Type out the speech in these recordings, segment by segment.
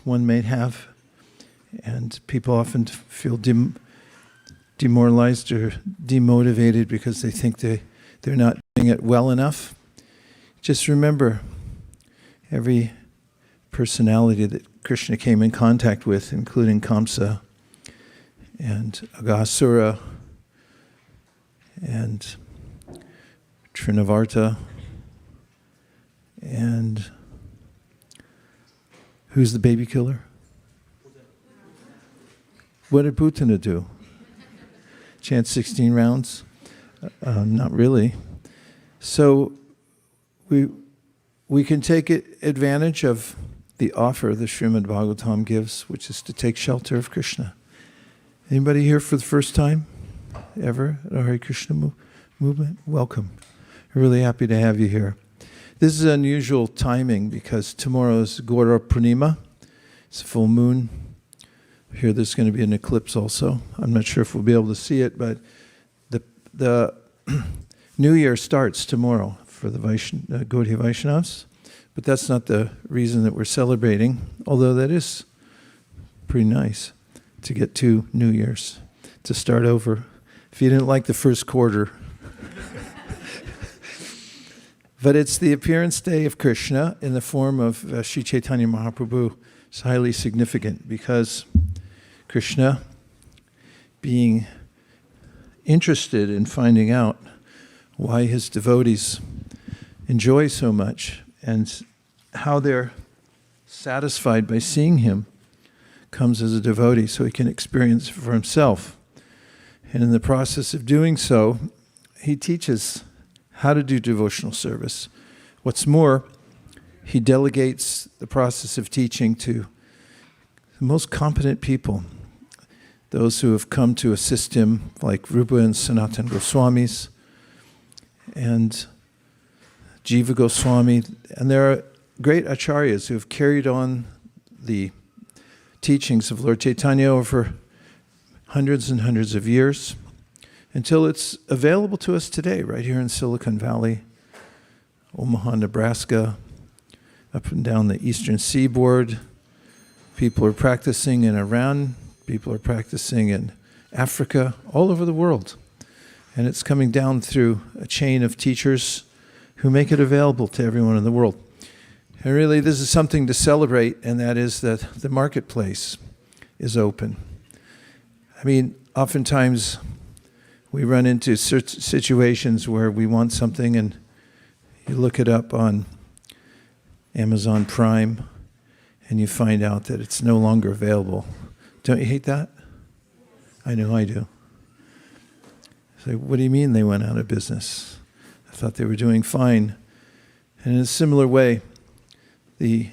one may have. And people often feel demoralized or demotivated because they think they're not doing it well enough. Just remember, every personality that Krishna came in contact with, including Kamsa and Aghasura and Trinavarta, and who's the baby killer? What did Putana do? Chant 16 rounds? Not really. So we can take advantage of the offer the Srimad-Bhagavatam gives, which is to take shelter of Krishna. Anybody here for the first time ever at the Hare Krishna movement? Welcome. We're really happy to have you here. This is unusual timing because tomorrow is Gaura Purnima. It's a full moon. Here there's going to be an eclipse also. I'm not sure if we'll be able to see it, but the New Year starts tomorrow for the Gaudiya Vaishnavas. But that's not the reason that we're celebrating, although that is pretty nice to get 2 New Years, to start over. If you didn't like the first quarter. But it's the appearance day of Krishna in the form of Sri Chaitanya Mahaprabhu. It's highly significant because Krishna, being interested in finding out why his devotees enjoy so much and how they're satisfied by seeing him, comes as a devotee so he can experience it for himself. And in the process of doing so, he teaches how to do devotional service. What's more, he delegates the process of teaching to the most competent people, those who have come to assist him, like Rupa and Sanatana Goswamis and Jiva Goswami. And there are great Acharyas who have carried on the teachings of Lord Chaitanya over hundreds and hundreds of years until it's available to us today, right here in Silicon Valley, Omaha, Nebraska, up and down the eastern seaboard. People are practicing in Iran. People are practicing in Africa, all over the world. And it's coming down through a chain of teachers who make it available to everyone in the world. And really, this is something to celebrate, and that is that the marketplace is open. I mean, oftentimes we run into situations where we want something and you look it up on Amazon Prime and you find out that it's no longer available. Don't you hate that? I know I do. So what do you mean they went out of business? I thought they were doing fine. And in a similar way, the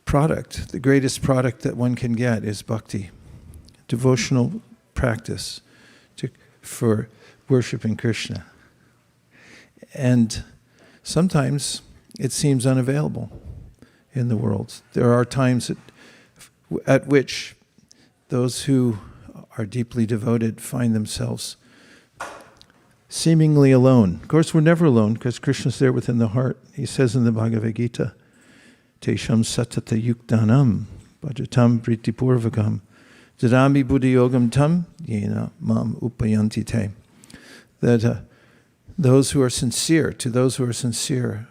product, the greatest product that one can get is bhakti, devotional practice for worshiping Krishna. And sometimes it seems unavailable in the world. There are times at which those who are deeply devoted find themselves seemingly alone. Of course, we're never alone because Krishna's there within the heart. He says in the Bhagavad Gita, Tesham satata yuktanam bhajatam pritipurvakam jadami buddhi yogam tam yena mam upayanti te. That those who are sincere, to those who are sincere,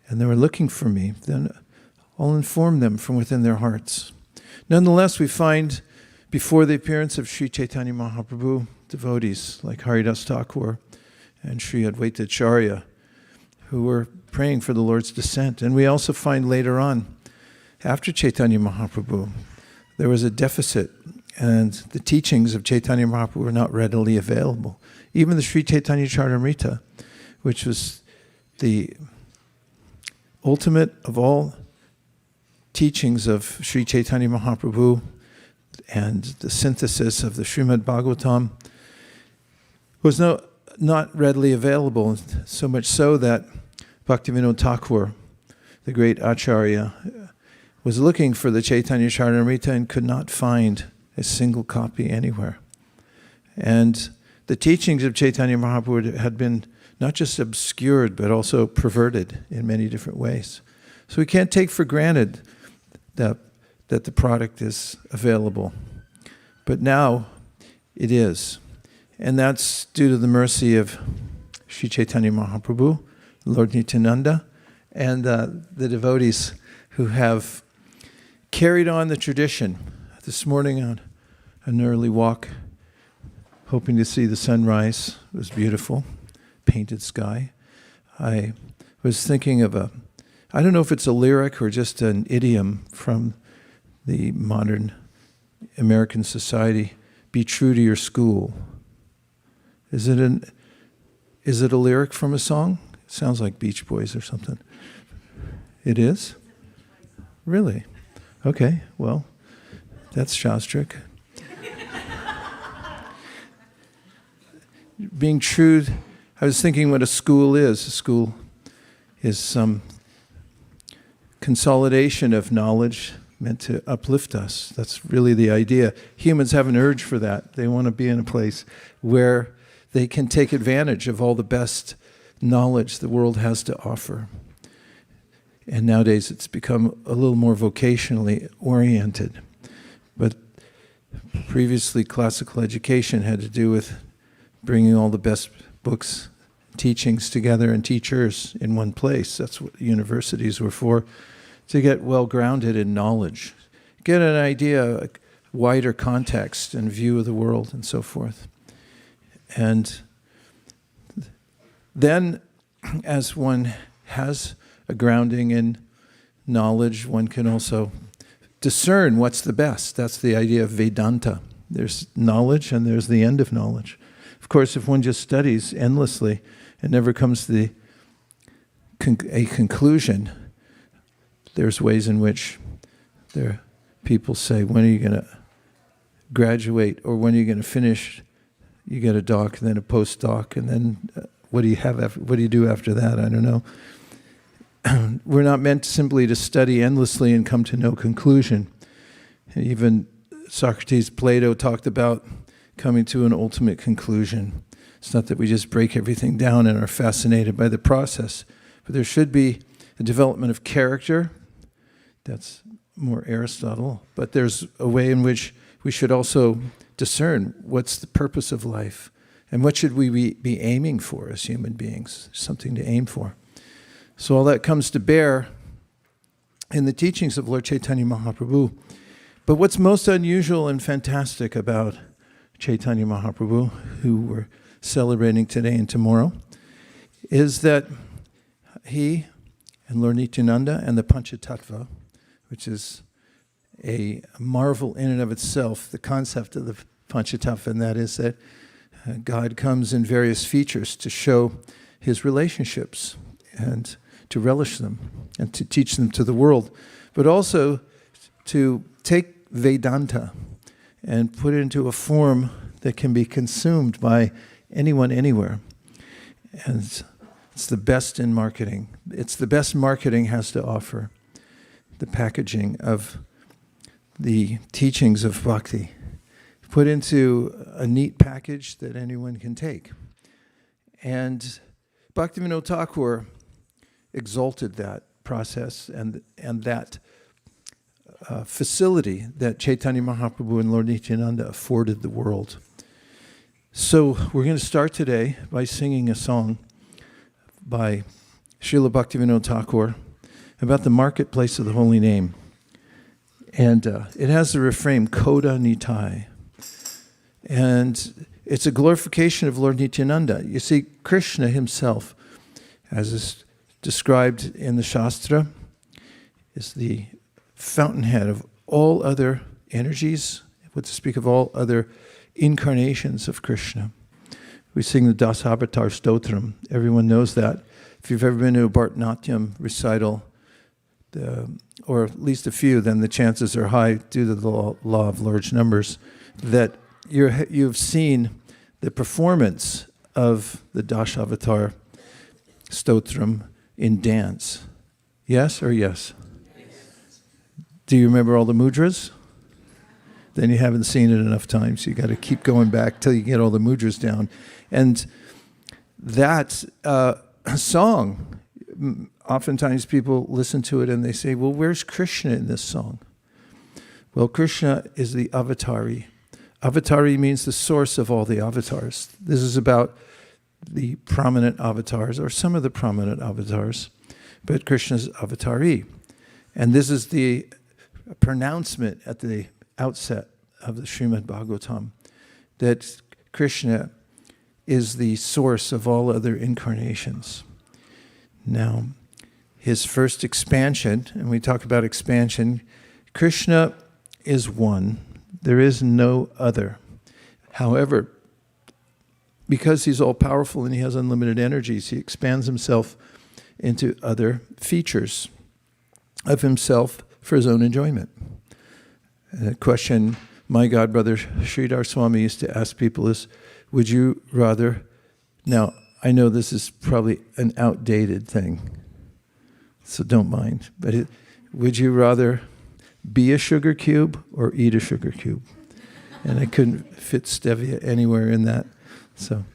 and they were looking for me, then I'll inform them from within their hearts. Nonetheless, we find before the appearance of Sri Chaitanya Mahaprabhu, devotees like Haridas Thakur and Sri Advaita Acharya who were praying for the Lord's descent. And we also find later on, after Chaitanya Mahaprabhu, there was a deficit and the teachings of Chaitanya Mahaprabhu were not readily available. Even the Sri Chaitanya Charitamrita, which was the ultimate of all teachings of Sri Chaitanya Mahaprabhu and the synthesis of the Srimad-Bhagavatam, was not readily available, so much so that Bhaktivinoda Thakur, the great Acharya, was looking for the Chaitanya Charitamrita and could not find a single copy anywhere. And the teachings of Chaitanya Mahaprabhu had been not just obscured, but also perverted in many different ways. So we can't take for granted that the product is available. But now it is. And that's due to the mercy of Sri Chaitanya Mahaprabhu, Lord Nityananda, and the devotees who have carried on the tradition. This morning on an early walk, hoping to see the sunrise, it was beautiful, painted sky. I was thinking of I don't know if it's a lyric or just an idiom from the modern American society, be true to your school. Is it a lyric from a song? It sounds like Beach Boys or something. It is? Really? Okay, well, that's Shastric. Being true, I was thinking what a school is. A school is some consolidation of knowledge meant to uplift us. That's really the idea. Humans have an urge for that. They want to be in a place where they can take advantage of all the best knowledge the world has to offer. And nowadays it's become a little more vocationally oriented. But previously classical education had to do with bringing all the best books, teachings together and teachers in one place. That's what universities were for, to get well grounded in knowledge, get an idea, a wider context and view of the world and so forth. And then as one has a grounding in knowledge, one can also discern what's the best. That's the idea of Vedanta. There's knowledge and there's the end of knowledge. Of course, if one just studies endlessly and never comes to a conclusion, there's ways in which people say, when are you going to graduate, or when are you going to finish? You get a doc and then a postdoc, and then what do you do after that? I don't know. We're not meant simply to study endlessly and come to no conclusion. Even Socrates, Plato talked about coming to an ultimate conclusion. It's not that we just break everything down and are fascinated by the process, but there should be a development of character. That's more Aristotle. But there's a way in which we should also discern what's the purpose of life and what should we be aiming for as human beings, something to aim for. So all that comes to bear in the teachings of Lord Chaitanya Mahaprabhu. But what's most unusual and fantastic about Chaitanya Mahaprabhu, who we're celebrating today and tomorrow, is that he and Lord Nityananda and the Panchatattva, which is a marvel in and of itself, the concept of the Panchatattva, and that is that God comes in various features to show his relationships and to relish them and to teach them to the world, but also to take Vedanta and put it into a form that can be consumed by anyone, anywhere. And it's the best in marketing. It's the best marketing has to offer, the packaging of the teachings of bhakti, put into a neat package that anyone can take. And Bhaktivinoda Thakur exalted that process and that facility that Chaitanya Mahaprabhu and Lord Nityananda afforded the world. So we're going to start today by singing a song by Srila Bhaktivinoda Thakur about the marketplace of the holy name. And it has the refrain, Koda Nitai. And it's a glorification of Lord Nityananda. You see, Krishna himself, as is described in the Shastra, is the fountainhead of all other energies, what to speak of all other incarnations of Krishna. We sing the Dasa Avatar Stotram. Everyone knows that. If you've ever been to a Bharatanatyam recital, or at least a few, then the chances are high, due to the law of large numbers, that you've seen the performance of the Dasavatar Stotram in dance. Yes or yes? Yes. Do you remember all the mudras? Then you haven't seen it enough times. You got to keep going back till you get all the mudras down. And that song, oftentimes people listen to it and they say, well, where's Krishna in this song? Well, Krishna is the avatari. Avatari means the source of all the avatars. This is about the prominent avatars, or some of the prominent avatars, but Krishna's avatari. And this is the pronouncement at the outset of the Srimad-Bhagavatam, that Krishna is the source of all other incarnations. Now, his first expansion, and we talk about expansion, Krishna is one. There is no other. However, because he's all-powerful and he has unlimited energies, he expands himself into other features of himself for his own enjoyment. And a question my god brother Sridhar Swami used to ask people is, would you rather, now I know this is probably an outdated thing, so don't mind, but would you rather be a sugar cube or eat a sugar cube? And I couldn't fit stevia anywhere in that. So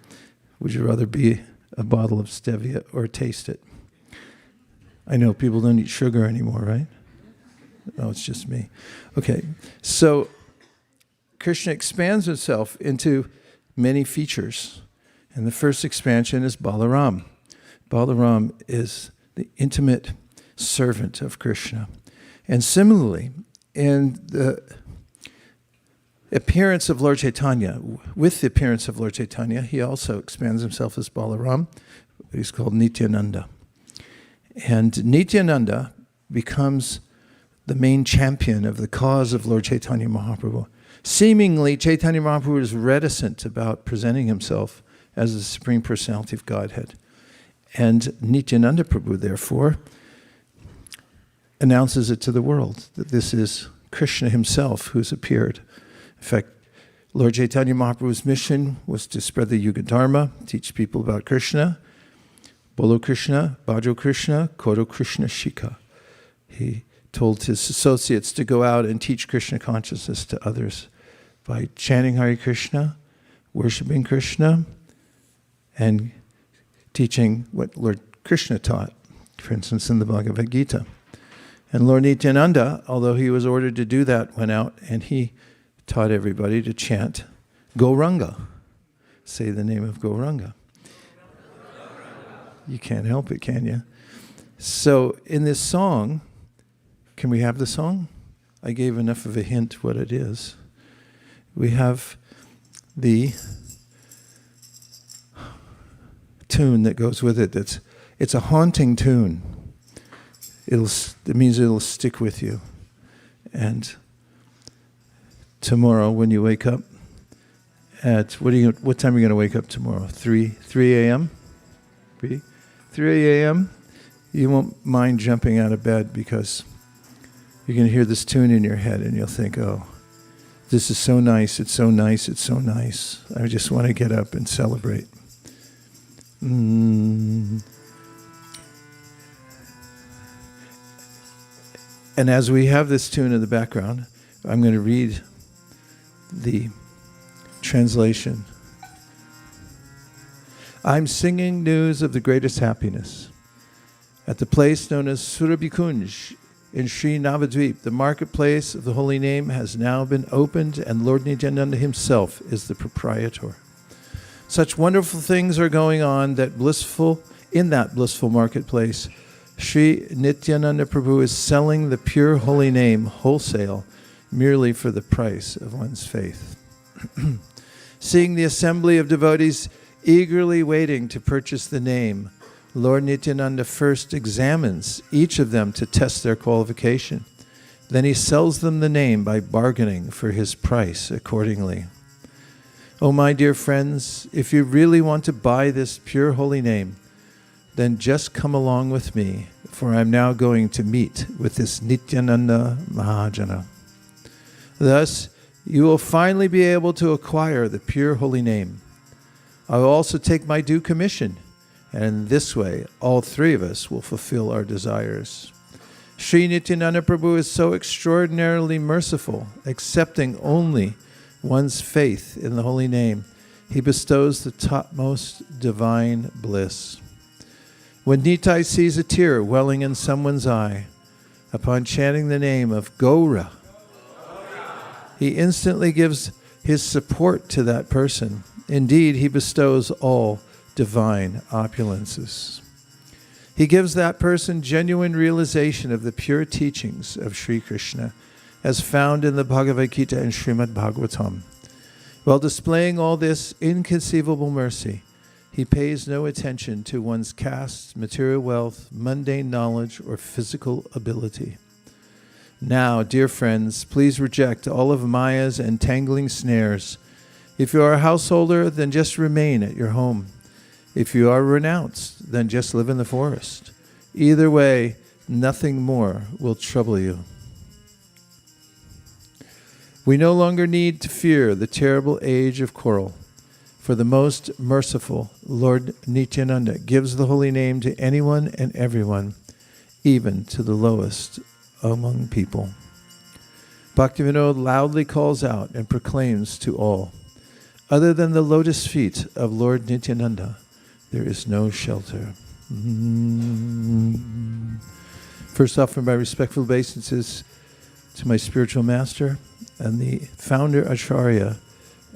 would you rather be a bottle of stevia or taste it? I know people don't eat sugar anymore, right? No, it's just me. Okay, so Krishna expands himself into many features. And the first expansion is Balaram. Balaram is the intimate servant of Krishna. And similarly, in the appearance of Lord Chaitanya, with the appearance of Lord Chaitanya, he also expands himself as Balaram. He's called Nityananda. And Nityananda becomes the main champion of the cause of Lord Chaitanya Mahaprabhu. Seemingly, Chaitanya Mahaprabhu is reticent about presenting himself as the Supreme Personality of Godhead. And Nityananda Prabhu, therefore, announces it to the world, that this is Krishna himself who's appeared. In fact, Lord Chaitanya Mahaprabhu's mission was to spread the Yuga Dharma, teach people about Krishna. Bolo Krishna, Bhajo Krishna, Koto Krishna Shika. He told his associates to go out and teach Krishna consciousness to others by chanting Hare Krishna, worshiping Krishna, and teaching what Lord Krishna taught, for instance, in the Bhagavad Gita. And Lord Nityananda, although he was ordered to do that, went out and he taught everybody to chant Gauranga. Say the name of Gauranga. You can't help it, can you? So in this song, can we have the song? I gave enough of a hint what it is. We have the tune that goes with it. It's a haunting tune. It means it'll stick with you. And tomorrow when you wake up at, what time are you going to wake up tomorrow? 3 a.m.? 3 a.m., you won't mind jumping out of bed because you're going to hear this tune in your head and you'll think, oh, this is so nice, it's so nice, it's so nice. I just want to get up and celebrate. And as we have this tune in the background, I'm going to read the translation. I'm singing news of the greatest happiness. At the place known as Surabhikunj in Sri Navadvip, the marketplace of the holy name has now been opened and Lord Nityananda himself is the proprietor. Such wonderful things are going on in that blissful marketplace. Sri Nityananda Prabhu is selling the pure holy name wholesale merely for the price of one's faith. Seeing the assembly of devotees eagerly waiting to purchase the name, Lord Nityananda first examines each of them to test their qualification. Then he sells them the name by bargaining for his price accordingly. Oh, my dear friends, if you really want to buy this pure holy name, then just come along with me, for I'm now going to meet with this Nityananda Mahajana. Thus, you will finally be able to acquire the pure holy name. I will also take my due commission, and in this way, all three of us will fulfill our desires. Sri Nityananda Prabhu is so extraordinarily merciful, accepting only one's faith in the holy name. He bestows the topmost divine bliss. When Nitai sees a tear welling in someone's eye, upon chanting the name of Gaura, he instantly gives his support to that person. Indeed, he bestows all divine opulences. He gives that person genuine realization of the pure teachings of Sri Krishna, as found in the Bhagavad Gita and Srimad-Bhagavatam. While displaying all this inconceivable mercy, he pays no attention to one's caste, material wealth, mundane knowledge, or physical ability. Now, dear friends, please reject all of Maya's entangling snares. If you are a householder, then just remain at your home. If you are renounced, then just live in the forest. Either way, nothing more will trouble you. We no longer need to fear the terrible age of quarrel, for the most merciful Lord Nityananda gives the holy name to anyone and everyone, even to the lowest among people. Bhaktivinoda loudly calls out and proclaims to all, other than the lotus feet of Lord Nityananda, there is no shelter. First offering my respectful obeisances to my spiritual master and the founder Acharya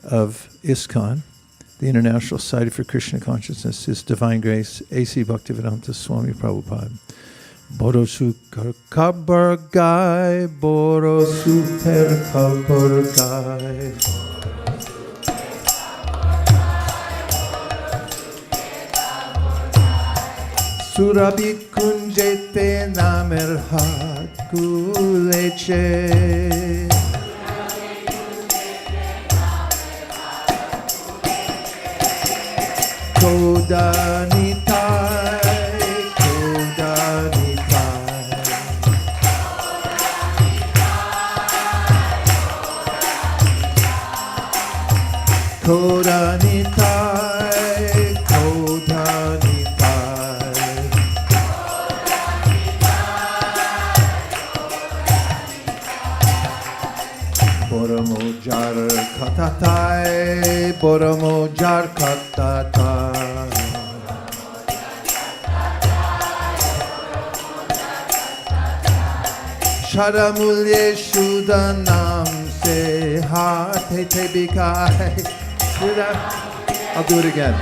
of ISKCON, the International Society for Krishna Consciousness, His Divine Grace, A.C. Bhaktivedanta Swami Prabhupada. Boro super kabar gai, boro super kabar gai. Surabi kunjete namer hat kuleche. Kodanitai, Kodanitai. Kodanitai, Kodanitai. Boromojar katatai, Boromojar katatai. Sharamulye Shudanam se hate te bikai. Do that? I'll do it again.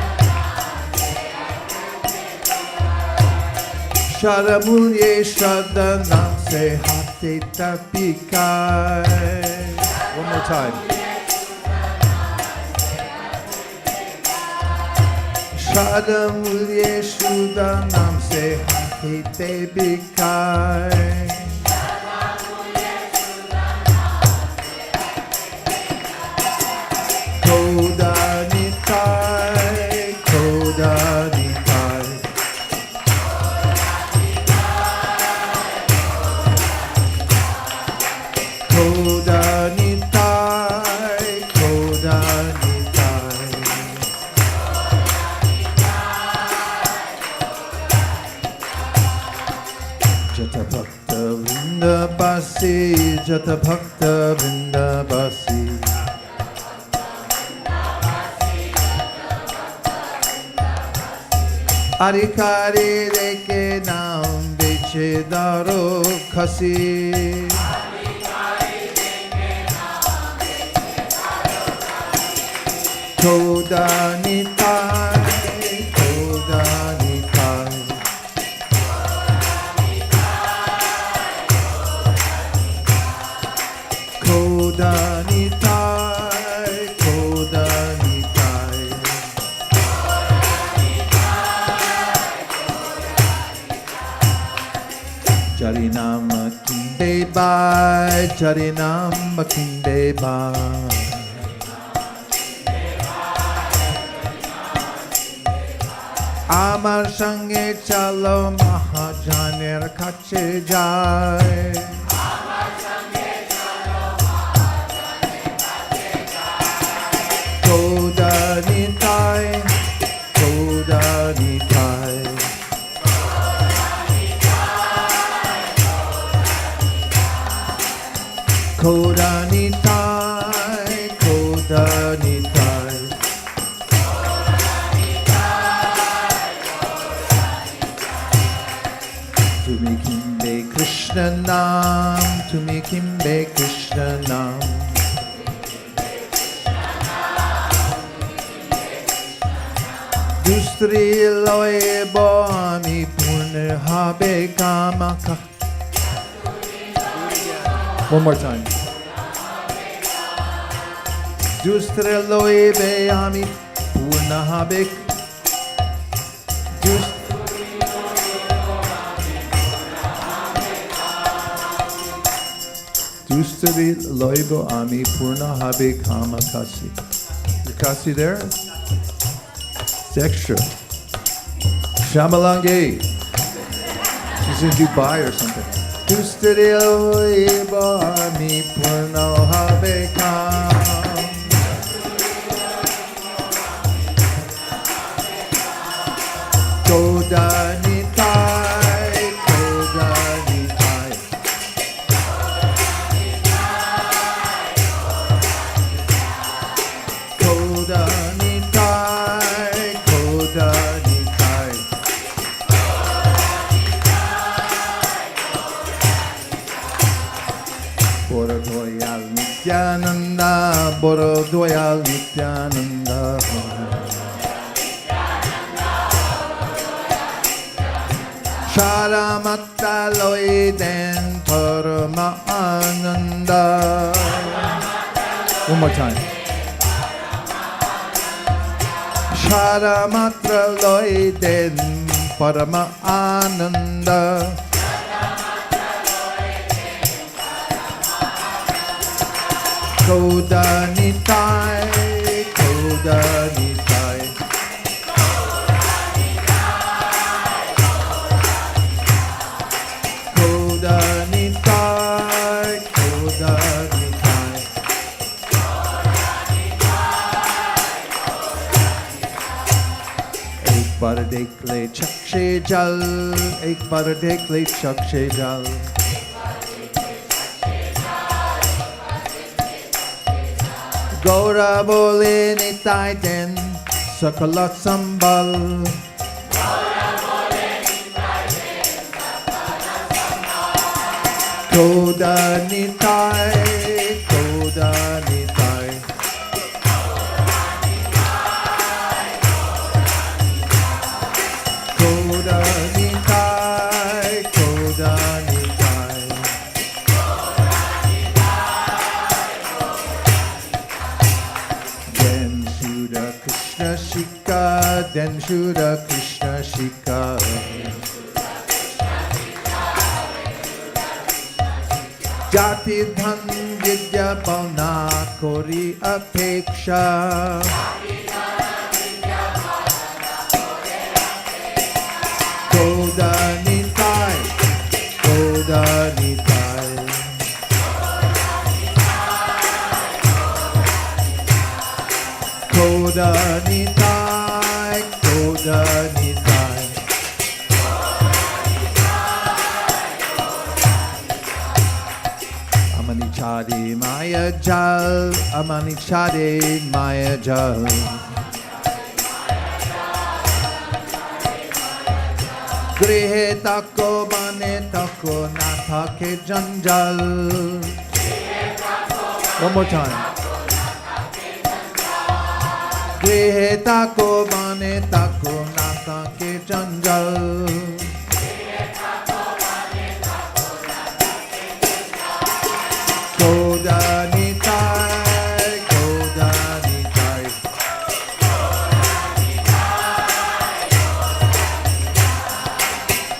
Sharamulye Shudanam se hate te bikai. One more time. Sharamulye Shudanam se hate te bikai. Kodanitai, Kodanitai. Kodanitai, Kodanitai. Jata Bhakta Vrindabasi, Jata Bhakta Vrindabasi. Arikari reke naam beche daro khasi. Kodanitai, Kodanitai. Kodanitai, Kodanitai. Jarinam kinde bai, Jarinam kinde bai. Amar sange chalo mahajaner kache jai. Kodanitai, Kodanitai. Kodanitai, Kodanitai. Krishna Nam, Tumi Kimbe Krishna Nam. Dustri loe boami purner habe kamaka. One more time. Dustri loe beami purna habe. Dustri loe boami purna habe kamakasi. Is kasi there? It's extra. Shamalange. She's in Dubai or something. Nityananda, Boro Doyal Nityananda. Sharamata Loiden Parama Ananda. One more time. Sharamatra Loiden Parama Ananda. Koda Nitai, Koda Nitai. Koda Nitai, Koda Nitai. Ek bar dekh le chakshe jal, ek bar dekh le chakshe jal. Gaura bole nitai den sakala sambal. Gaura bole nitai den sakala sambal. Koda nitai, koda nitai. Koda nitai, koda nitai. Shika, then Shuddha Krishna Shika. Jati dhan vidya bhavna kori apeksha. Koda nitai, koda nitai. Koda nitai, koda nitai. Amanichade maya jal, amanichade maya jal. Grihe tako bane tako na thake janjal. One more time. Grihe tako bane tako nata ke janjal. Koda nitai, koda nitai.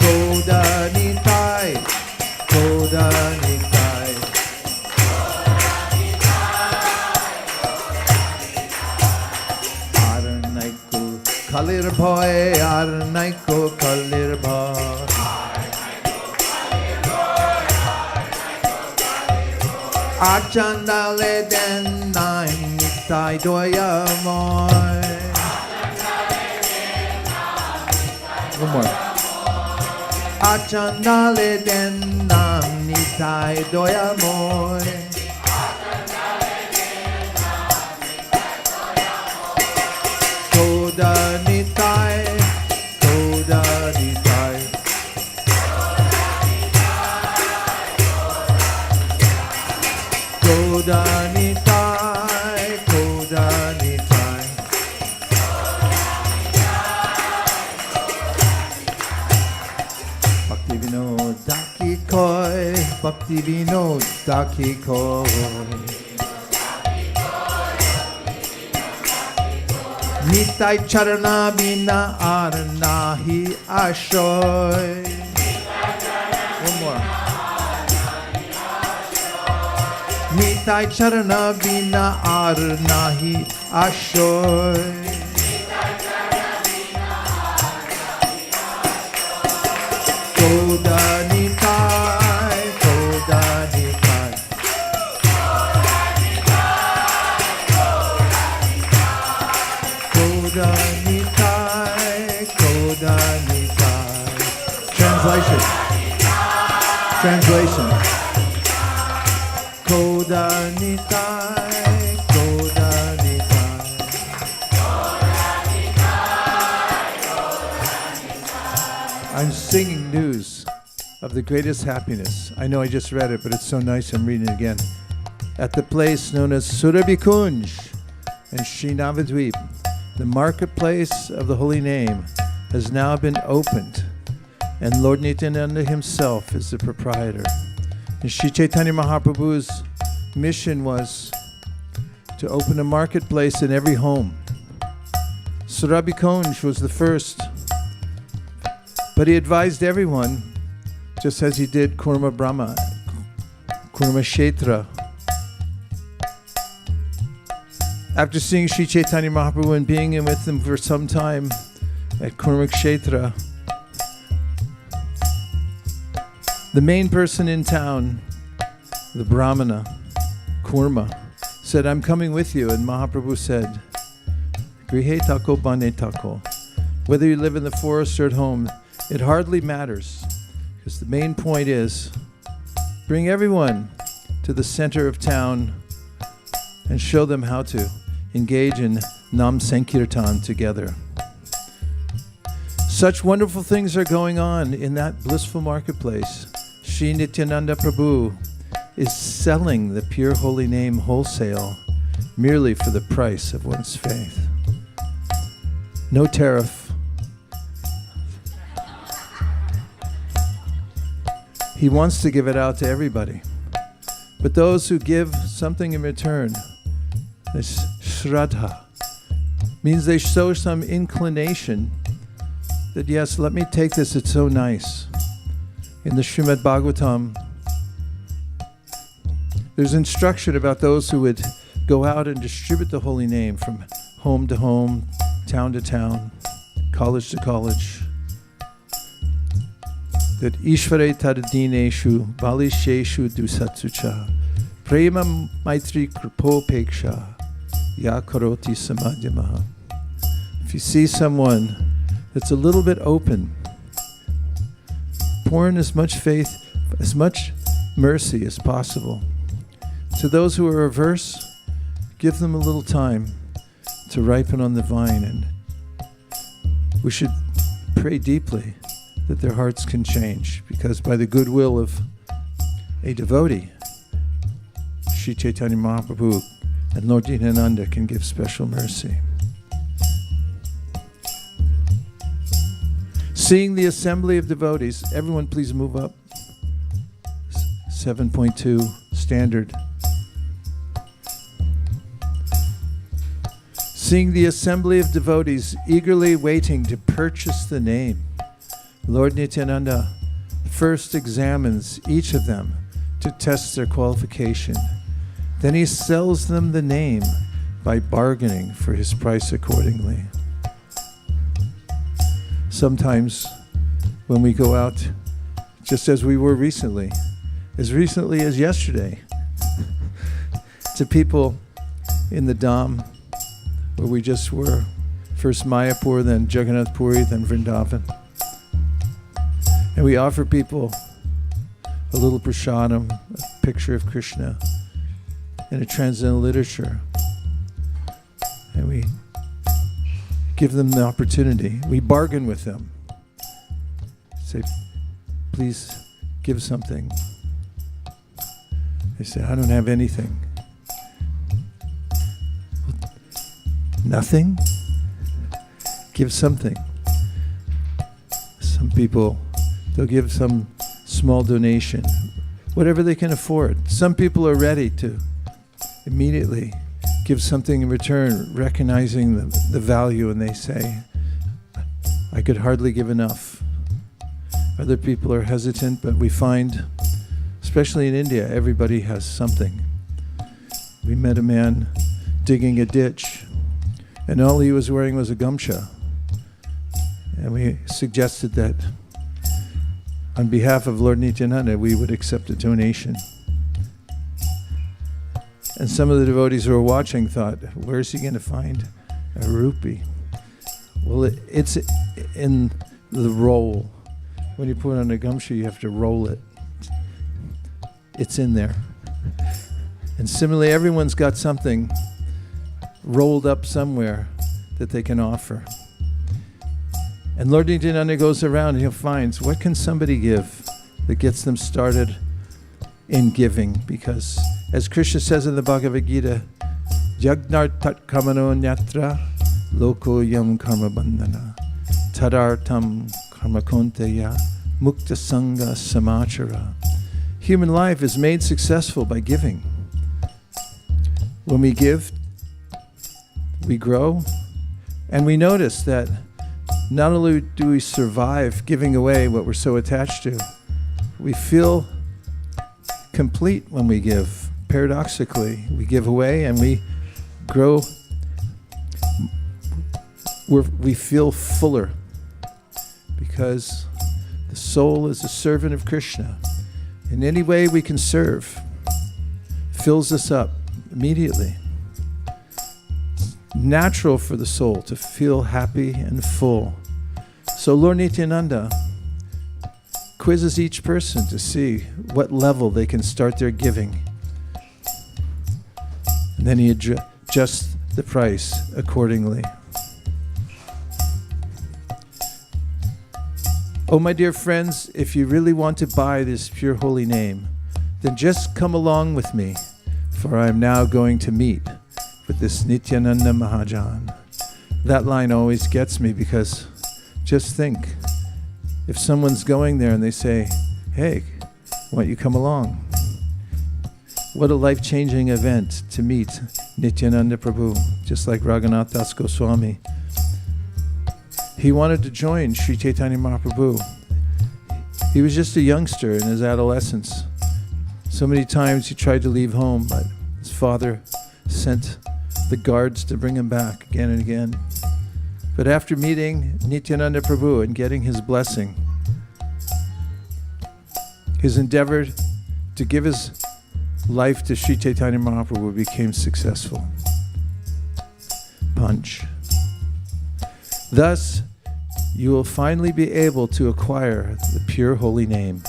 Koda nitai, koda nitai. Kalir bhoy, ar naiko kalir bhoy. Achandale den naim nitai doya moy. One more. Achandale den nam nitai doya moy. Koda nitai, koda nitai. Kodanitai, Kodanitai. Bhakti Vinod Daki Koi, Bhakti Vinod Daki Koi. Nitai Charana Bina Arnahi Ashoy. One more. Nitai Charana Bina Arnahi Ashoy. Kodanitai, Kodanitai. Kodanitai, Kodanitai. Translation. Kodanitai, Kodanitai. I'm singing news of the greatest happiness. I know I just read it, but it's so nice I'm reading it again. At the place known as Surabhikunj in Srinavadweep, the marketplace of the holy name has now been opened, and Lord Nityananda himself is the proprietor. And Sri Chaitanya Mahaprabhu's mission was to open a marketplace in every home. Surabhikunj was the first, but he advised everyone, just as he did Kurma Brahma, Kurma Kshetra. After seeing Sri Chaitanya Mahaprabhu and being in with him for some time at Kurma Kshetra, the main person in town, the Brahmana, Kurma, said, I'm coming with you. And Mahaprabhu said, Grihe tako bane tako. Whether you live in the forest or at home, it hardly matters. Because the main point is, bring everyone to the center of town and show them how to engage in Nam Sankirtan together. Such wonderful things are going on in that blissful marketplace. Sri Nityananda Prabhu is selling the pure holy name wholesale merely for the price of one's faith. No tariff. He wants to give it out to everybody. But those who give something in return, this shraddha, means they show some inclination that, yes, let me take this, it's so nice. In the Srimad-Bhagavatam, there's instruction about those who would go out and distribute the holy name from home to home, town to town, college to college. That Ishvare tadineshu balisheshu dusatsucha prema maitri kripopeksha ya karoti samadhyamaha. If you see someone that's a little bit open, pour in as much faith, as much mercy as possible. To those who are averse, give them a little time to ripen on the vine, and we should pray deeply that their hearts can change, because by the goodwill of a devotee, Sri Chaitanya Mahaprabhu and Lord Nityananda can give special mercy. Seeing the assembly of devotees, everyone please move up. 7.2 standard. Seeing the assembly of devotees eagerly waiting to purchase the name, Lord Nityananda first examines each of them to test their qualification. Then he sells them the name by bargaining for his price accordingly. Sometimes when we go out, just as we were recently as yesterday, to people in the Dham, where we just were, first Mayapur, then Jagannath Puri, then Vrindavan. And we offer people a little prasadam, a picture of Krishna, and a transcendental literature. And we give them the opportunity. We bargain with them. Say, please give something. They say, I don't have anything. Nothing? Give something. Some people, they'll give some small donation, whatever they can afford. Some people are ready to immediately give something in return, recognizing the value, and they say, I could hardly give enough. Other people are hesitant, but we find, especially in India, everybody has something. We met a man digging a ditch, and all he was wearing was a gamcha. And we suggested that on behalf of Lord Nityananda, we would accept a donation. And some of the devotees who were watching thought, where's he going to find a rupee? Well, it's in the roll. When you put on a gamcha, you have to roll it. It's in there. And similarly, everyone's got something rolled up somewhere that they can offer. And Lord Nityananda goes around and he finds, what can somebody give that gets them started in giving? Because as Krishna says in the Bhagavad Gita, Yagnar tat kamano nyatra loko yam karma bandhana tadartam karma konteya mukta sangha samachara. Human life is made successful by giving. When we give, we grow, and we notice that not only do we survive giving away what we're so attached to, we feel complete when we give. Paradoxically, we give away and we grow. We feel fuller because the soul is a servant of Krishna. In any way we can serve fills us up immediately. Natural for the soul to feel happy and full. So Lord Nityananda quizzes each person to see what level they can start their giving. And then he adjusts the price accordingly. Oh, my dear friends, if you really want to buy this pure holy name, then just come along with me, for I am now going to meet with this Nityananda Mahajan. That line always gets me, because just think, if someone's going there and they say, hey, why don't you come along? What a life-changing event to meet Nityananda Prabhu, just like Raghunath Das Goswami. He wanted to join Sri Chaitanya Mahaprabhu. He was just a youngster in his adolescence. So many times he tried to leave home, but his father sent the guards to bring him back again and again. But after meeting Nityananda Prabhu and getting his blessing, his endeavor to give his life to Sri Chaitanya Mahaprabhu became successful. Punch. Thus, you will finally be able to acquire the pure holy name.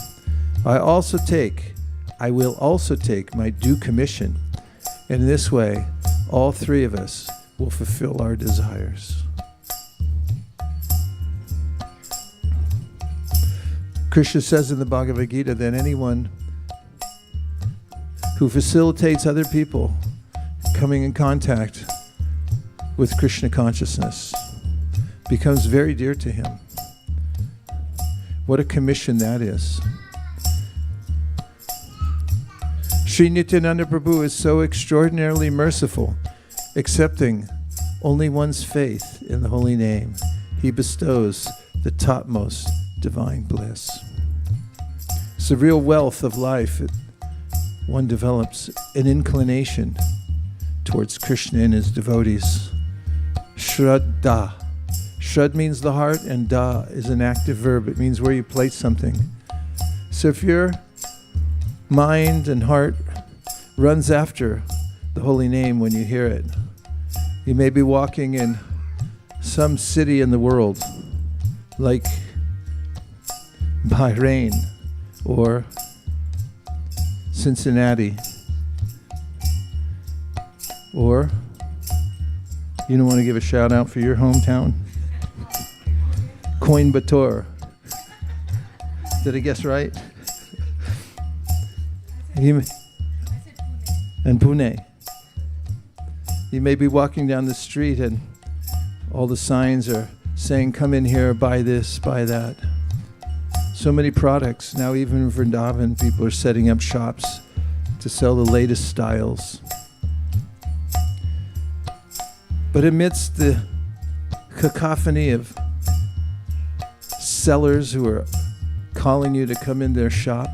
I will also take my due commission. In this way, all three of us will fulfill our desires. Krishna says in the Bhagavad Gita that anyone who facilitates other people coming in contact with Krishna consciousness becomes very dear to him. What a commission that is. Sri Nityananda Prabhu is so extraordinarily merciful, accepting only one's faith in the holy name. He bestows the topmost divine bliss. It's the real wealth of life. One develops an inclination towards Krishna and his devotees. Shraddha. Shrad means the heart, and da is an active verb. It means where you place something. So if your mind and heart runs after the holy name when you hear it, you may be walking in some city in the world, like Bahrain or Cincinnati, or you don't want to give a shout out for your hometown? Coimbatore. Did I guess right? And Pune. You may be walking down the street and all the signs are saying, come in here, buy this, buy that. So many products. Now even in Vrindavan, people are setting up shops to sell the latest styles. But amidst the cacophony of sellers who are calling you to come in their shop,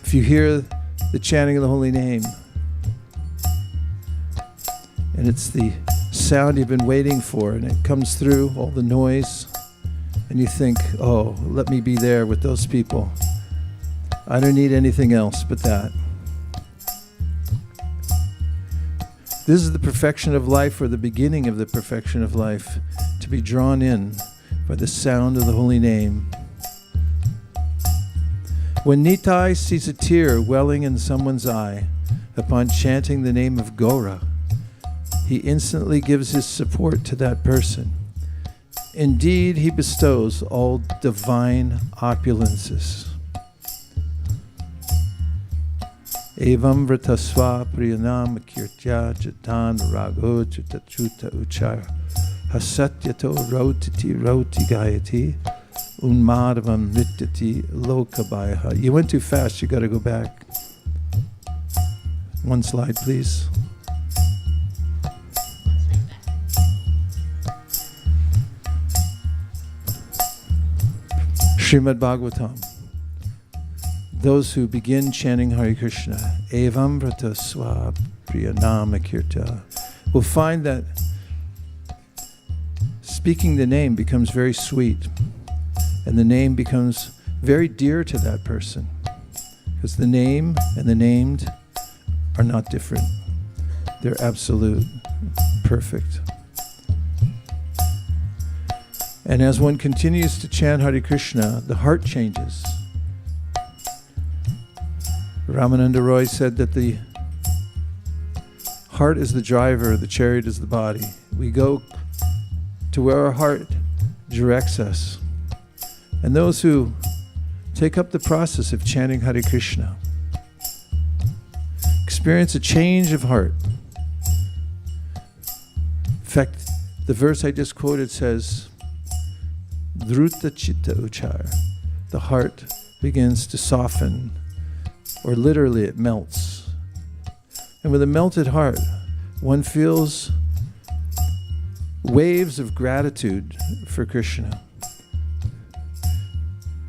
if you hear the chanting of the holy name, and it's the sound you've been waiting for, and it comes through all the noise, and you think, oh, let me be there with those people. I don't need anything else but that. This is the perfection of life, or the beginning of the perfection of life, to be drawn in by the sound of the holy name. When Nitai sees a tear welling in someone's eye upon chanting the name of Gaura, he instantly gives his support to that person. Indeed, he bestows all divine opulences. Evam vratasva priyanam kirtya jatan rago chutachuta uchar hasatyato rotiti roti gayati unmadhavam nityati lokabhaya. You went too fast, you got to go back. One slide, please. Srimad-Bhagavatam. Those who begin chanting Hare Krishna, Evam Vrata Swa Priyanama Kirta, will find that speaking the name becomes very sweet, and the name becomes very dear to that person, because the name and the named are not different. They're absolute, perfect. And as one continues to chant Hare Krishna, the heart changes. Ramananda Roy said that the heart is the driver, the chariot is the body. We go to where our heart directs us. And those who take up the process of chanting Hare Krishna experience a change of heart. In fact, the verse I just quoted says, Dhruta chitta uchar. The heart begins to soften, or literally it melts. And with a melted heart, one feels waves of gratitude for Krishna.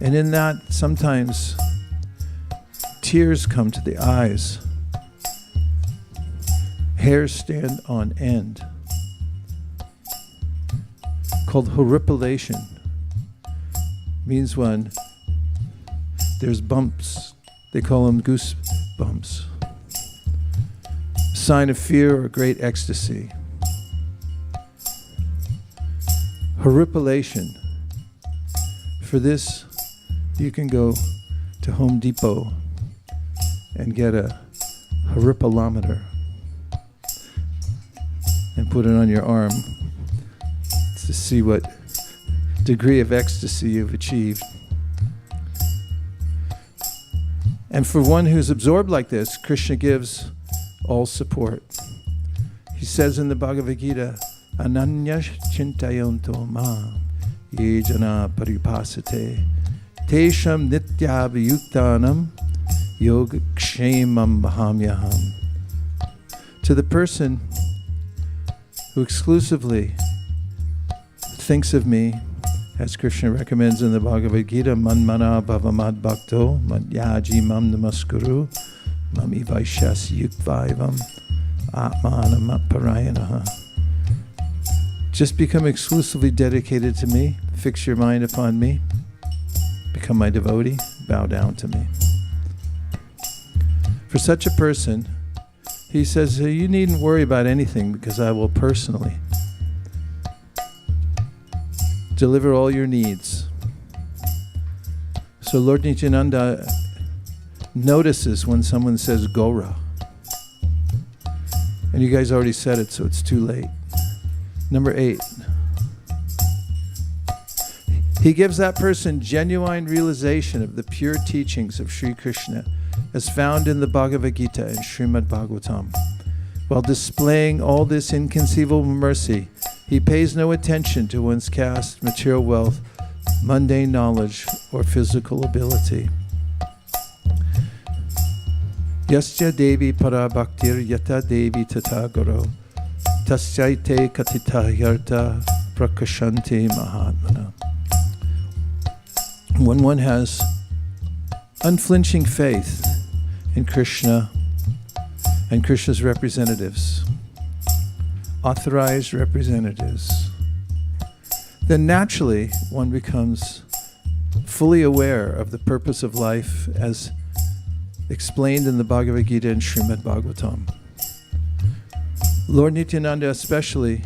And in that, sometimes tears come to the eyes. Hairs stand on end. Called horripilation. Means when there's bumps. They call them goosebumps. Sign of fear or great ecstasy. Horripilation. For this, you can go to Home Depot and get a horripilometer and put it on your arm to see what degree of ecstasy you've achieved. And for one who's absorbed like this, Krishna gives all support. He says in the Bhagavad Gita, Ananya chintayonto ma ye jana paripasate tesham nityabhayuktanam yoga kshemam bhamyaham. To the person who exclusively thinks of me, as Krishna recommends in the Bhagavad Gita, Manmana bhavamad bhakto madhyaji mam namaskuru mami vaishas yukvaivam atmanam parayanaha. Just become exclusively dedicated to me, fix your mind upon me, become my devotee, bow down to me. For such a person, he says, you needn't worry about anything because I will personally deliver all your needs. So Lord Nityananda notices when someone says Gaura. And you guys already said it, so it's too late. Number 8. He gives that person genuine realization of the pure teachings of Sri Krishna as found in the Bhagavad Gita and Srimad-Bhagavatam. While displaying all this inconceivable mercy, he pays no attention to one's caste, material wealth, mundane knowledge, or physical ability. Yasya Devi para bhaktir yata Devi tata guru tasyaite katita yarta prakashanti mahatmana. When one has unflinching faith in Krishna and Krishna's representatives, authorized representatives, then naturally one becomes fully aware of the purpose of life as explained in the Bhagavad Gita and Srimad-Bhagavatam. Lord Nityananda especially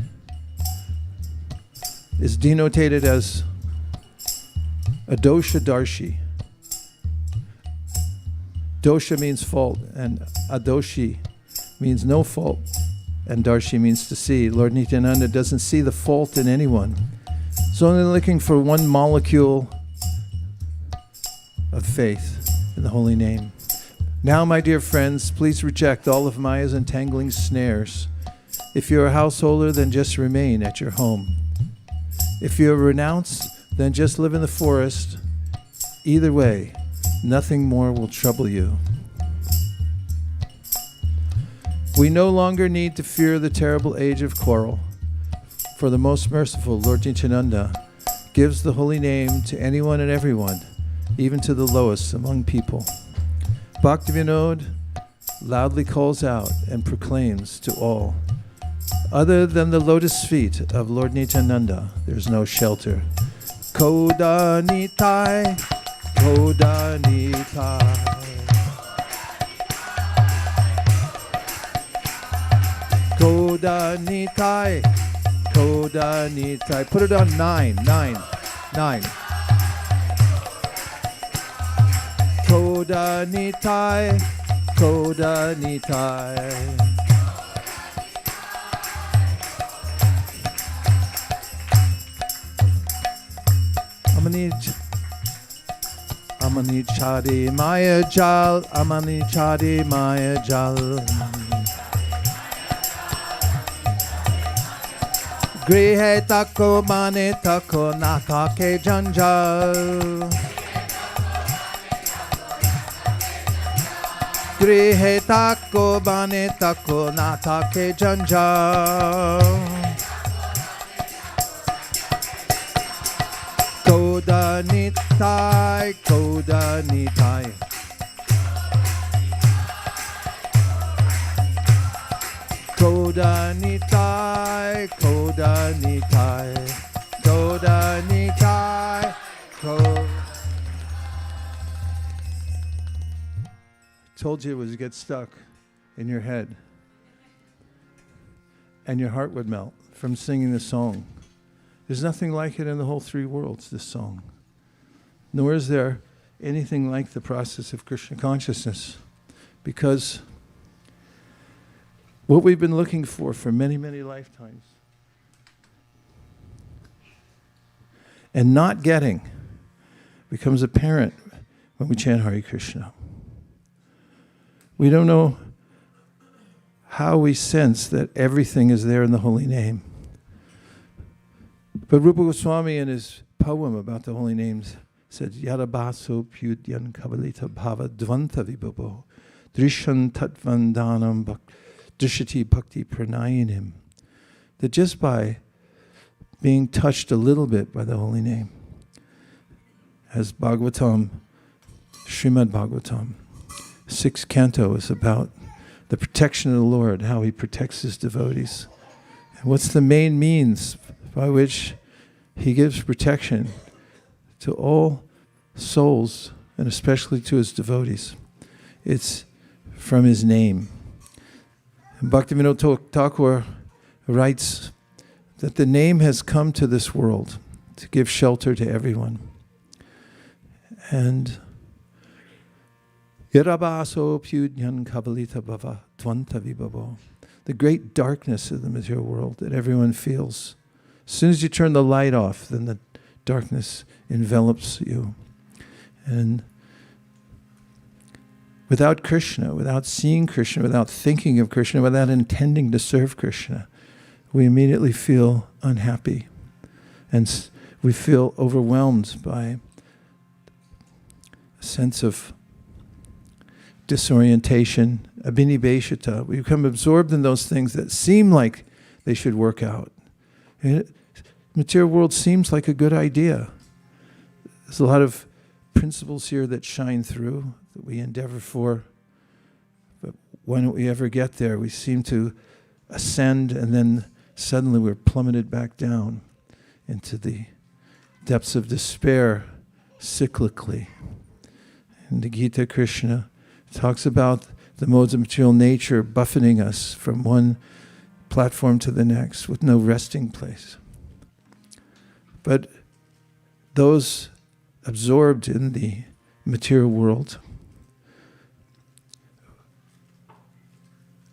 is denoted as a dosha darshi. Dosha means fault, and adoshi means no fault, and darshi means to see. Lord Nityananda doesn't see the fault in anyone. He's only looking for one molecule of faith in the holy name. Now, my dear friends, please reject all of Maya's entangling snares. If you're a householder, then just remain at your home. If you're renounced, then just live in the forest. Either way, nothing more will trouble you. We no longer need to fear the terrible age of quarrel, for the most merciful Lord Nityananda gives the holy name to anyone and everyone, even to the lowest among people. Bhaktivinoda loudly calls out and proclaims to all, other than the lotus feet of Lord Nityananda, there's no shelter. Koda Nitai, Koda Nitai. Koda Nitai, Koda Nitai. Put it on 9. Koda Nitai, Koda Nitai. Amani chadi maya jal, amani chadi maya jal. Grihe tako mane tako natake janjal. Grihe tako mane tako natake janjal. Koda Nitai, Koda Nitai. Koda Nitai, Koda Nitai. Koda Nitai, Koda. Told you it would get stuck in your head and your heart would melt from singing the song. There's nothing like it in the whole three worlds, this song. Nor is there anything like the process of Krishna consciousness. Because what we've been looking for many, many lifetimes and not getting becomes apparent when we chant Hare Krishna. We don't know how we sense that everything is there in the holy name. But Rupa Goswami in his poem about the holy names said, Yadabaso Pyudyan Kavalita Bhava Dvanta Vibhavo Drishan Tatvandanam Drishati Bhakti Pranayanim. That just by being touched a little bit by the holy name, as Bhagavatam, Srimad-Bhagavatam, 6th canto is about the protection of the Lord, how he protects his devotees. And what's the main means by which he gives protection to all souls, and especially to his devotees? It's from his name. And Bhaktivinoda Thakur writes that the name has come to this world to give shelter to everyone. And Yarabaso Pyudyan Kavalita Bhava Dvanta Vibhavo, the great darkness of the material world that everyone feels. As soon as you turn the light off, then the darkness envelops you. And without Krishna, without seeing Krishna, without thinking of Krishna, without intending to serve Krishna, we immediately feel unhappy. And we feel overwhelmed by a sense of disorientation, abhinibheshita. We become absorbed in those things that seem like they should work out. Material world seems like a good idea. There's a lot of principles here that shine through, that we endeavor for. But when don't we ever get there? We seem to ascend, and then suddenly we're plummeted back down into the depths of despair cyclically. In the Gita, Krishna talks about the modes of material nature buffeting us from one platform to the next with no resting place. But those absorbed in the material world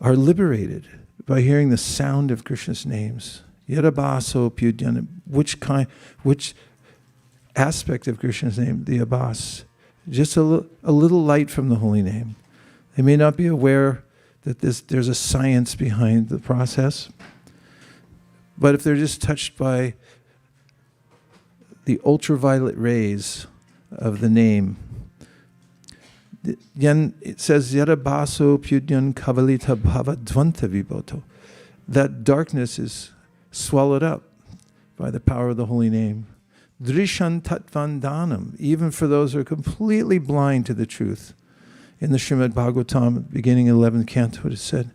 are liberated by hearing the sound of Krishna's names. Yadabaso Pyudhyana, which aspect of Krishna's name? The Abbas. Just a little light from the holy name. They may not be aware that there's a science behind the process, but if they're just touched by the ultraviolet rays of the name, it says, Yadabaso Pyudyan Kavalita Bhava Dvanta Vibhoto. That darkness is swallowed up by the power of the holy name. Drishan Tatvandanam, even for those who are completely blind to the truth. In the Srimad-Bhagavatam, beginning 11th canto, it said,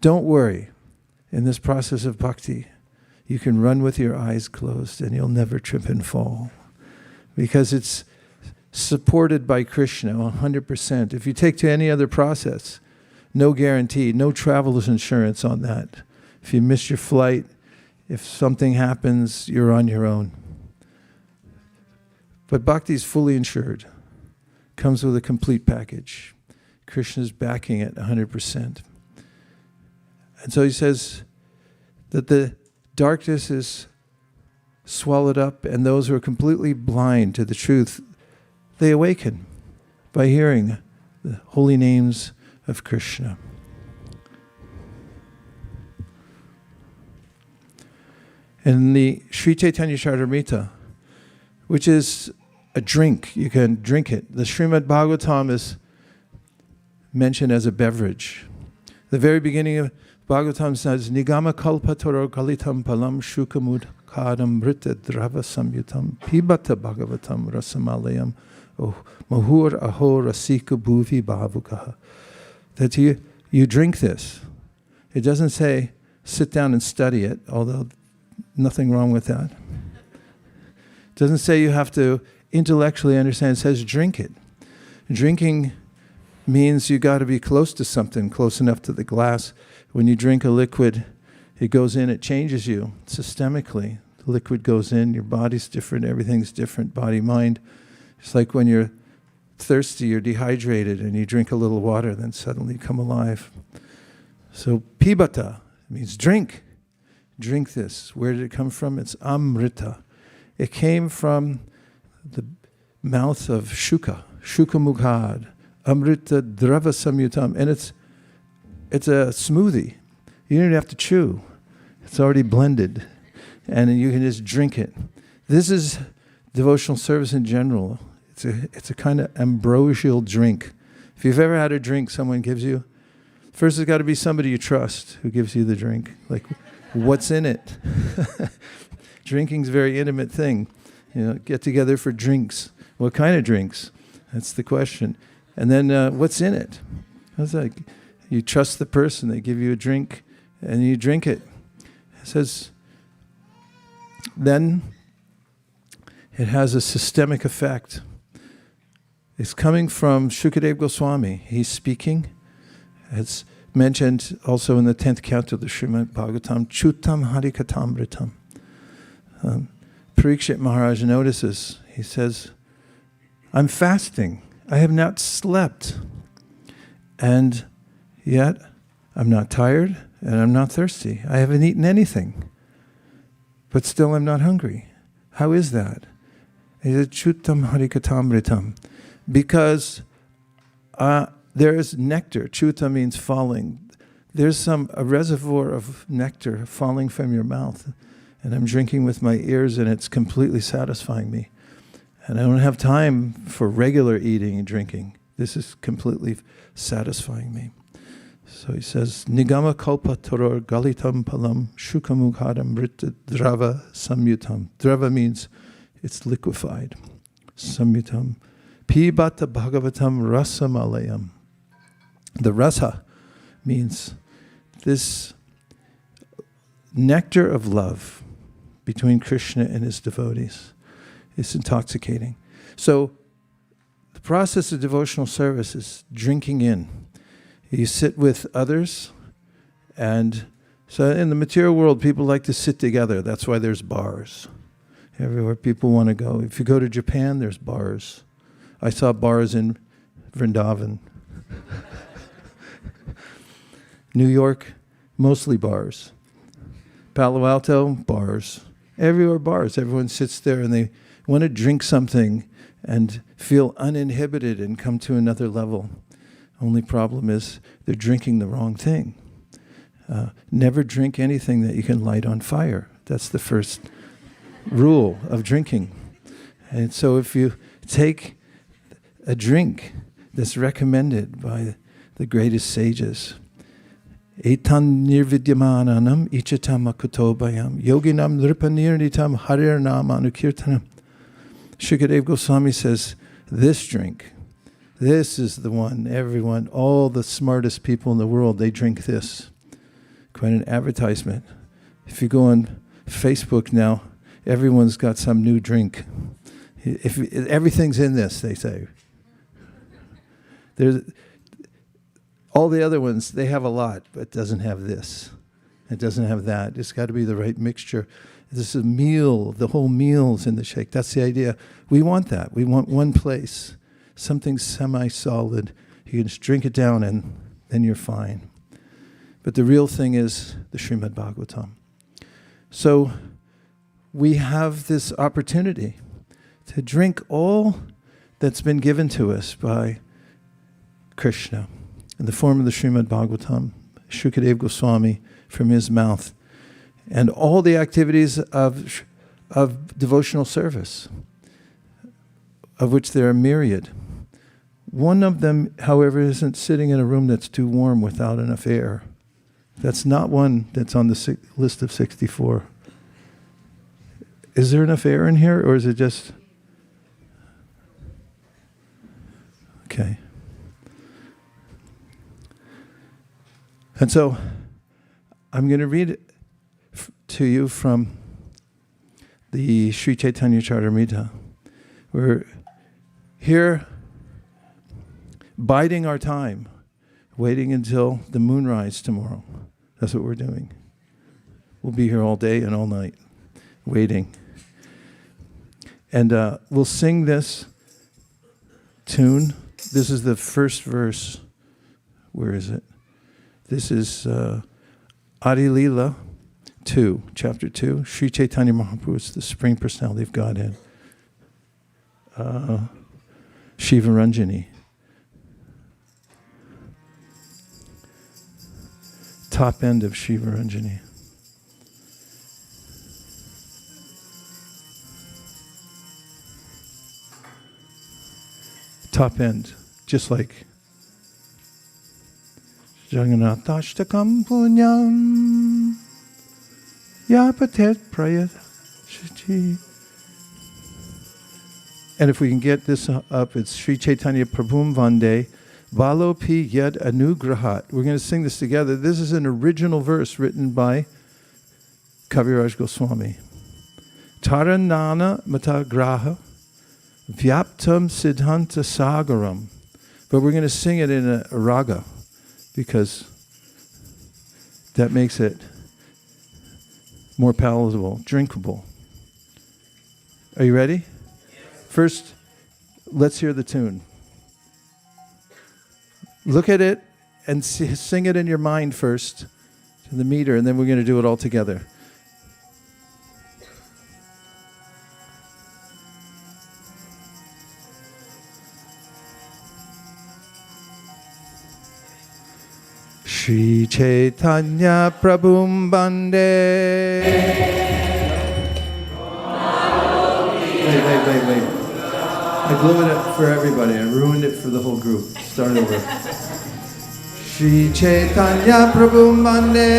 don't worry, in this process of bhakti, you can run with your eyes closed and you'll never trip and fall. Because it's supported by Krishna 100%. If you take to any other process, no guarantee, no traveler's insurance on that. If you miss your flight, if something happens, you're on your own. But bhakti is fully insured. Comes with a complete package. Krishna's backing it 100%. And so he says that the darkness is swallowed up, and those who are completely blind to the truth, they awaken by hearing the holy names of Krishna. And the Sri Chaitanya Charitamrita, which is a drink, you can drink it. The Srimad-Bhagavatam is mentioned as a beverage. The very beginning of Bhagavatam says, Nigama kalpatoro kalitam palam shukamud kadam brita drava samyutam pibata bhagavatam rasamalayam mahur aho rasika bhuvi bhavukaha. That you drink this. It doesn't say sit down and study it, although nothing wrong with that. It doesn't say you have to intellectually understand. It says drink it. Drinking means you got to be close to something, close enough to the glass. When you drink a liquid, it goes in, it changes you systemically. The liquid goes in, your body's different, everything's different, body, mind. It's like when you're thirsty, you're dehydrated, and you drink a little water, then suddenly you come alive. So pibata means drink. Drink this. Where did it come from? It's amrita. It came from the mouth of Shuka Mughad, amrita drava samyutam, and it's a smoothie. You don't even have to chew. It's already blended, and you can just drink it. This is devotional service in general. It's a kind of ambrosial drink. If you've ever had a drink someone gives you, first it's got to be somebody you trust who gives you the drink. Like, what's in it? Drinking's a very intimate thing. Get together for drinks. What kind of drinks? That's the question. And then what's in it? It's like you trust the person. They give you a drink, and you drink it. It says, then it has a systemic effect. It's coming from Shukadeva Goswami. He's speaking. It's mentioned also in the 10th canto of the Srimad-Bhagavatam, Chutam Harikatamritam. Parikshit Maharaj notices, he says, I'm fasting. I have not slept. And yet, I'm not tired and I'm not thirsty. I haven't eaten anything. But still I'm not hungry. How is that? He said, Chutam Harikatamritam. Because the There's nectar. Chuta means falling. There's a reservoir of nectar falling from your mouth, and I'm drinking with my ears, and it's completely satisfying me. And I don't have time for regular eating and drinking. This is completely satisfying me. So he says, Nigama kalpa toror galitam palam shukamukhadam rita drava samyutam. Drava means it's liquefied. Samyutam. Pibata bhagavatam rasamalayam. The rasa means this nectar of love between Krishna and his devotees. It's intoxicating. So the process of devotional service is drinking in. You sit with others, and so in the material world, people like to sit together. That's why there's bars. Everywhere people want to go. If you go to Japan, there's bars. I saw bars in Vrindavan. New York, mostly bars. Palo Alto, bars. Everywhere bars. Everyone sits there and they want to drink something and feel uninhibited and come to another level. Only problem is they're drinking the wrong thing. Never drink anything that you can light on fire. That's the first rule of drinking. And so if you take a drink that's recommended by the greatest sages, Etan nirvidyamananam ichatam akutobayam yoginam nripanirnitam harirnam anukirtanam. Shukadeva Goswami says, this drink, this is the one, everyone, all the smartest people in the world, they drink this. Quite an advertisement. If you go on Facebook now, everyone's got some new drink. Everything's in this, they say. There's all the other ones, they have a lot, but it doesn't have this. It doesn't have that. It's got to be the right mixture. This is a meal. The whole meal's in the shake. That's the idea. We want that. We want one place. Something semi-solid. You can just drink it down and then you're fine. But the real thing is the Srimad-Bhagavatam. So we have this opportunity to drink all that's been given to us by Krishna in the form of the Srimad-Bhagavatam, Shukadeva Goswami from his mouth, and all the activities of devotional service, of which there are myriad. One of them, however, isn't sitting in a room that's too warm without enough air. That's not one that's on the list of 64. Is there enough air in here, or is it just... Okay. And so, I'm going to read to you from the Sri Chaitanya Charitamrita. We're here biding our time, waiting until the moonrise tomorrow. That's what we're doing. We'll be here all day and all night, waiting. And we'll sing this tune. This is the first verse. Where is it? This is Adi Leela 2, chapter 2. Sri Chaitanya Mahaprabhu is the Supreme Personality of Godhead. Shiva Ranjani. Top end of Shiva Ranjani. Top end, just like Jagannathashtakam punyam yapatet prayashichi. And if we can get this up, it's Sri Chaitanya Prabhum Vande Valo Pi Yad Anugrahat. We're going to sing this together. This is an original verse written by Kaviraj Goswami. Taranana Matagraha Vyaptam Siddhanta Sagaram. But we're going to sing it in a raga, because that makes it more palatable, drinkable. Are you ready? First, let's hear the tune. Look at it and sing it in your mind first to the meter, and then we're going to do it all together. Shri Chaitanya Prabhum Bande. Wait. I blew it up for everybody. I ruined it for the whole group. Start over. Shri Chaitanya Prabhum Bande.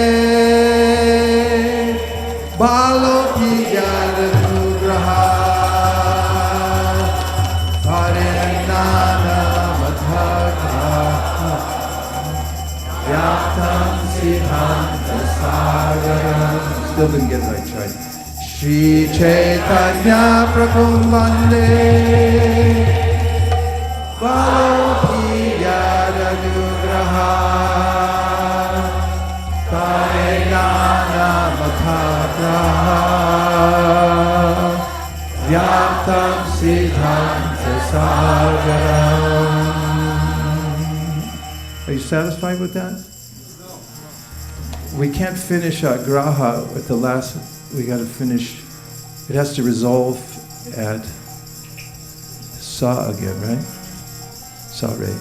Balo Piyanugraha. Harinana Madhaka. Yaptam Siddhanta Sagaram. Still didn't get it right, tried. Shri Chaitanya Prabhum Bande. Balopiyanugraha. Karinana Mathagraha. Yaptam Siddhanta Sagaram. Are you satisfied with that? We can't finish graha at the last. We got to finish. It has to resolve at sa again, right? Sa re.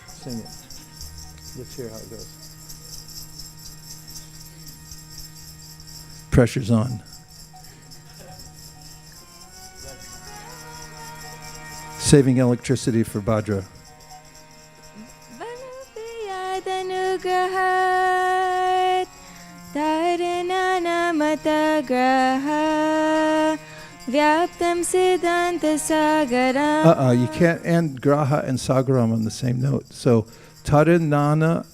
Sing it. Let's hear how it goes. Pressure's on. Saving electricity for Bhadra. Vyaptam Siddhanta Sagaram. You can't end graha and sagaram on the same note. So tarinana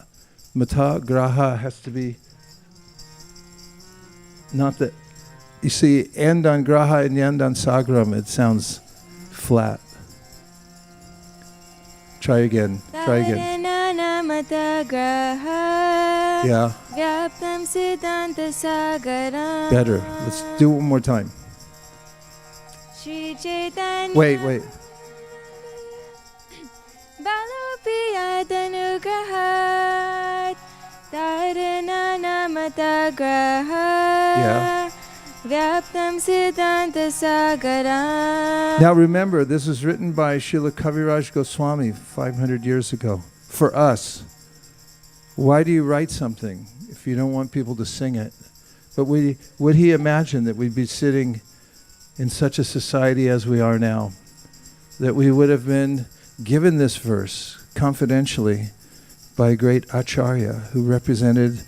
mata graha has to be not that. You see, end on graha and end on sagaram, it sounds flat. Try again. Yeah. Better. Let's do it one more time. Wait. Yeah. Now remember, this was written by Srila Kaviraj Goswami 500 years ago. For us, why do you write something if you don't want people to sing it? But would he imagine that we'd be sitting in such a society as we are now, that we would have been given this verse confidentially by a great Acharya who represented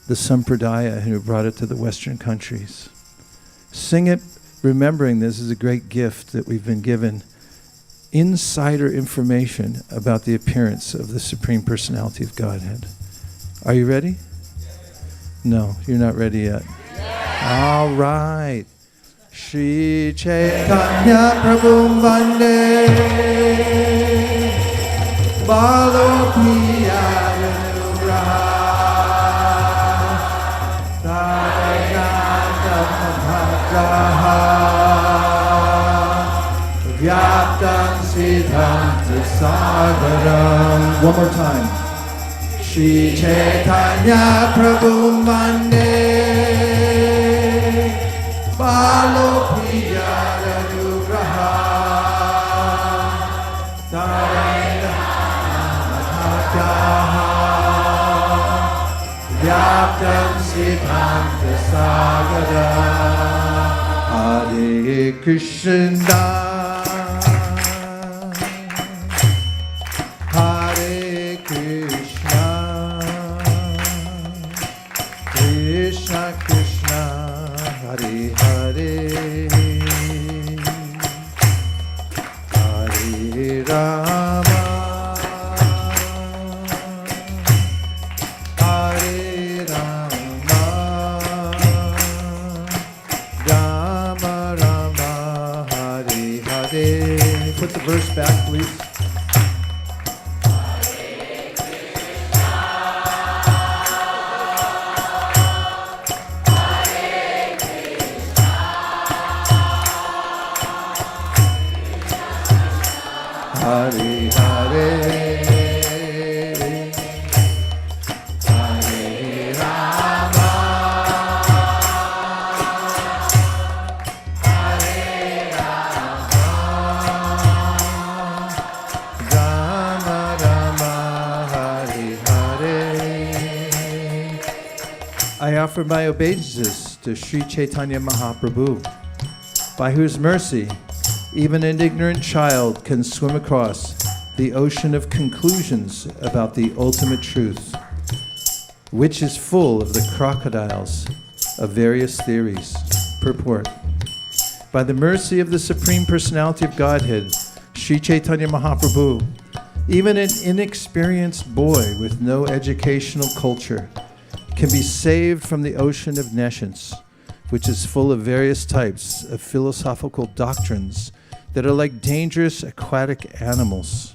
the Sampradaya and who brought it to the Western countries? Sing it, remembering this is a great gift that we've been given, insider information about the appearance of the Supreme Personality of Godhead. Are you ready? No, you're not ready yet. All right. Shri Chaitanya Prabhum Bande. Balopiyanugraha. Vyaptam Siddhanta Sagaram. One more time. Shri Chaitanya Prabhum Bande. Balopiyanugraha. Vyaptam Siddhanta Sagaram. Hare Krishna, Hare Krishna, Krishna Krishna, Hare Hare, Hare Rama, Hare Rama, Rama Rama, Hare offer my obeisances to Sri Chaitanya Mahaprabhu, by whose mercy even an ignorant child can swim across the ocean of conclusions about the ultimate truth, which is full of the crocodiles of various theories. Purport. By the mercy of the Supreme Personality of Godhead, Sri Chaitanya Mahaprabhu, even an inexperienced boy with no educational culture can be saved from the ocean of nescience, which is full of various types of philosophical doctrines that are like dangerous aquatic animals.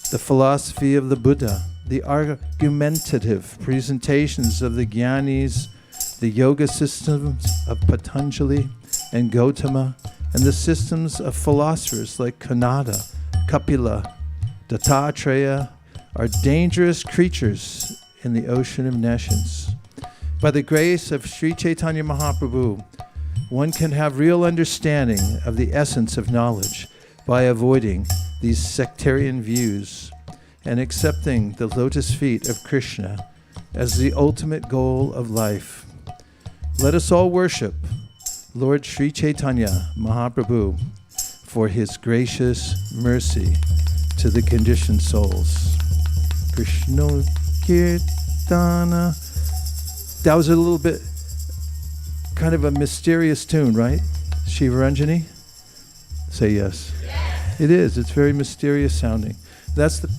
The philosophy of the Buddha, the argumentative presentations of the Jnanis, the yoga systems of Patanjali and Gautama, and the systems of philosophers like Kanada, Kapila, Dattatreya are dangerous creatures in the ocean of nescience. By the grace of Sri Chaitanya Mahaprabhu, one can have real understanding of the essence of knowledge by avoiding these sectarian views and accepting the lotus feet of Krishna as the ultimate goal of life. Let us all worship Lord Sri Chaitanya Mahaprabhu for his gracious mercy to the conditioned souls. Krishna Kirtana. That was a little bit kind of a mysterious tune, right? Shivaranjani? Say yes. Yes. It is. It's very mysterious sounding. That's the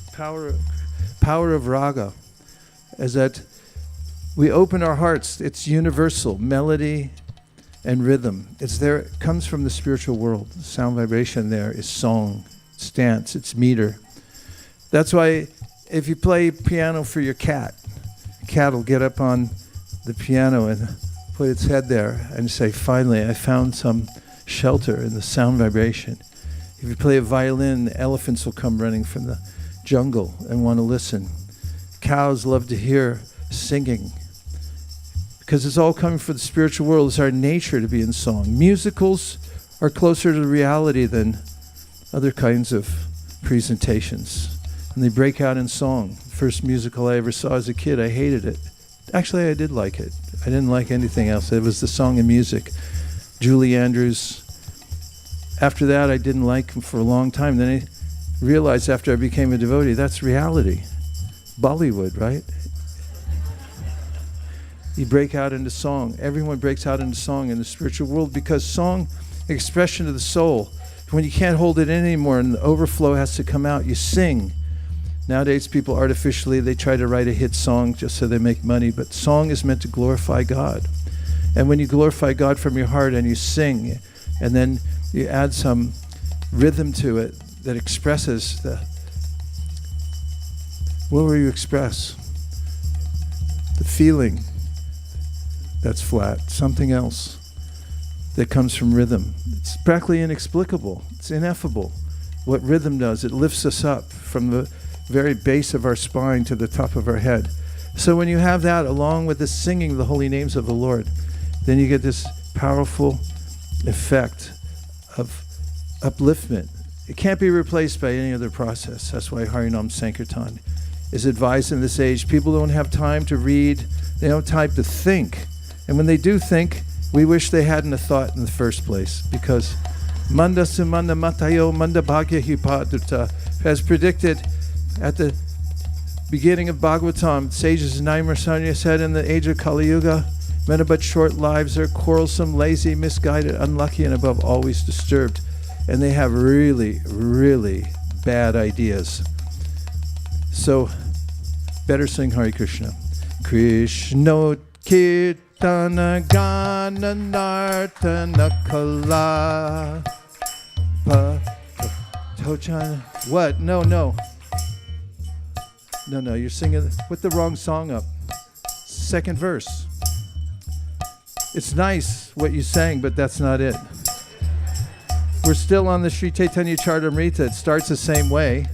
power of raga, is that we open our hearts. It's universal. Melody and rhythm. It's there. It comes from the spiritual world. The sound vibration there is song, it's dance, it's meter. That's why if you play piano for your cat will get up on the piano and put its head there and say, finally, I found some shelter in the sound vibration. If you play a violin, the elephants will come running from the jungle and want to listen. Cows love to hear singing because it's all coming from the spiritual world. It's our nature to be in song. Musicals are closer to reality than other kinds of presentations. And they break out in song. First musical I ever saw as a kid, I hated it. Actually, I did like it. I didn't like anything else. It was the song and music. Julie Andrews. After that, I didn't like him for a long time. Then I realized after I became a devotee, that's reality. Bollywood, right? You break out into song. Everyone breaks out into song in the spiritual world because song, expression of the soul. When you can't hold it in anymore and the overflow has to come out, you sing. Nowadays, people artificially, they try to write a hit song just so they make money, but song is meant to glorify God. And when you glorify God from your heart and you sing, and then you add some rhythm to it that expresses what will you express? The feeling that's flat, something else that comes from rhythm. It's practically inexplicable. It's ineffable. What rhythm does, it lifts us up from the very base of our spine to the top of our head. So when you have that along with the singing the holy names of the Lord, then you get this powerful effect of upliftment. It can't be replaced by any other process. That's why Harinam Sankirtan is advised in this age. People don't have time to read. They don't have time to think. And when they do think, we wish they hadn't a thought in the first place, because Manda Sumanda Matayo Manda Bhagya Hipaduta has predicted at the beginning of Bhagavatam, sages Naimarsanya said, in the age of Kali Yuga, men of but short lives are quarrelsome, lazy, misguided, unlucky, and above always disturbed. And they have really, really bad ideas. So, better sing Hare Krishna. Krishna Kirtana Gana Nartana Kala Tochana. What? No, you're singing with the wrong song up. Second verse. It's nice what you sang, but that's not it. We're still on the Sri Chaitanya Charitamrita. It starts the same way.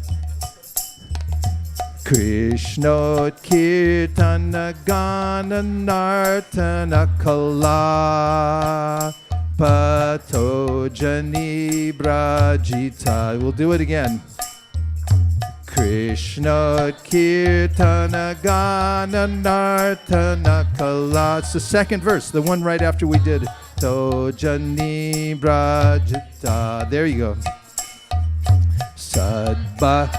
Krishna Kirtana Gana Nartana Kala Patojani Brajita. We'll do it again. Krishna Kirtana Gana Nartana Kala. It's the second verse, the one right after we did Tojani Brajita. There you go. Sadbhata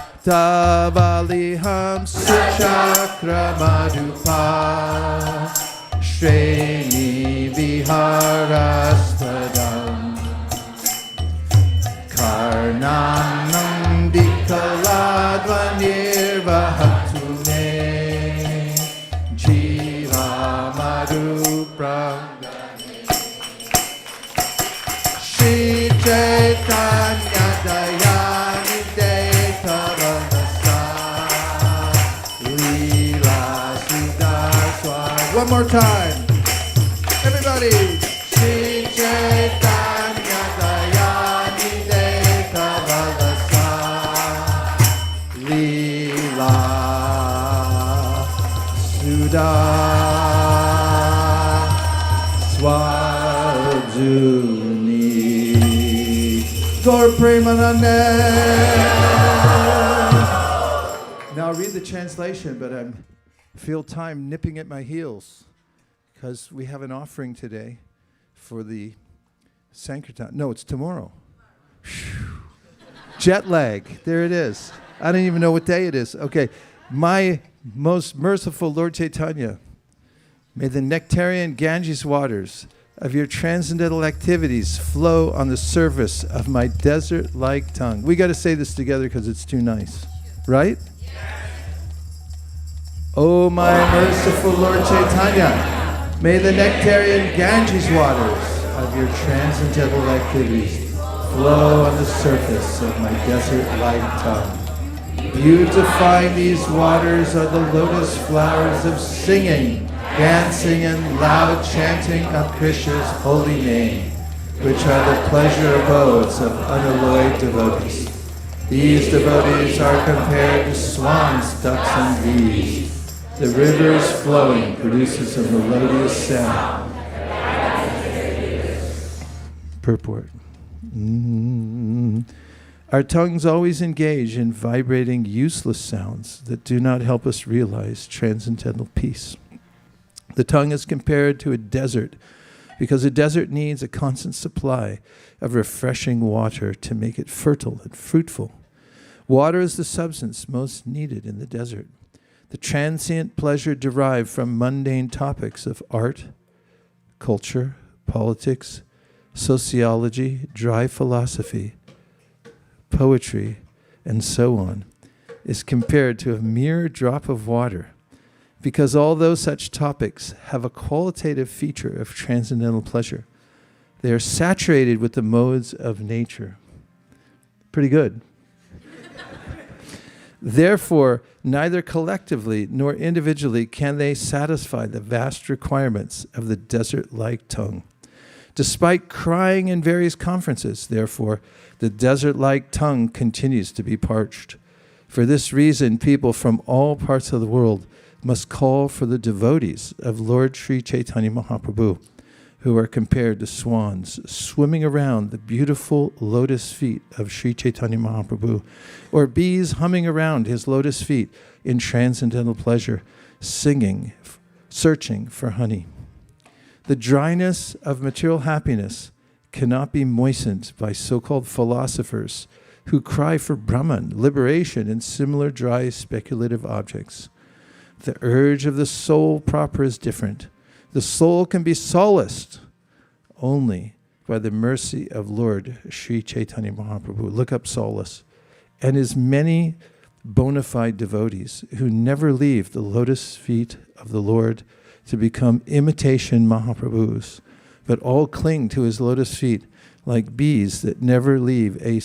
Valiham Suchakra Madhupa Shreni Viharastadam Karnam Dikaladvanirvahatune Jiva Madhupragane Shri Chaitanya Dayani Desa Leela Sudaswa. One more time, everybody. Shri Chaitanya Dayani Desa Leela Sudaswajuni Gaur Premanande. Now I'll read the translation, but I feel time nipping at my heels because we have an offering today for the Sankirtan. No, it's tomorrow. Whew. Jet lag. There it is. I don't even know what day it is. Okay. My most merciful Lord Chaitanya, may the nectarian Ganges waters of your transcendental activities flow on the surface of my desert-like tongue. We got to say this together because it's too nice. Right? O my merciful Lord Chaitanya, may the nectarian Ganges waters of your transcendental activities flow on the surface of my desert-like tongue. Beautifying these waters are the lotus flowers of singing, dancing, and loud chanting of Krishna's holy name, which are the pleasure abodes of unalloyed devotees. These devotees are compared to swans, ducks, and bees. The rivers flowing produces a melodious sound. Purport. Our tongues always engage in vibrating useless sounds that do not help us realize transcendental peace. The tongue is compared to a desert because a desert needs a constant supply of refreshing water to make it fertile and fruitful. Water is the substance most needed in the desert. The transient pleasure derived from mundane topics of art, culture, politics, sociology, dry philosophy, poetry, and so on, is compared to a mere drop of water, because although such topics have a qualitative feature of transcendental pleasure, they are saturated with the modes of nature. Pretty good. Therefore, neither collectively nor individually can they satisfy the vast requirements of the desert-like tongue. Despite crying in various conferences, therefore, the desert-like tongue continues to be parched. For this reason, people from all parts of the world must call for the devotees of Lord Sri Chaitanya Mahaprabhu, who are compared to swans swimming around the beautiful lotus feet of Sri Chaitanya Mahaprabhu, or bees humming around his lotus feet in transcendental pleasure, singing, searching for honey. The dryness of material happiness cannot be moistened by so-called philosophers who cry for Brahman, liberation, and similar dry speculative objects. The urge of the soul proper is different. The soul can be solaced only by the mercy of Lord Sri Chaitanya Mahaprabhu. Look up solace. And his many bona fide devotees who never leave the lotus feet of the Lord to become imitation Mahaprabhus, but all cling to his lotus feet like bees that never leave a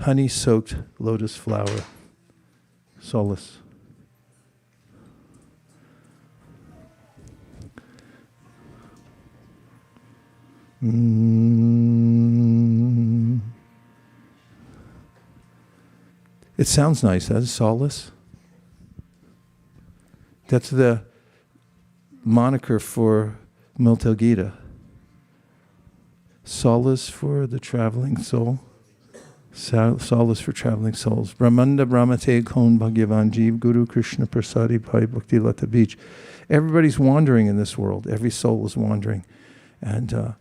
honey-soaked lotus flower. Solace. It sounds nice, that's solace. That's the moniker for Miltel Gita. Solace for the traveling soul. Solace for traveling souls. Brahmanda Brahmate Kon Bhagavan Jeev Guru Krishna Prasadi Bhai Bhakti Lata Beach. Everybody's wandering in this world. Every soul is wandering. And,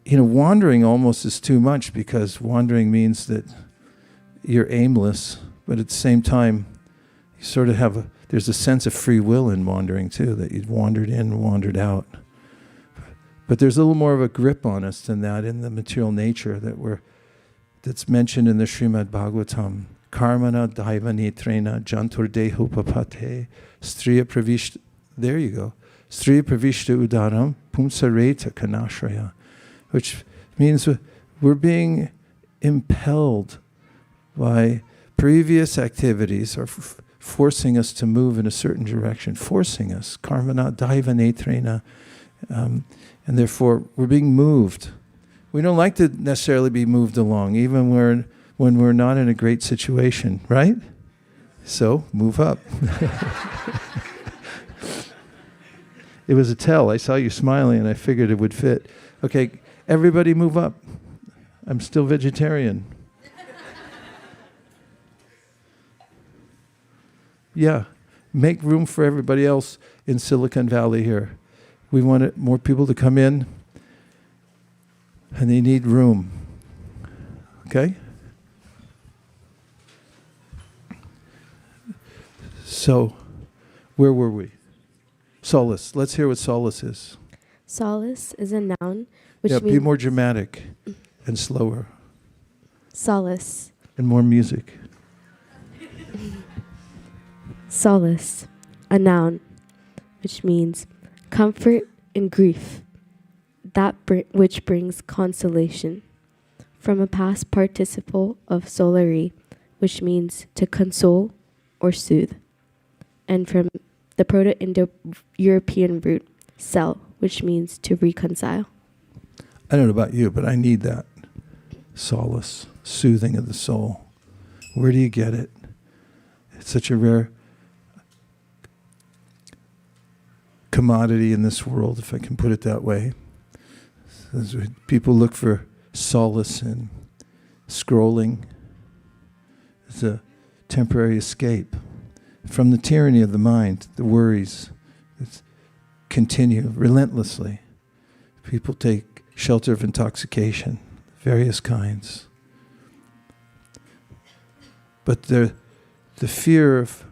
wandering almost is too much, because wandering means that you're aimless, but at the same time, you sort of there's a sense of free will in wandering too, that you've wandered in, wandered out. But there's a little more of a grip on us than that in the material nature that's mentioned in the Srimad-Bhagavatam. Karmana daiva netrena jantur deho papate striya pravishta. There you go. Striya pravishta udaram pumsareta kanashraya. Which means we're being impelled by previous activities, or forcing us to move in a certain direction, forcing us. Karmana daiva netrena. And therefore, we're being moved. We don't like to necessarily be moved along, even when we're not in a great situation, right? So, move up. It was a tell. I saw you smiling and I figured it would fit. Okay, everybody move up. I'm still vegetarian. Yeah, make room for everybody else in Silicon Valley here. We want more people to come in. And they need room. Okay? So, where were we? Solace. Let's hear what solace is. Solace is a noun, which means... be more dramatic and slower. Solace. And more music. Solace, a noun, which means comfort in grief. That which brings consolation, from a past participle of solare, which means to console or soothe, and from the Proto-Indo-European root sel, which means to reconcile. I don't know about you, but I need that. Solace, soothing of the soul. Where do you get it? It's such a rare commodity in this world, if I can put it that way. As people look for solace in scrolling. It's a temporary escape from the tyranny of the mind, the worries that continue relentlessly. People take shelter of intoxication, various kinds. But the fear of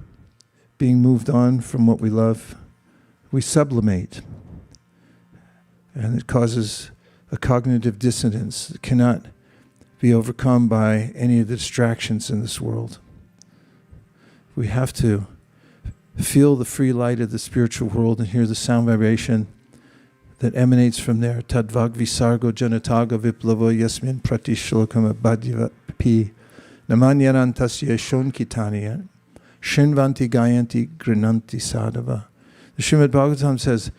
being moved on from what we love, we sublimate. And it causes a cognitive dissonance that cannot be overcome by any of the distractions in this world. We have to feel the free light of the spiritual world and hear the sound vibration that emanates from there. Tadvag visargo janataga viplavo yasmin pratishlokam abhadyapi namanyarantasya shonkitaniya shinvanti gayanti grinanti sadhava. The Srimad-Bhagavatam says,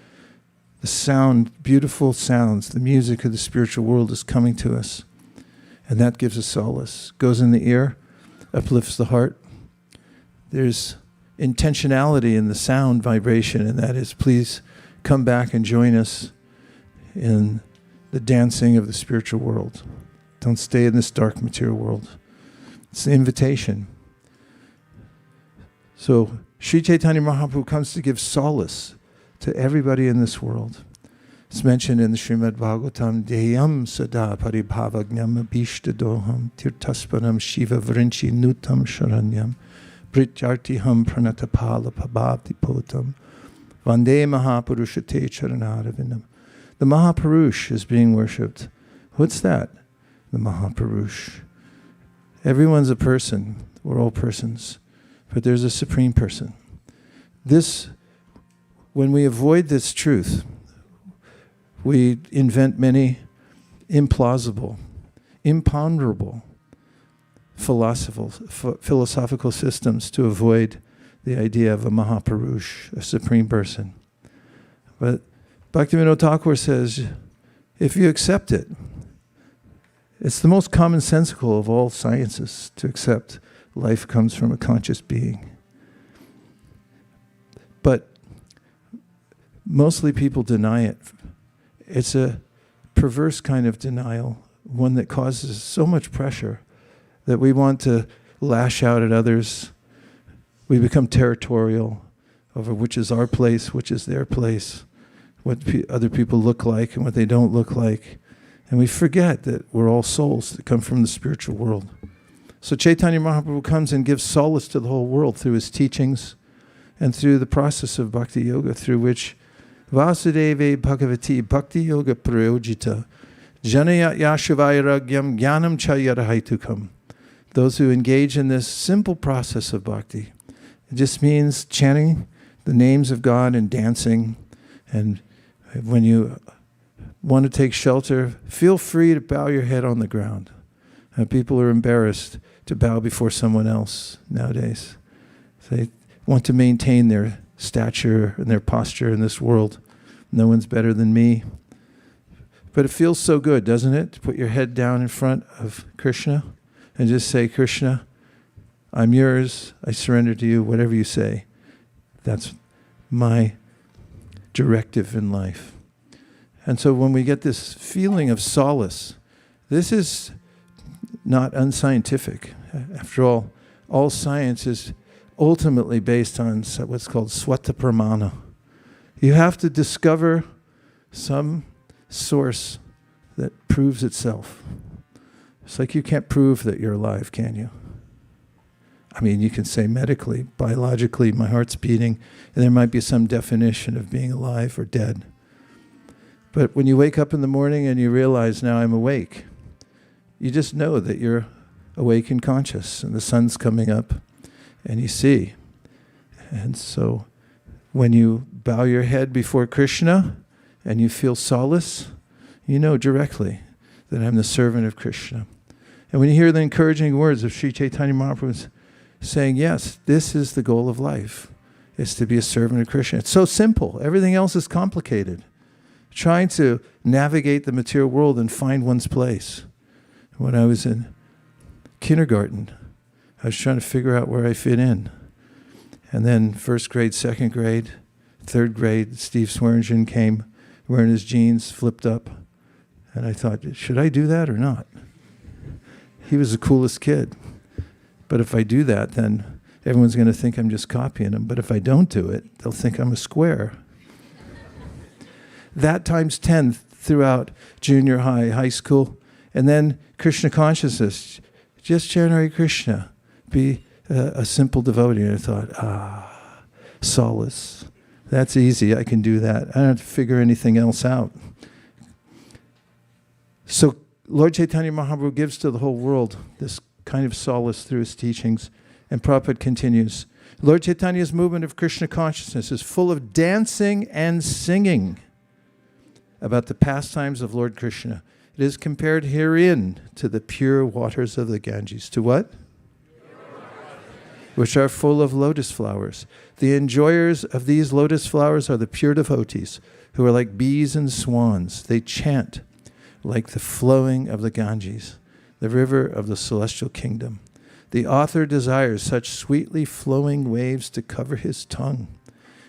the sound, beautiful sounds, the music of the spiritual world is coming to us. And that gives us solace. Goes in the ear, uplifts the heart. There's intentionality in the sound vibration, and that is, please come back and join us in the dancing of the spiritual world. Don't stay in this dark material world. It's the invitation. So, Sri Chaitanya Mahaprabhu comes to give solace to everybody in this world. It's mentioned in the Srimad-Bhagavatam, Deyam sada paribhavagnyam abhishtadoham tirtaspanam shiva vrinchi nutam sharanyam prityartiham pranatapala pabhavti potam vande mahapurushate charanaravinam. The Mahapurush is being worshipped. What's that? The Mahapurush. Everyone's a person. We're all persons. But there's a supreme person. When we avoid this truth, we invent many implausible, imponderable philosophical systems to avoid the idea of a Mahapurush, a supreme person. But Bhaktivinoda Thakur says, if you accept it, it's the most commonsensical of all sciences to accept life comes from a conscious being. But mostly people deny it. It's a perverse kind of denial one that causes so much pressure that we want to lash out at others. We become territorial over which is our place, which is their place, what other people look like and what they don't look like. And we forget that we're all souls that come from the spiritual world. So Chaitanya Mahaprabhu comes and gives solace to the whole world through his teachings and through the process of bhakti yoga, through which Vasudeve Bhagavati Bhakti Yoga Prayojita Janayat Yashavairagyam Jnanam Chayarahaitukam. Those who engage in this simple process of bhakti. It just means chanting the names of God and dancing. And when you want to take shelter, feel free to bow your head on the ground. People are embarrassed to bow before someone else nowadays. They want to maintain their stature and their posture in this world. No one's better than me. But it feels so good, doesn't it? To put your head down in front of Krishna and just say, Krishna, I'm yours. I surrender to you, whatever you say. That's my directive in life. And so when we get this feeling of solace, this is not unscientific. After all science is ultimately based on what's called swata pramana. You have to discover some source that proves itself. It's like you can't prove that you're alive, can you? I mean, you can say medically, biologically, my heart's beating, and there might be some definition of being alive or dead. But when you wake up in the morning and you realize, now I'm awake, you just know that you're awake and conscious, and the sun's coming up, and you see. And so when you bow your head before Krishna and you feel solace, you know directly that I'm the servant of Krishna. And when you hear the encouraging words of Sri Chaitanya Mahaprabhu saying, yes, this is the goal of life, is to be a servant of Krishna. It's so simple. Everything else is complicated. Trying to navigate the material world and find one's place. When I was in kindergarten, I was trying to figure out where I fit in. And then first grade, second grade, third grade, Steve Swearingen came wearing his jeans flipped up. And I thought, should I do that or not? He was the coolest kid. But if I do that, then everyone's going to think I'm just copying him. But if I don't do it, they'll think I'm a square. That times 10 throughout junior high, high school. And then Krishna consciousness. Just chant Hare Krishna. Be a simple devotee. And I thought, solace. That's easy. I can do that. I don't have to figure anything else out. So Lord Chaitanya Mahaprabhu gives to the whole world this kind of solace through his teachings. And Prabhupada continues, Lord Chaitanya's movement of Krishna consciousness is full of dancing and singing about the pastimes of Lord Krishna. It is compared herein to the pure waters of the Ganges. To what? Which are full of lotus flowers. The enjoyers of these lotus flowers are the pure devotees, who are like bees and swans. They chant like the flowing of the Ganges, the river of the celestial kingdom. The author desires such sweetly flowing waves to cover his tongue.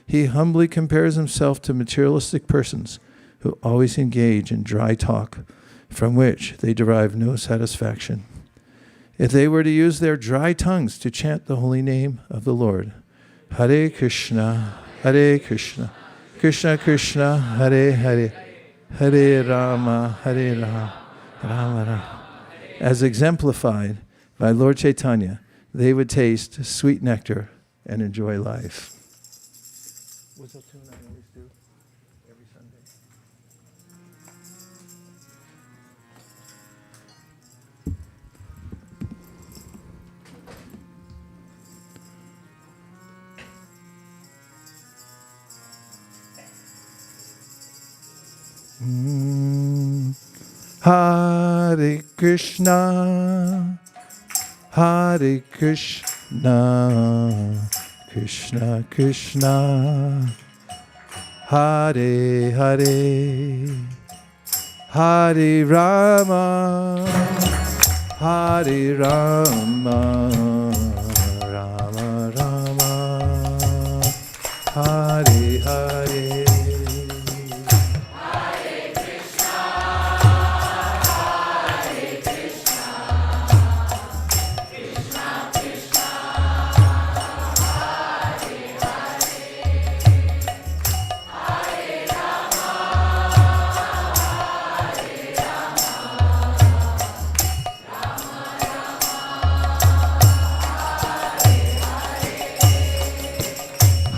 He humbly compares himself to materialistic persons who always engage in dry talk, from which they derive no satisfaction. If they were to use their dry tongues to chant the holy name of the Lord, Hare Krishna, Krishna Krishna, Hare Hare, Hare Rama, Rama Rama, as exemplified by Lord Chaitanya, they would taste sweet nectar and enjoy life. What's that tune I always do every Sunday? Hare Krishna, Hare Krishna, Krishna Krishna, Hare Hare, Hare Rama, Hare Rama, Rama Rama, Hare Hare. Hare Krishna, Hare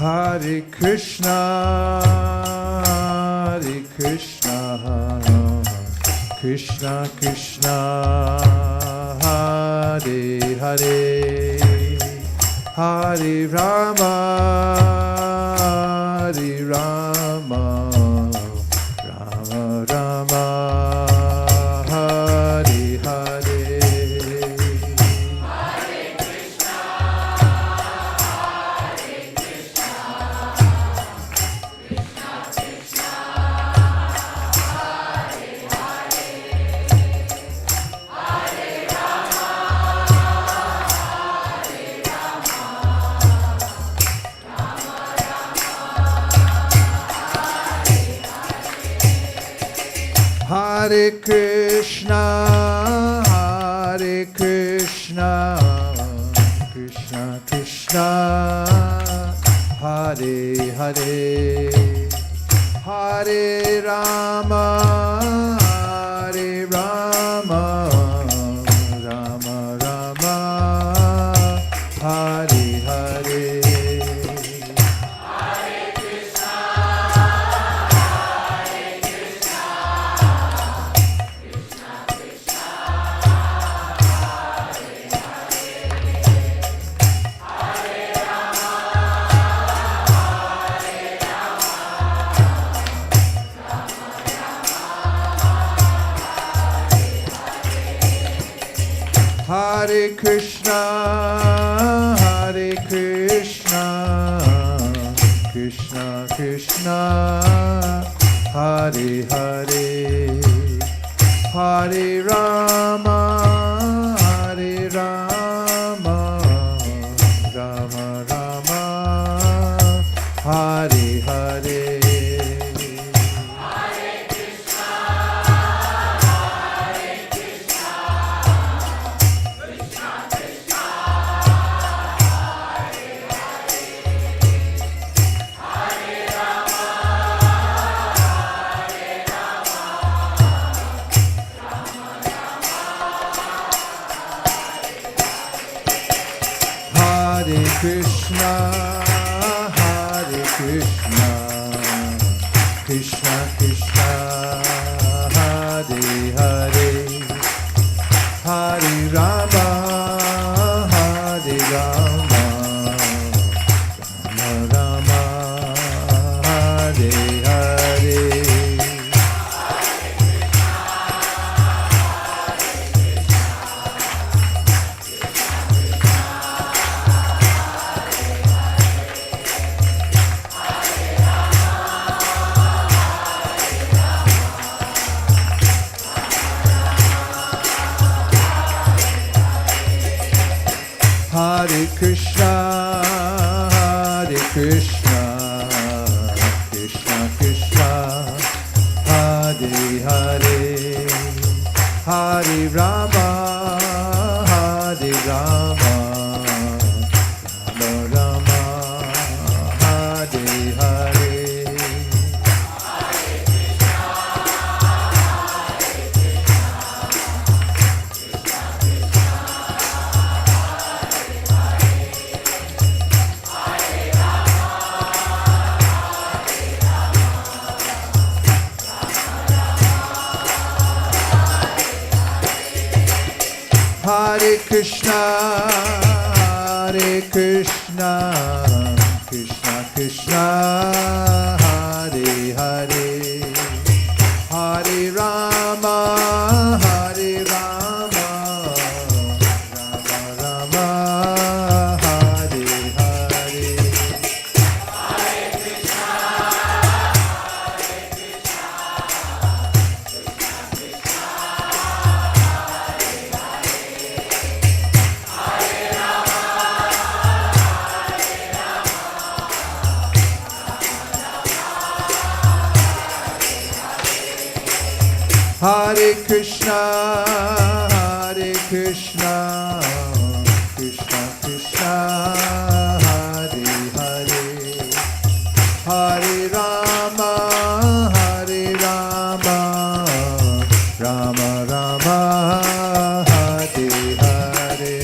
Hare Krishna, Krishna Krishna, Hare Hare, Hare Rama, Rama Rama, Hare Hare. Hare Krishna, Krishna Krishna, Hare Hare, Hare Rama, Rama Rama, Hare Hare. Hare Krishna, Krishna Krishna, Hare Hare, Hare Rama, Rama Rama, Hare Hare. Hare Krishna, Krishna Krishna, Hare Hare, Hare Rama, Rama Rama, Hare Hare. Hare Krishna, Krishna Krishna, Hare Hare, Hare Rama, Rama Rama, Hare Hare. Hare Krishna, Krishna Krishna, Hare Hare, Hare Rama, Rama Rama, Hare Hare. Hare Krishna, Krishna Krishna, Hare Hare, Hare Rama, Rama Rama, Hare Hare.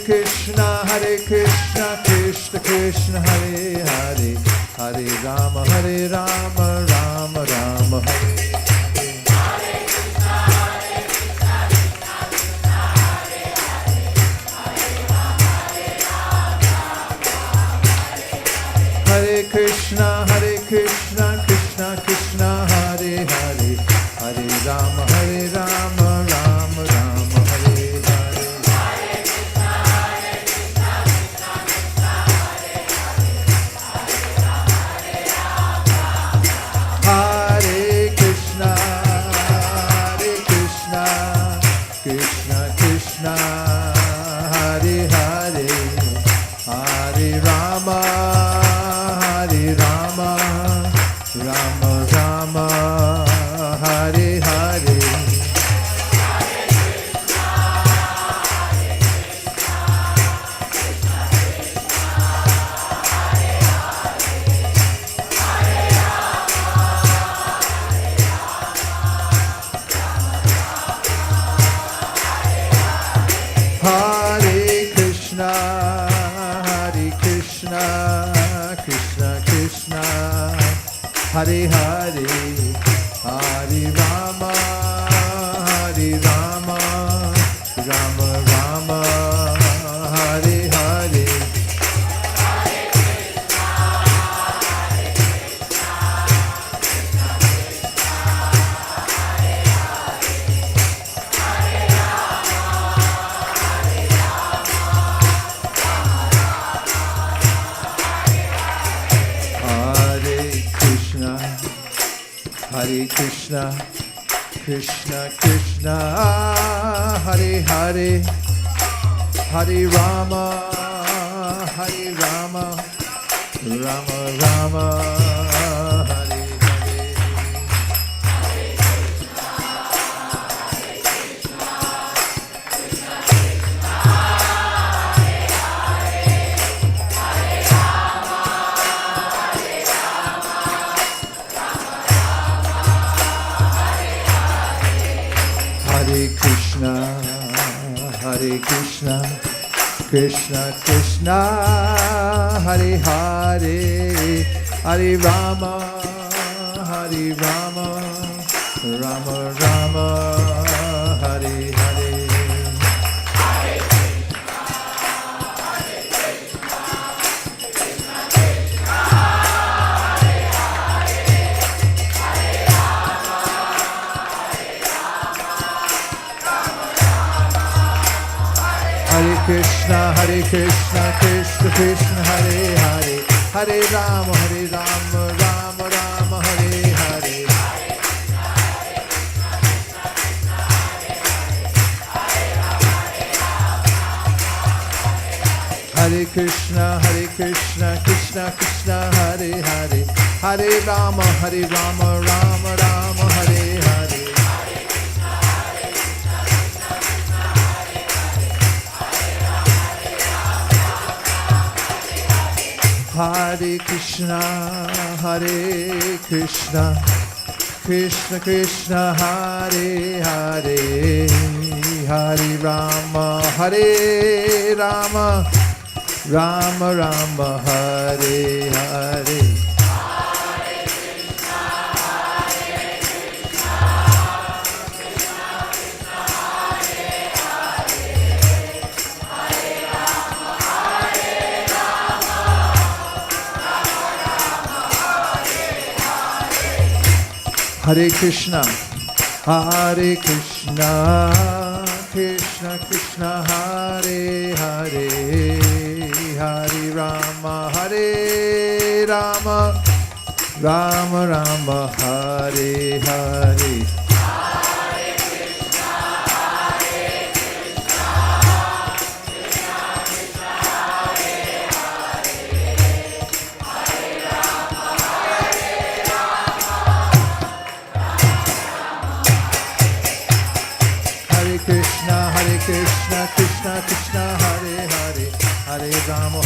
Krishna, Krishna Krishna, Hare Hare, Hare Rama, Rama Rama, Hare. Hare Krishna, Krishna Krishna, Hare Hare, Hare Rama, Rama Rama, Hare Hare. Hare Krishna, Krishna Krishna, Hare Hare, Hare Rama, Rama Rama, Hare Hare. Hare Krishna, Krishna Krishna, Hare Hare, Hare Rama, Rama Rama, Hare Hare. Hare Krishna, Krishna Krishna, Hare Hare, Hare Rama, Rama Rama, Hare Hare. Hare Krishna, Krishna Krishna, Hare Hare, Hare Rama, Rama Rama, Hare Hare. Hare Krishna, Krishna Krishna, Hare Hare, Hare Rama, Rama Rama, Hare Hare. Hare Krishna, Krishna Krishna, Hare Hare, Hare Rama, Rama Rama, Hare Hare. Hare Krishna, Krishna Krishna, Hare Hare, Hare Rama, Rama Rama, Hare Hare. Hare Krishna, Krishna Krishna, Hare Hare, Hare Rama, Rama Rama, Hare Hare. Krishna, Krishna Krishna, Hare Hare, Hare Rama,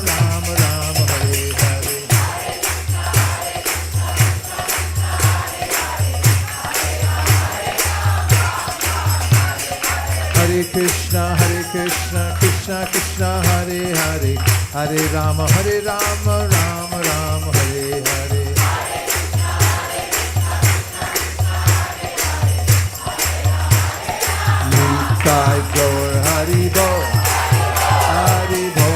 Rama Rama, Hare Hare. Hare Krishna, Krishna Krishna, Hare Hare, Hare Rama, Rama Rama, Hare Hare. Nitai Gaur Hari Bo, Hari Bo,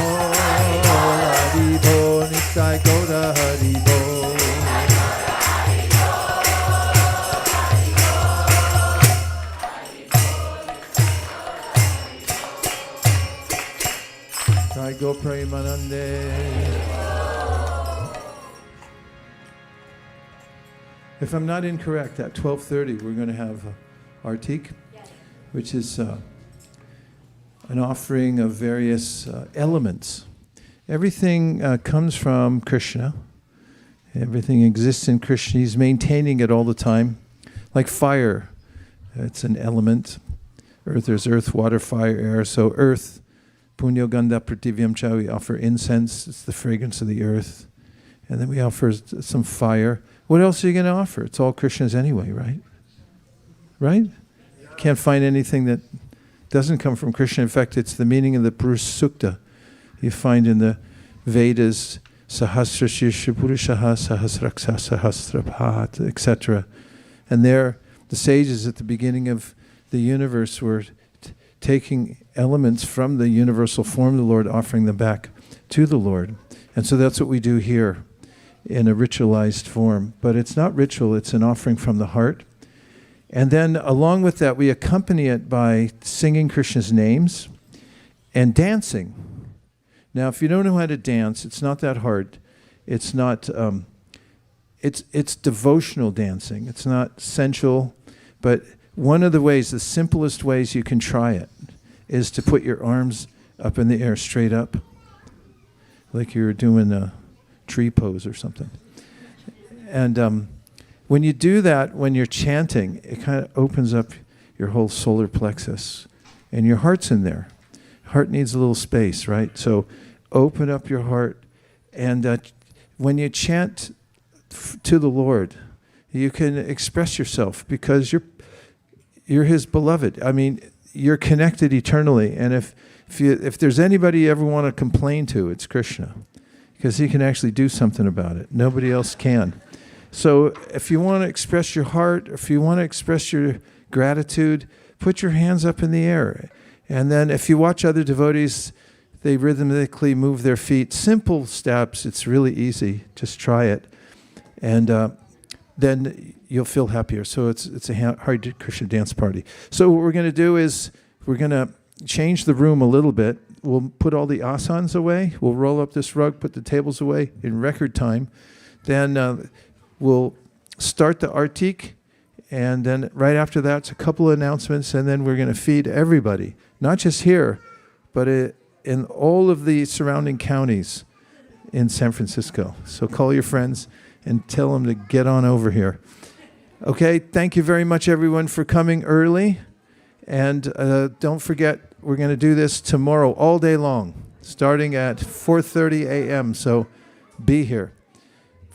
Hari Bo, Nitai Gaur Hari Bo. Nitai Gaur Premanande. If I'm not incorrect, at 12:30 we're going to have Artik, which is an offering of various elements. Everything comes from Krishna. Everything exists in Krishna. He's maintaining it all the time. Like fire, it's an element. Earth, there's earth, water, fire, air. So earth, punyo gandha prativyam cha, we offer incense. It's the fragrance of the earth. And then we offer some fire. What else are you going to offer? It's all Krishna's anyway, right? Right? Can't find anything that doesn't come from Krishna. In fact, it's the meaning of the Purusha Sukta. You find in the Vedas, Sahasra Shirsha Purushaha Sahasraksa Sahasrabhat, etc. And there, the sages at the beginning of the universe were taking elements from the universal form of the Lord, offering them back to the Lord. And so that's what we do here in a ritualized form. But it's not ritual, it's an offering from the heart. And then along with that, we accompany it by singing Krishna's names and dancing. Now, if you don't know how to dance, it's not that hard. It's not, it's devotional dancing. It's not sensual, but one of the ways, the simplest ways you can try it, is to put your arms up in the air, straight up, like you're doing a tree pose or something. And when you do that, when you're chanting, it kind of opens up your whole solar plexus, and your heart's in there. Heart needs a little space, right? So open up your heart, and when you chant to the Lord, you can express yourself because you're His beloved. I mean, you're connected eternally, and if there's anybody you ever want to complain to, it's Krishna, because He can actually do something about it. Nobody else can. So if you want to express your heart, if you want to express your gratitude, put your hands up in the air. And then if you watch other devotees, they rhythmically move their feet. Simple steps. It's really easy. Just try it. And then you'll feel happier. So it's a Hare Krishna dance party. So what we're going to do is we're going to change the room a little bit. We'll put all the asanas away. We'll roll up this rug, put the tables away in record time. Then we'll start the Artik, and then right after that, it's a couple of announcements, and then we're going to feed everybody, not just here, but in all of the surrounding counties in San Francisco. So call your friends and tell them to get on over here. Okay, thank you very much, everyone, for coming early. And don't forget, we're going to do this tomorrow all day long, starting at 4:30 a.m., so be here.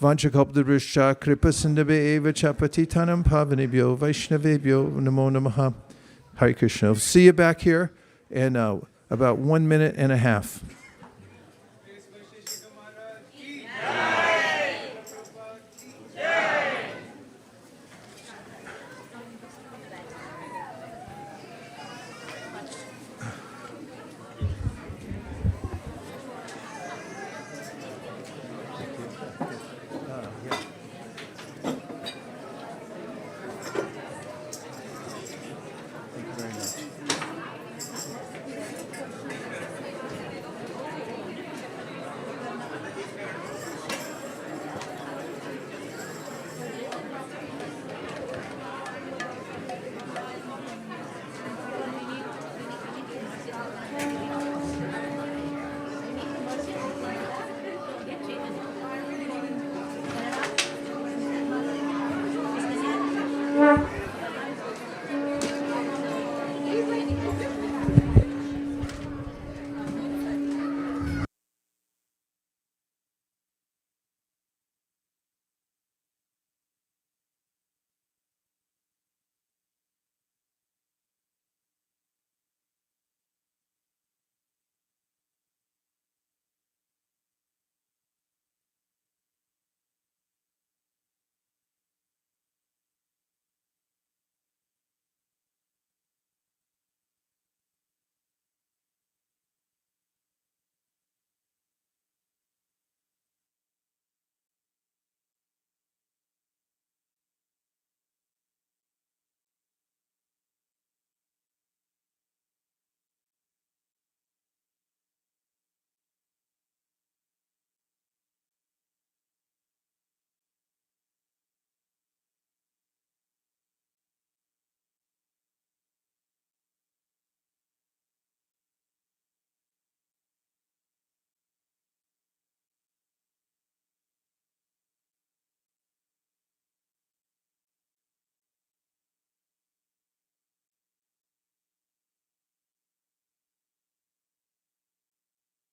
Vanchakalpadrishya kripasindhabe eva chapatitanam pavanebhyo vaishnavebhyo namo namaha. Hare Krishna. See you back here in about 1 minute and a half.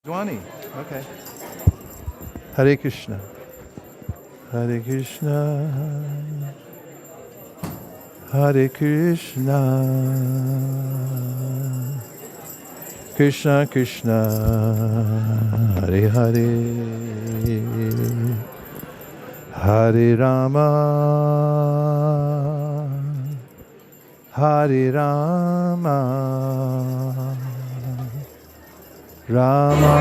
Dwani. Okay. Hare Krishna. Hare Krishna. Hare Krishna. Krishna Krishna. Hare Hare. Hare Rama. Hare Rama. Rama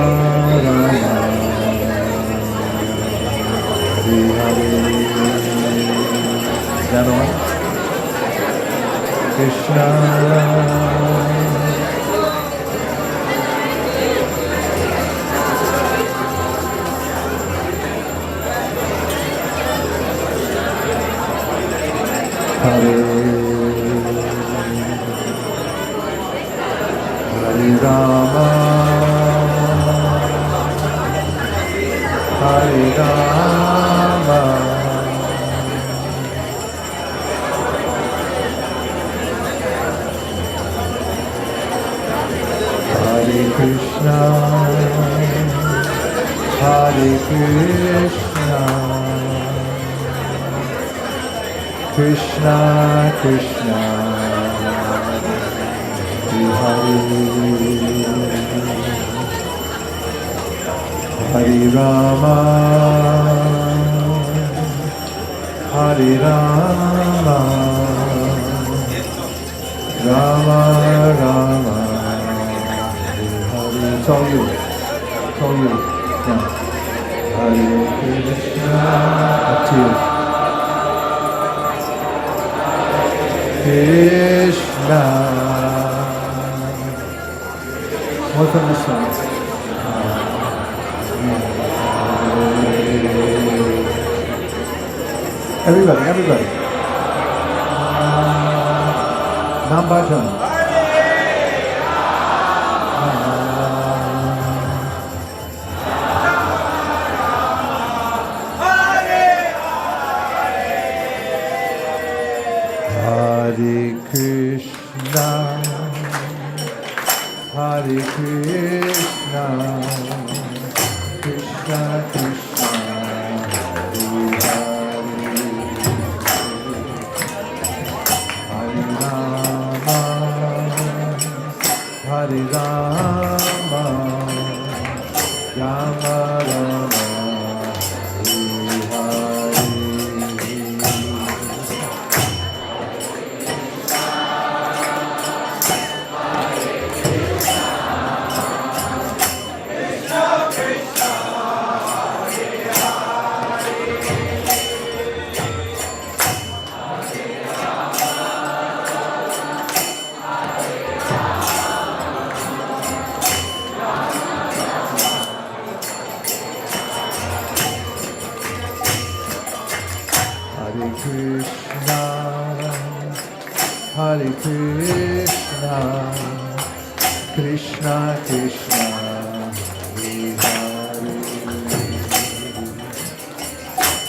Rama. Hare Hare. Is that on? Krishna. Hare Rama, Hare Rama, Hare Krishna, Hare Krishna, Krishna Krishna, Hare Hare Rama, Hare Rama, Rama Rama, Hare Hare. It's all you. It's all you. Yeah. Hare Krishna. Up to you. Krishna. More from this song. Everybody. Nam-bhajan. Hare Krishna, Hare Krishna, Krishna Krishna, Hare Hare, Hare Rama, Hare Rama, Rama Rama, Hare Krishna, Krishna Krishna, Hare Hare,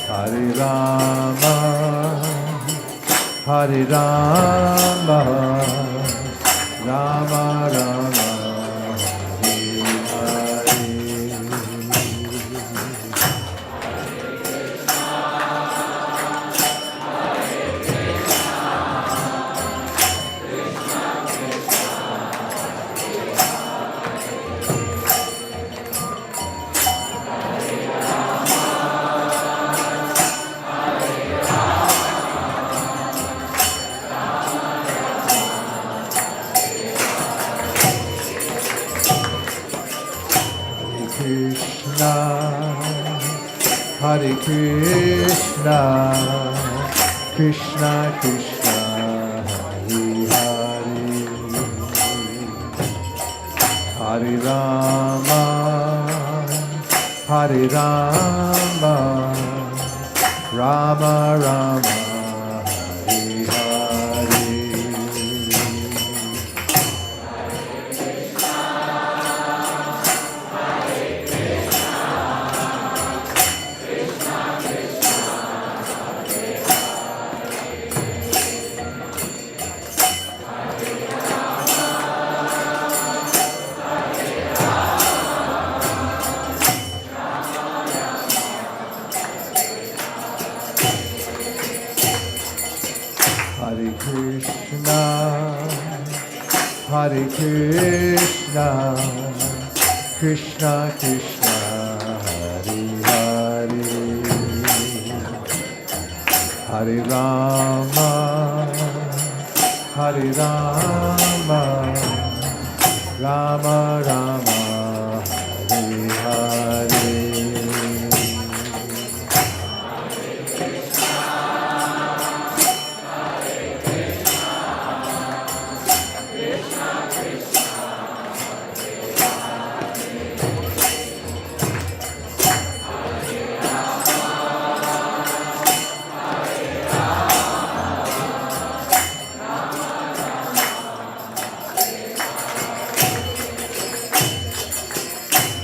Hare Rama, Hare Rama, Rama Rama, Hare Hare. Hare Krishna, Krishna Krishna, Hare Hare, Hare Rama, Hare Rama, Rama Rama, Hare Hare. Hare Krishna, Krishna Krishna, Hare Hare, Hare Rama, Hare Rama, Rama Rama, Hare Hare.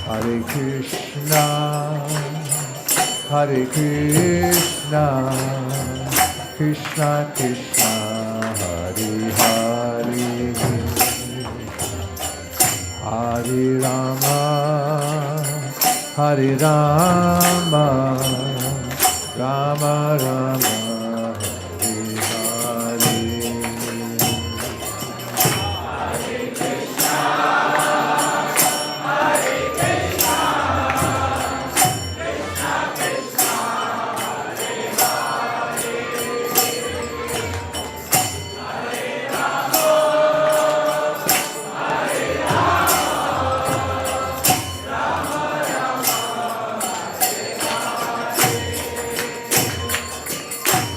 Hare Krishna, Hare Krishna, Krishna Krishna, Hare Hare, Hare Rama, Hare Rama, Rama Rama, Hare Hare.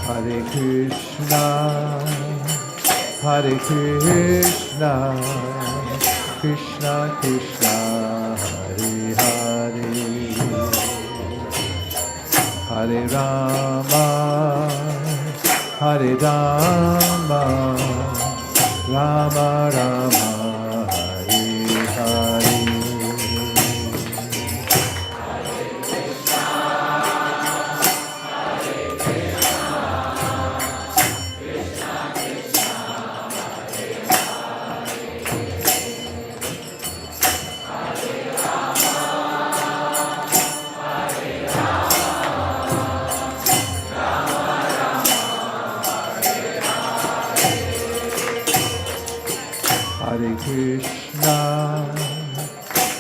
Hare Krishna, Hare Krishna, Krishna Krishna, Hare Hare, Hare Rama, Hare Rama, Rama Rama, Hare Hare. Hare Krishna,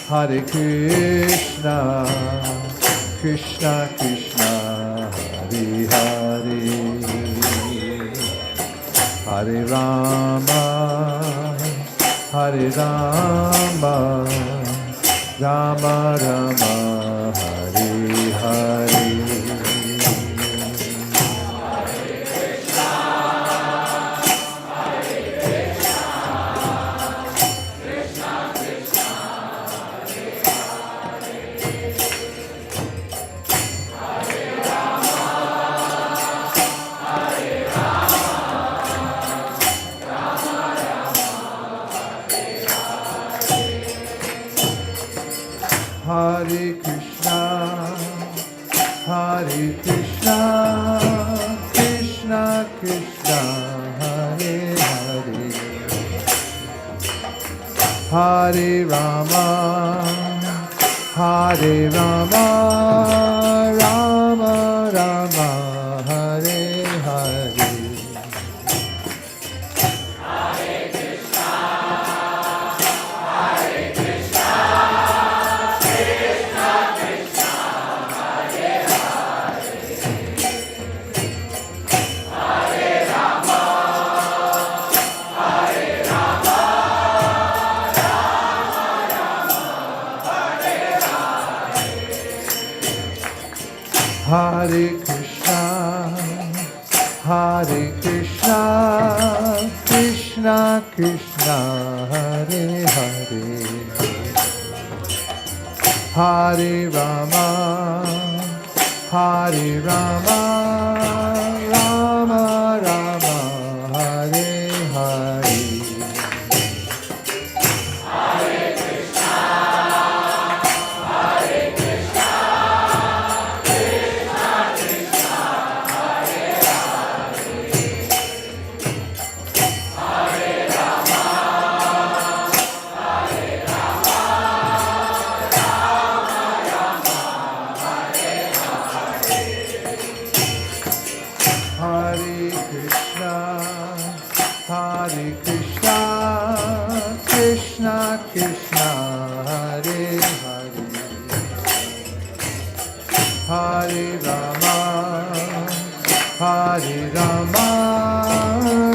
Hare Krishna, Krishna Krishna, Hare Hare, Hare Rama, Hare Rama, Rama Rama, Hare Hare. Hare Krishna, Hare Krishna, Krishna Krishna, Hare Hare, Hare Rama, Hare Rama, Rama Rama, Hare Hare. Hare Krishna, Hare Krishna, Krishna Krishna, Hare Hare, Hare Rama, Hare Rama, Rama Rama, Hare Hare. Krishna, Hare Hare, Hare Rama, Hare Rama,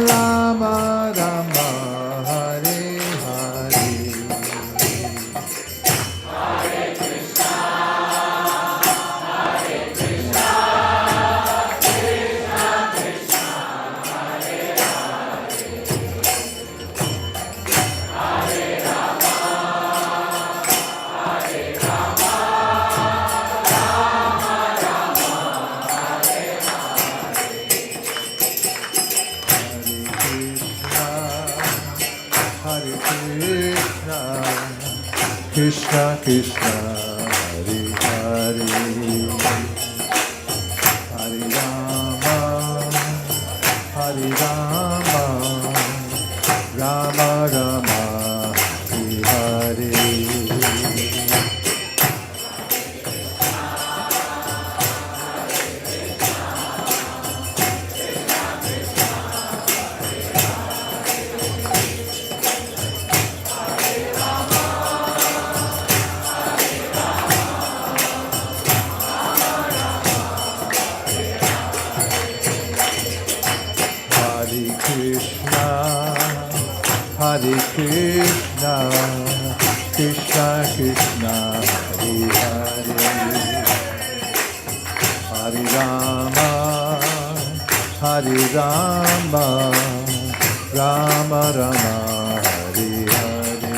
Rama Rama, Hare Hare. Krishna Krishna, Hare Hare, Hare Rama, Hare Rama, Rama Rama, Hare Hare. Hare Krishna, Krishna Krishna, Hare Hare, Hare Rama, Hare Rama, Rama Rama, Hare Hare.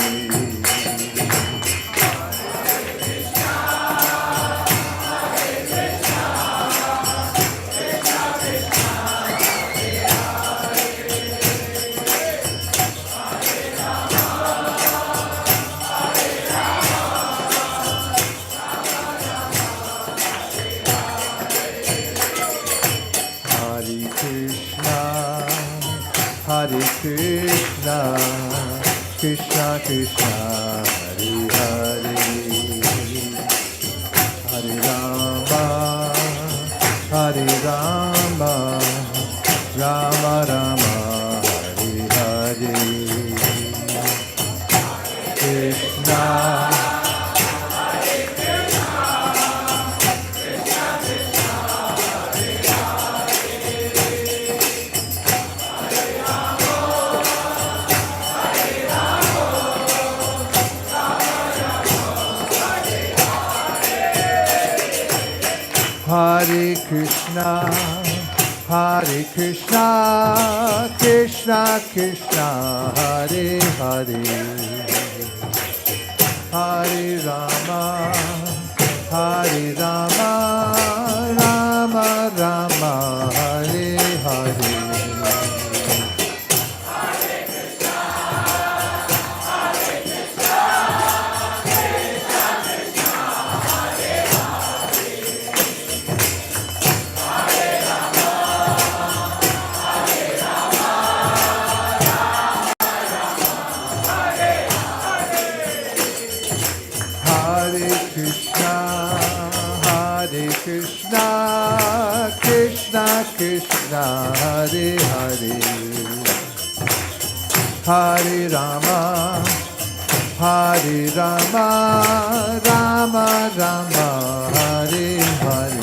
Hare Krishna, Krishna Krishna, Hare Hare, Hare Rama, Hare Rama, Rama Rama, Hare Hare, Krishna. Hare Krishna, Hare Krishna, Krishna Krishna, Hare Hare, Hare Rama, Hare Rama, Rama Rama, Hare Hare. Krishna, Krishna Krishna, Hare Hare, Hare Rama, Hare Rama, Rama Rama, Hare Hare.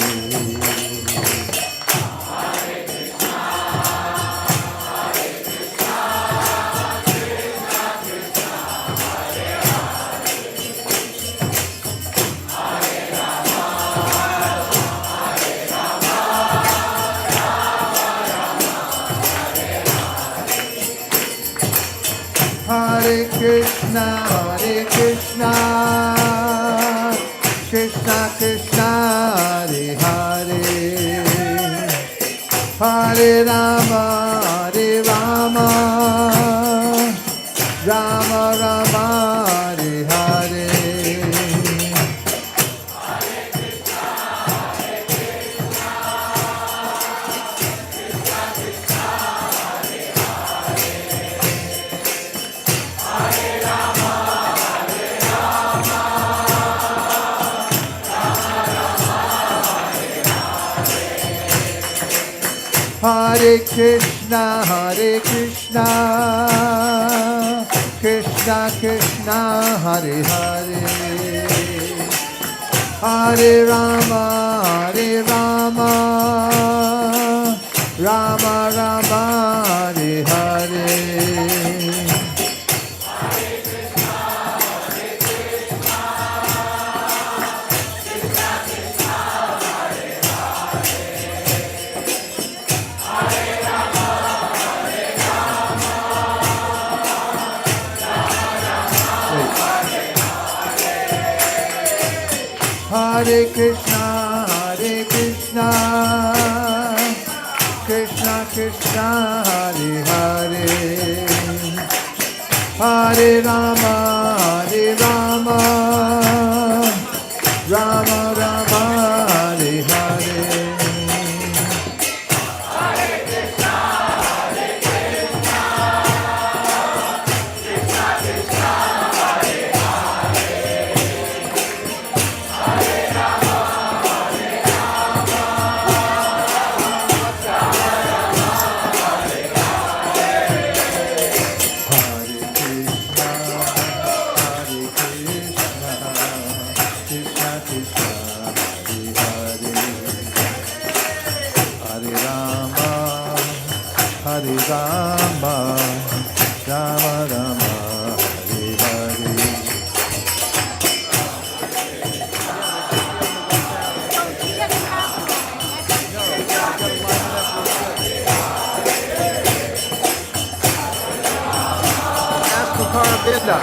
Hare Krishna, Krishna Krishna, Hare Hare, Hare Rama, Hare Rama, Rama Rama, Hare Hare. Hare Krishna, Krishna Krishna Hare Hare, Hare Rama Rama Rama Hare Hare. Hare Krishna, Krishna Krishna, Hare Hare, Hare Rama, Rama Rama, Hare Hare. Hare Rama, Rama Rama, Hare Hare. Ask for Karabinda.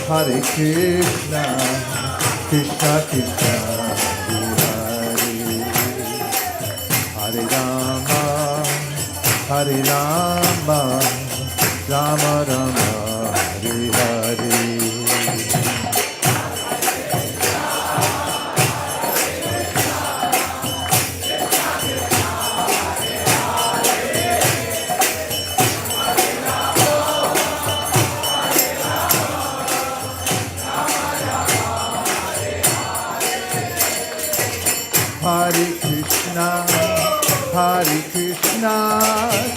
Hare Krishna, Krishna Krishna, Hare Rama, Rama Rama, Hare Hare. Hare Krishna,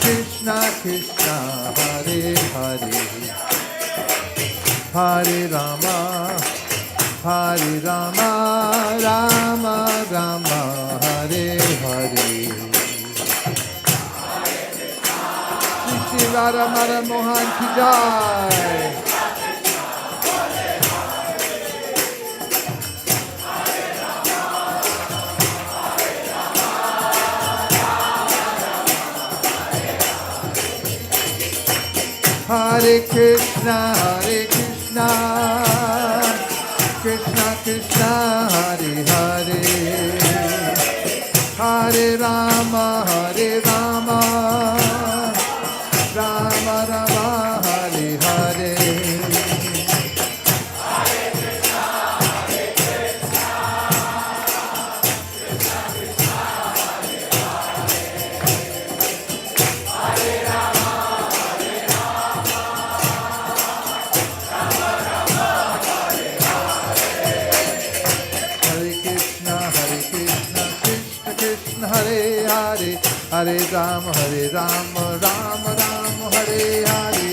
Krishna Krishna, Hare Hare, Hare Rama, Rama Rama, Hare Hare. Shri Radha Madhan Mohan ki jai. Hare Krishna, Krishna Krishna, Hare Hare, Hare Rama, Rama Rama, Hare Hare. Hare Rama, Rama Rama, Hare Hare.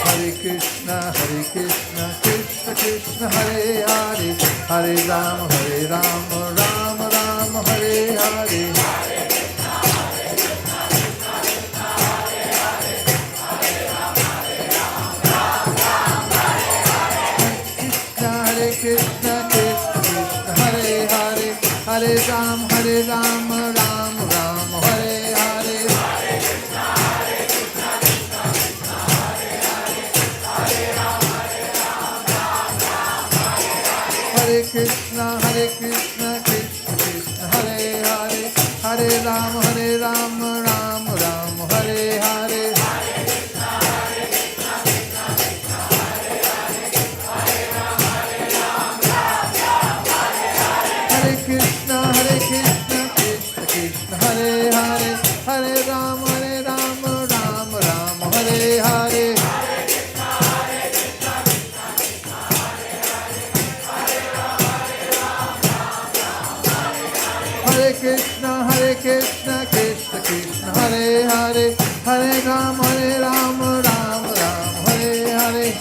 Hare Krishna, Krishna Krishna, Hare Hare. Hare Rama, Rama Rama, Hare Hare. Krishna, Krishna Krishna, Hare Hare. Hare Hare Rama, Rama Rama, Hare Hare. Hare Krishna, Krishna Krishna, Hare Hare, Hare Rama, Rama Rama, Hare Hare. Hare Krishna, Krishna Krishna, Hare Hare, Hare Rama, Rama Rama, Hare Hare.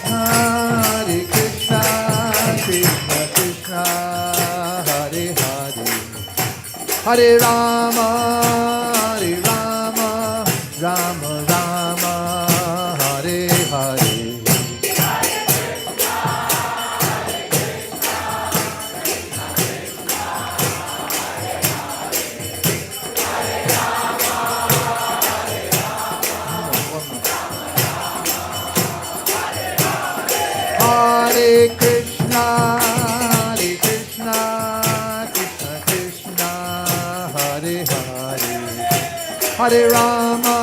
Hare Krishna, Krishna Krishna, Hare Hare, Hare Rama, Rama Rama, Hare Hare. Hare Krishna, Krishna Krishna, Hare Hare, Hare Rama, Rama Rama, Hare Hare. Hare Rama,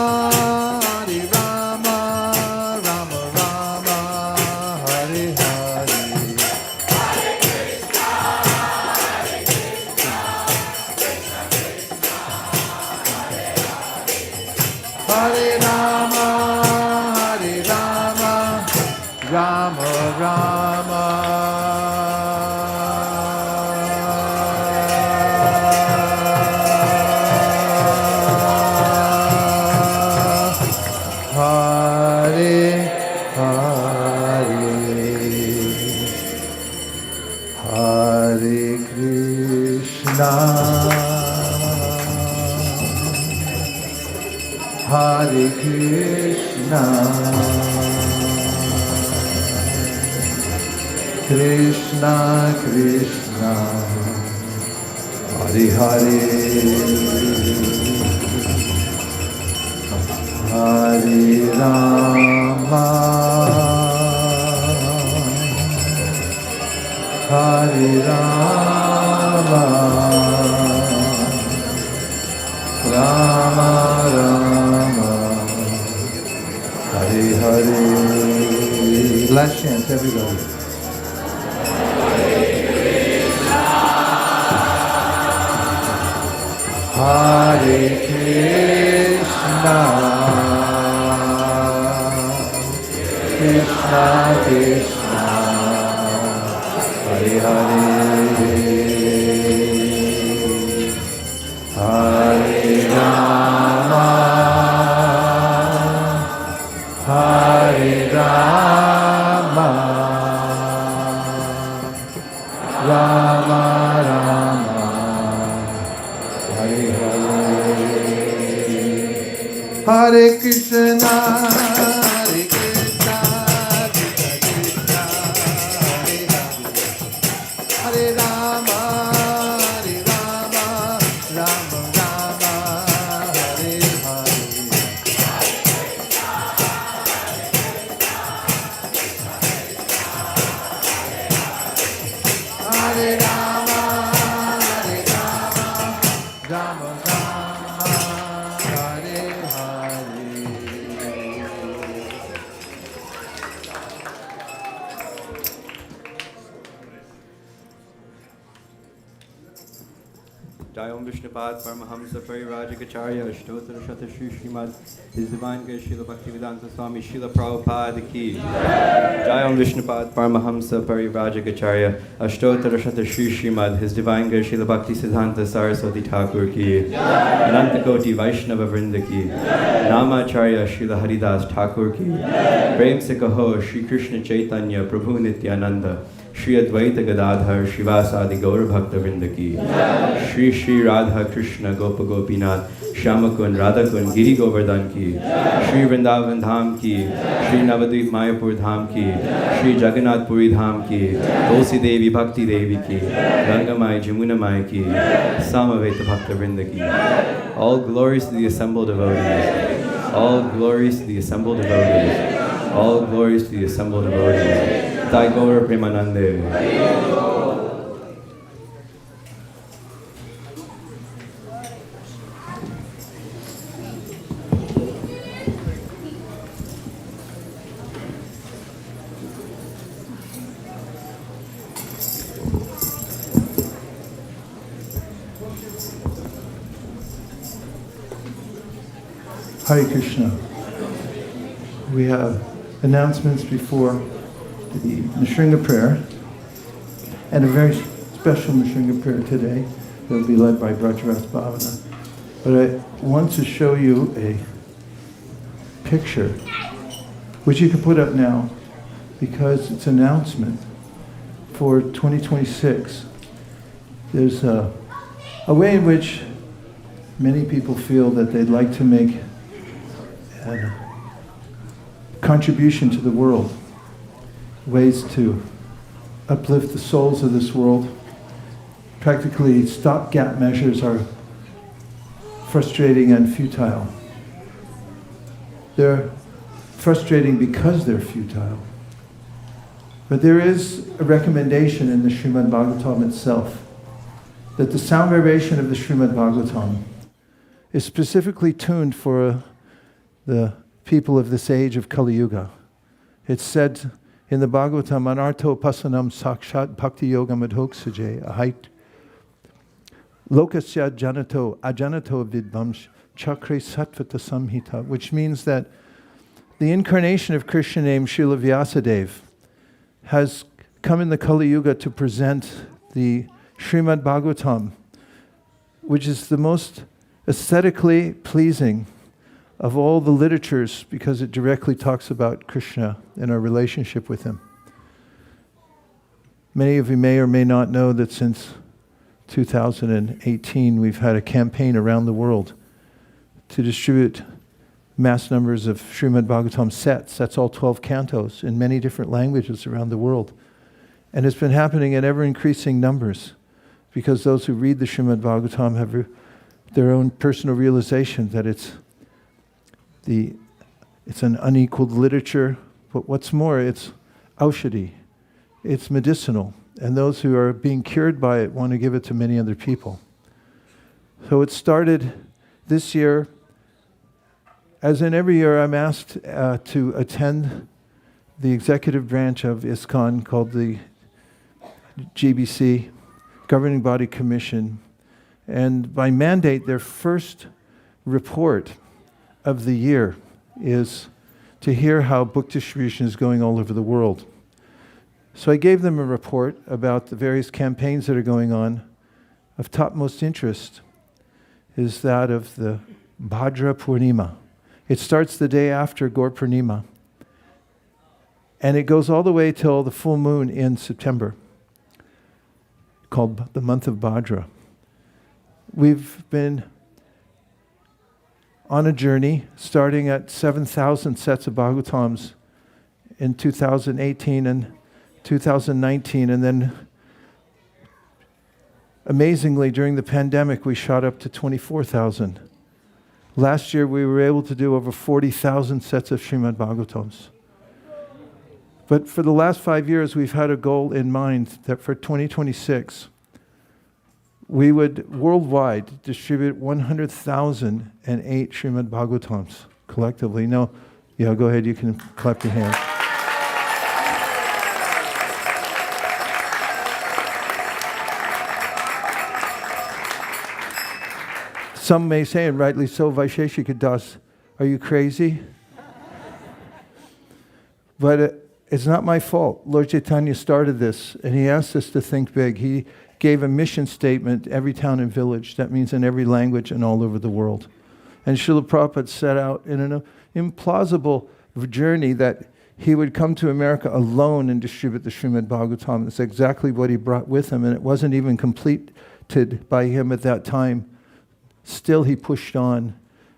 Rama Rama. Hare Hare, Hare Krishna, Hare Krishna, Krishna Krishna, Hare Hare, Hare Rama, Hare Rama, Rama Rama, Hare Hare. Last chance, everybody. Hare Krishna, Krishna Krishna, Hare Hare, Hare Rama, Hare Rama, Rama Rama, Hare Hare. Hare Krishna, Hare Krishna, Krishna Krishna, Hare Hare, Hare Rama, Rama Rama, Hare Hare. Hare Rama, Rama Rama, Hare Hare. Jayam Vishnupad Paramahamsa Parivajika Acharya Ashtottara Shata Shri Srimad His Divine Grace Srila Bhaktivedanta Swami Srila Prabhupada Ki Jayam Vishnupad Paramahamsa Parivajika Acharya Ashtottara Shata Shri Srimad His Divine Grace Srila Bhakti Siddhanta Saraswati Thakur Ki Ananta Koti Vaishnava Vrinda Ki Nama Acharya Srila Haridas Thakur Ki Prem Se Kaho Shri Krishna Chaitanya Prabhu Nityananda Shri Advaita Gadadhar Shivasadi Gaur Bhakta Vrinda Ki Shri Shri Radha Krishna Gopa Gopinath Shyamakun Radhakun Giri Govardhan Ki Shri Vrindavan Dham Ki Shri Navadvip Mayapur Dham Ki Shri Jagannath Puri Dham Ki Tulsi Devi Bhakti Devi Ki Gangamai Jamuna Mai Ki Samaveta Bhakta Vrinda Ki. All glories to the assembled devotees. All glories to the assembled devotees. All glories to the assembled devotees. Jai Gaur Premanande. Hare Krishna. We have announcements before the Nishringa prayer, and a very special Nishringa prayer today that will be led by Brajaras Bhavana. But I want to show you a picture, which you can put up now, because it's an announcement for 2026. There's a way in which many people feel that they'd like to make a contribution to the world, ways to uplift the souls of this world. Practically, stopgap measures are frustrating and futile. They're frustrating because they're futile. But there is a recommendation in the Srimad-Bhagavatam itself that the sound vibration of the Srimad-Bhagavatam is specifically tuned for the people of this age of Kali Yuga. It's said in the Bhagavatam, Anarto pasanam sakshat bhakti yoga madhoksaje ahait lokasya janato ajanato vidvamsh chakre satvata samhita, which means that the incarnation of Krishna named Srila Vyasadeva has come in the Kali Yuga to present the Srimad Bhagavatam, which is the most aesthetically pleasing of all the literatures because it directly talks about Krishna and our relationship with him. Many of you may or may not know that since 2018 we've had a campaign around the world to distribute mass numbers of Srimad Bhagavatam sets. That's all 12 cantos in many different languages around the world. And it's been happening in ever increasing numbers because those who read the Srimad Bhagavatam have their own personal realization that it's an unequaled literature, but what's more, it's aushadhi, it's medicinal, and those who are being cured by it want to give it to many other people. So it started this year. As in every year, I'm asked to attend the executive branch of ISKCON called the GBC, Governing Body Commission, and by mandate, their first report of the year is to hear how book distribution is going all over the world. So I gave them a report about the various campaigns that are going on. Of topmost interest is that of the Bhadra Purnima. It starts the day after Gaur Purnima, and it goes all the way till the full moon in September, called the month of Bhadra. We've been on a journey, starting at 7,000 sets of Bhagavatams in 2018 and 2019, and then amazingly during the pandemic we shot up to 24,000. Last year we were able to do over 40,000 sets of Srimad Bhagavatams. But for the last 5 years we've had a goal in mind that for 2026 we would worldwide distribute 100,008 Srimad Bhagavatams collectively. No, yeah, go ahead, you can clap your hands. Some may say, and rightly so, Vaisesika Dasa, are you crazy? But it's not my fault. Lord Chaitanya started this, and he asked us to think big. He gave a mission statement, every town and village. That means in every language and all over the world. And Srila Prabhupada set out in an implausible journey that he would come to America alone and distribute the Srimad Bhagavatam. That's exactly what he brought with him, and it wasn't even completed by him at that time. Still, he pushed on.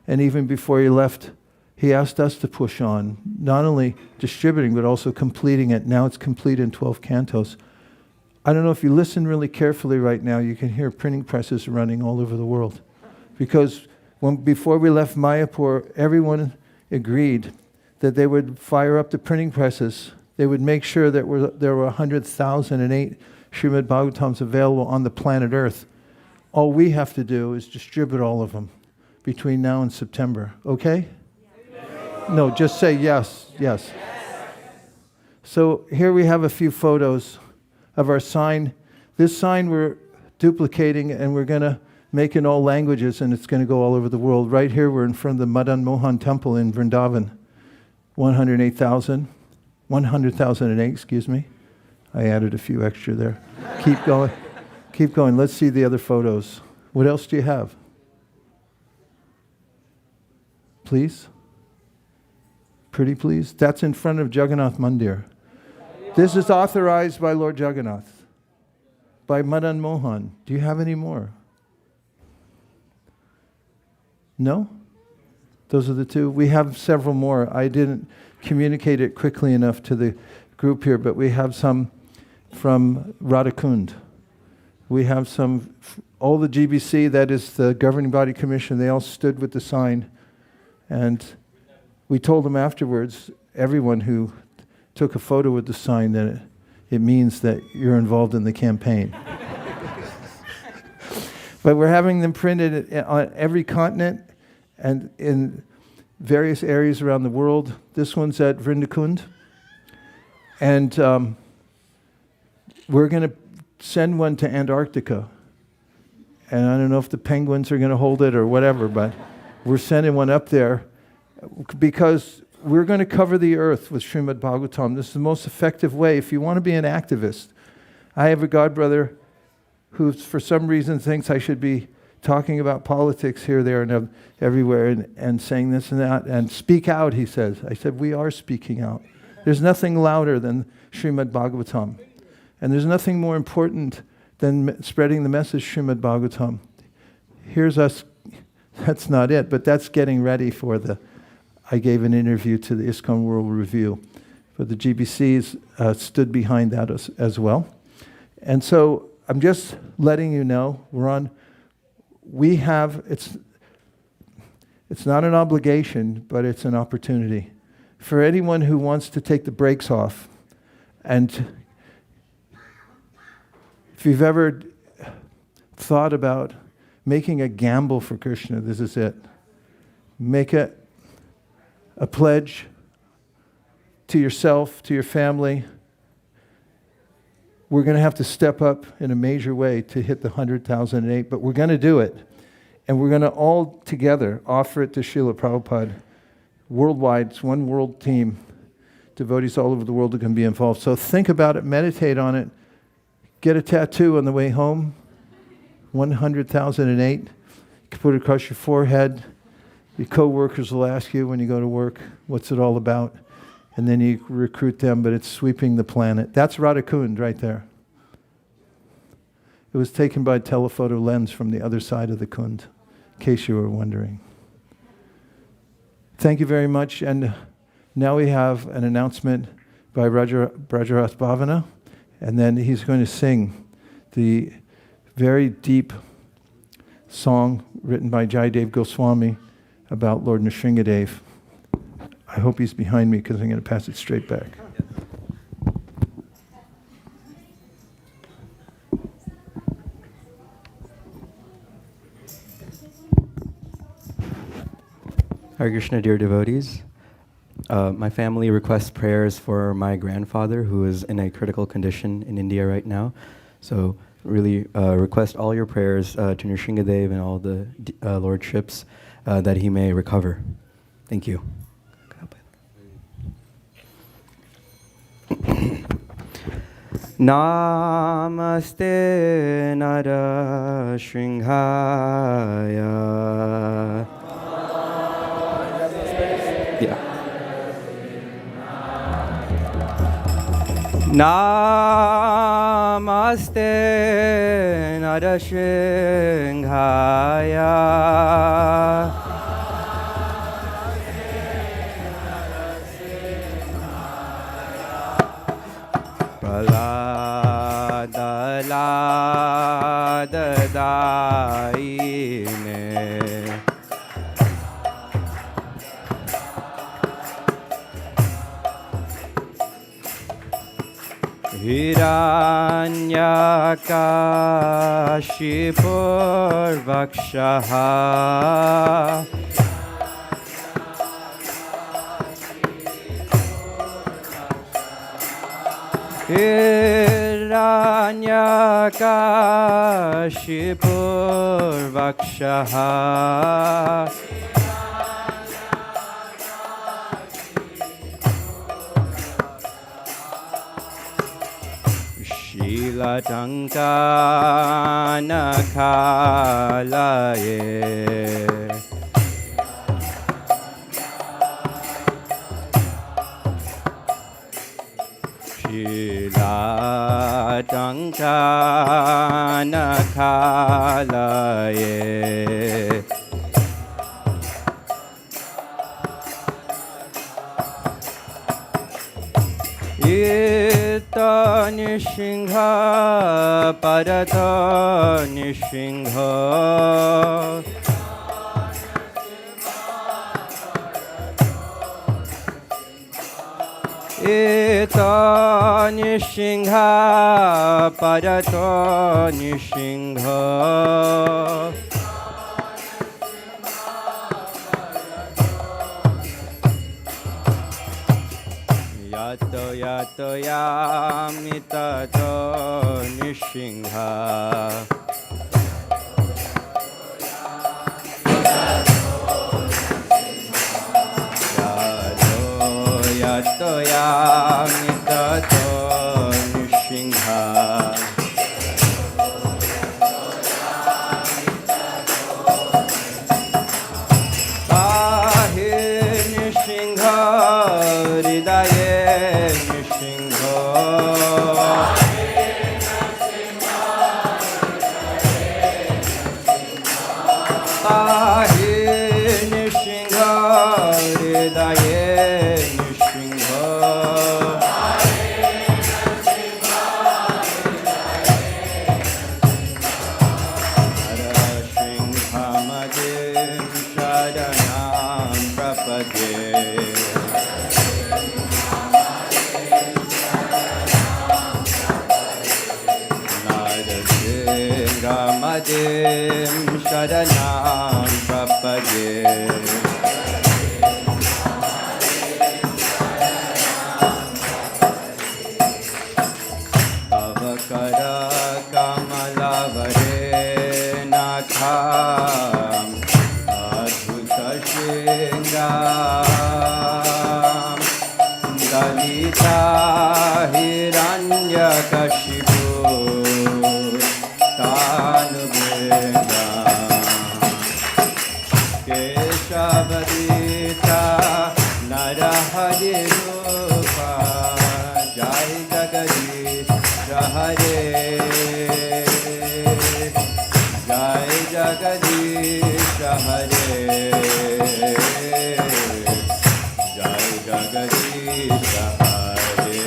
And even before he left, he asked us to push on, not only distributing, but also completing it. Now it's complete in 12 cantos. I don't know if you listen really carefully right now, you can hear printing presses running all over the world. Because before we left Mayapur, everyone agreed that they would fire up the printing presses. They would make sure that there were 100,008 Srimad-Bhagavatams available on the planet Earth. All we have to do is distribute all of them between now and September. Okay? Yes. No, just say yes, yes. So here we have a few photos of our sign. This sign we're duplicating, and we're going to make in all languages, and it's going to go all over the world. Right here we're in front of the Madan Mohan temple in Vrindavan. 100,008, excuse me. I added a few extra there. Keep going. Keep going. Let's see the other photos. What else do you have? Please? Pretty please? That's in front of Jagannath Mandir. This is authorized by Lord Jagannath, by Madan Mohan. Do you have any more? No? Those are the two. We have several more. I didn't communicate it quickly enough to the group here, but we have some from Radhakund. We have some, all the GBC, that is the Governing Body Commission, they all stood with the sign. And we told them afterwards, everyone who took a photo with the sign, that it means that you're involved in the campaign. But we're having them printed on every continent and in various areas around the world. This one's at Vrindakund. And we're going to send one to Antarctica. And I don't know if the penguins are going to hold it or whatever, but we're sending one up there because we're going to cover the earth with Srimad-Bhagavatam. This is the most effective way. If you want to be an activist, I have a godbrother who for some reason thinks I should be talking about politics here, there, and everywhere, and saying this and that, and speak out, he says. I said, we are speaking out. There's nothing louder than Srimad-Bhagavatam. And there's nothing more important than spreading the message Srimad-Bhagavatam. Here's us. That's not it, but that's getting ready for the... I gave an interview to the ISKCON World Review, but the GBCs stood behind that as well. And so I'm just letting you know, we have, it's not an obligation, but it's an opportunity. For anyone who wants to take the brakes off, and if you've ever thought about making a gamble for Krishna, this is it. Make a pledge to yourself, to your family. We're going to have to step up in a major way to hit the 100,008, but we're going to do it. And we're going to all together offer it to Srila Prabhupada. Worldwide, it's one world team. Devotees all over the world are going to be involved. So think about it, meditate on it. Get a tattoo on the way home. 100,008. You can put it across your forehead. Your co-workers will ask you when you go to work, what's it all about? And then you recruit them, but it's sweeping the planet. That's Radhakund right there. It was taken by telephoto lens from the other side of the Kund, in case you were wondering. Thank you very much. And now we have an announcement by Brajaras Bhavana, and then he's going to sing the very deep song written by Jayadev Goswami about Lord Nrsingadev. I hope he's behind me because I'm going to pass it straight back. Hare Krishna, dear devotees. My family requests prayers for my grandfather who is in a critical condition in India right now. So really request all your prayers to Nrsingadev and all the lordships that he may recover. Thank you. Namaste Nara Shringhaya. Yeah. Namaste Nara Shringhaya. Daine Hiranyakashipurvakshaha Hiranyakashipurvakshaha Shilatankanakalaye Shilatankanakalaye Ita Nishingha Parata Nishingha Ita Nishingha Parata Nishingha Yato yato yamitato nishingha Yato yato yamitato nishingha Ahi nishingha hridaye Sharanam Prapade Avakara Kamalavare Nakham Adhuta Shingam Dalita Hiranyakashipu Keshavadita Narahari Rupa Jai Jagadish Hare Jai Jagadish Hare Jai Jagadish Hare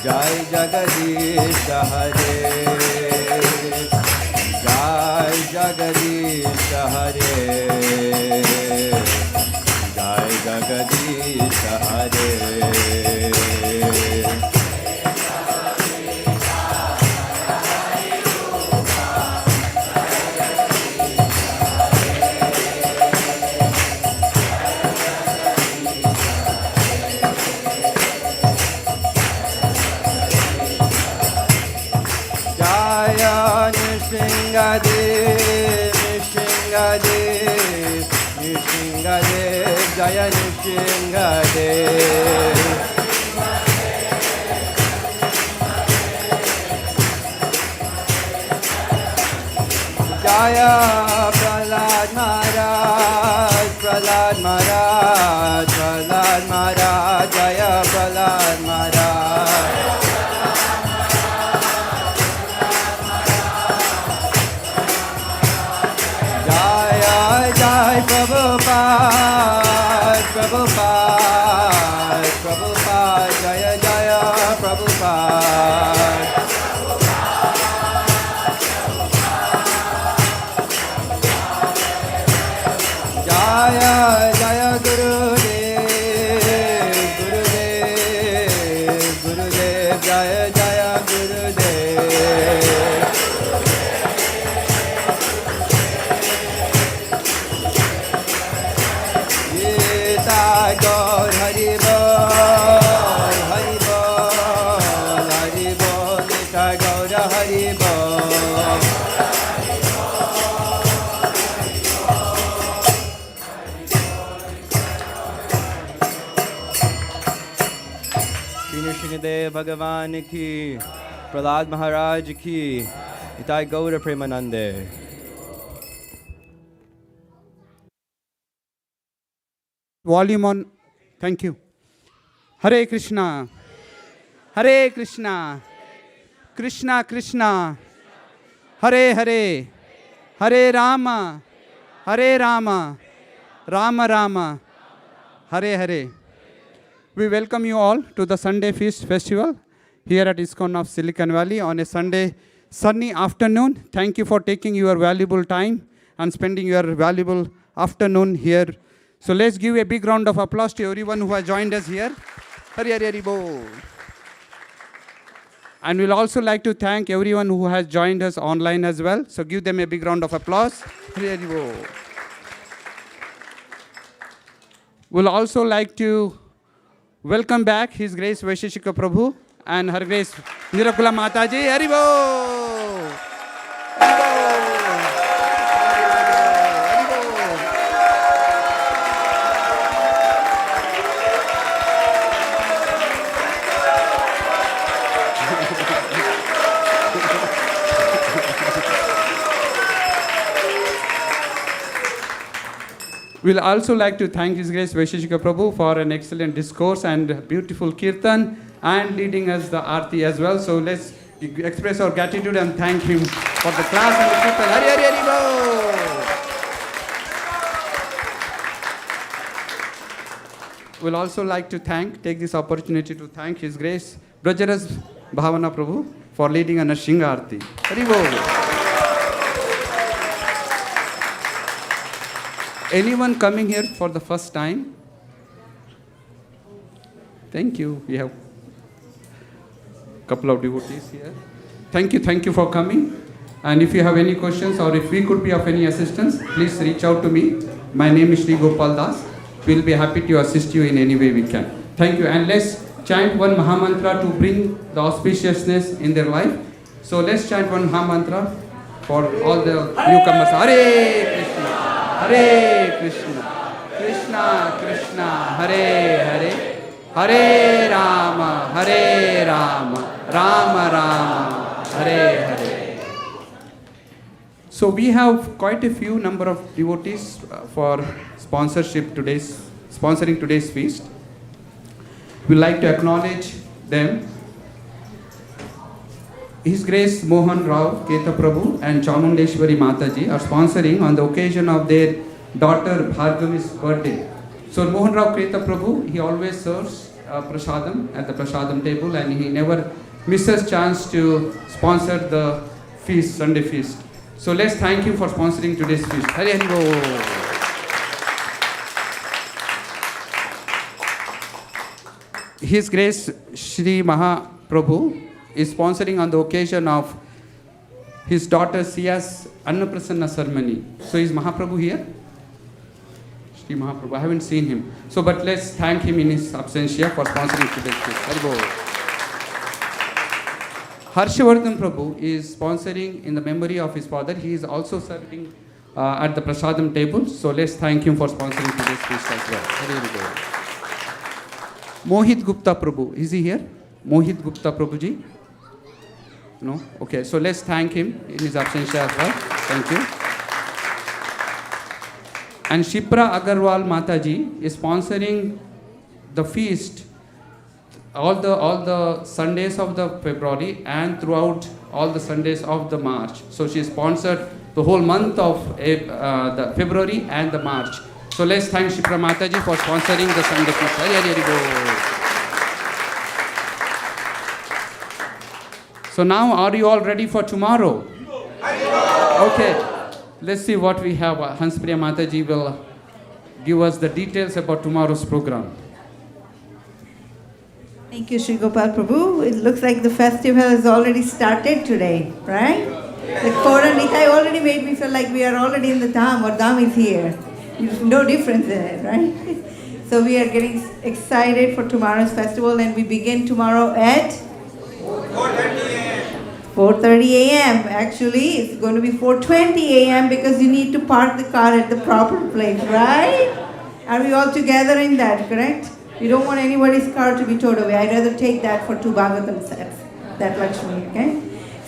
Jai Jagadish Hare Jai Jagadish Hare Jai Jagadish Hare Nishingade, Nishingade, Nishingade. Jaya Nrsimhadev. Jaya Prahlad Maharaj, Prahlad Maharaj, Prahlad Maharaj, Jaya Prahlad Maharaj. Jaya Jai Prabhupada, Prabhupada, Prabhupada, Jaya Jaya Prabhupada. Jaya Jaya Gurudev, Gurudev, Gurudev, Jaya Jaya Gurudev. Gita Gaur Hari Bol, Hari Bol, Hari Bol, Gita Gaur Hari Bol. Srimad Bhagavan ki, Prahlad Maharaj ki, Itai Gaura Premanande. Volume on. Thank you. Hare Krishna. Hare Krishna. Krishna Krishna. Hare Hare. Hare Rama. Hare Rama. Rama Rama. Hare Hare. We welcome you all to the Sunday Feast Festival here at ISKCON of Silicon Valley on a Sunday sunny afternoon. Thank you for taking your valuable time and spending your valuable afternoon here. So let's give a big round of applause to everyone who has joined us here. Hari Hari Hari Bol. And we'll also like to thank everyone who has joined us online as well. So give them a big round of applause. Hari Hari Bol. We'll also like to welcome back His Grace Vaisesika Prabhu and Her Grace Nirakula Mataji. Hari Bol. Hari Bol. We'll also like to thank His Grace Vaisesika Prabhu for an excellent discourse and beautiful Kirtan and leading us the Arti as well. So let's express our gratitude and thank him for the class and the Kirtan. Hari Hari Hari Bol. We'll also like to take this opportunity to thank His Grace Brajaras Bhavana Prabhu for leading an Shinga Arti. Hari Bol. Anyone coming here for the first time? Thank you. We have a couple of devotees here. Thank you for coming. And if you have any questions or if we could be of any assistance, please reach out to me. My name is Sri Gopal Das. We'll be happy to assist you in any way we can. Thank you. And let's chant one Mahamantra to bring the auspiciousness in their life. So let's chant one Mahamantra for all the newcomers. Hare Krishna. Hare Krishna, Krishna Krishna, Hare Hare, Hare Rama, Rama Rama, Hare Hare. So we have quite a few number of devotees for sponsoring today's feast. We'd like to acknowledge them. His Grace Mohan Rao Keta Prabhu and Chamundeshwari Mataji are sponsoring on the occasion of their daughter Bhargavi's birthday. So Mohan Rao Keta Prabhu, he always serves prasadam at the prasadam table and he never misses chance to sponsor the feast, Sunday feast. So let's thank him for sponsoring today's feast. Hari Hari Bol. His Grace Shri Mahaprabhu is sponsoring on the occasion of his daughter Sia's Annaprasanna ceremony. So is Mahaprabhu here? Shri Mahaprabhu, I haven't seen him. So but let's thank him in his absentia for sponsoring today's feast. Hari Bol. Harshavardhan Prabhu is sponsoring in the memory of his father. He is also serving at the Prasadam table. So let's thank him for sponsoring today's feast as well. Hare Hare. Mohit Gupta Prabhu, is he here? Mohit Gupta Prabhu ji? No? Okay, so let's thank him in his absence as well. Thank you. And Shipra Agarwal Mataji is sponsoring the feast all the Sundays of the February and throughout all the Sundays of the March. So she sponsored the whole month of the February and the March. So let's thank Shipra Mataji for sponsoring the Sunday feast. Hare Hare Bol. So now, are you all ready for tomorrow? Okay, let's see what we have. Hanspriya Mataji will give us the details about tomorrow's program. Thank you, Sri Gopal Prabhu. It looks like the festival has already started today, right? The Koran Nitai already made me feel like we are already in the Dham, or Dham is here. There's no difference in it, right? So we are getting excited for tomorrow's festival, and we begin tomorrow at 4:30 a.m. Actually, it's going to be 4:20 a.m. because you need to park the car at the proper place, right? Are we all together in that, correct? You don't want anybody's car to be towed away. I'd rather take that for 2 Bhagavatam sets, that Lakshmi, okay?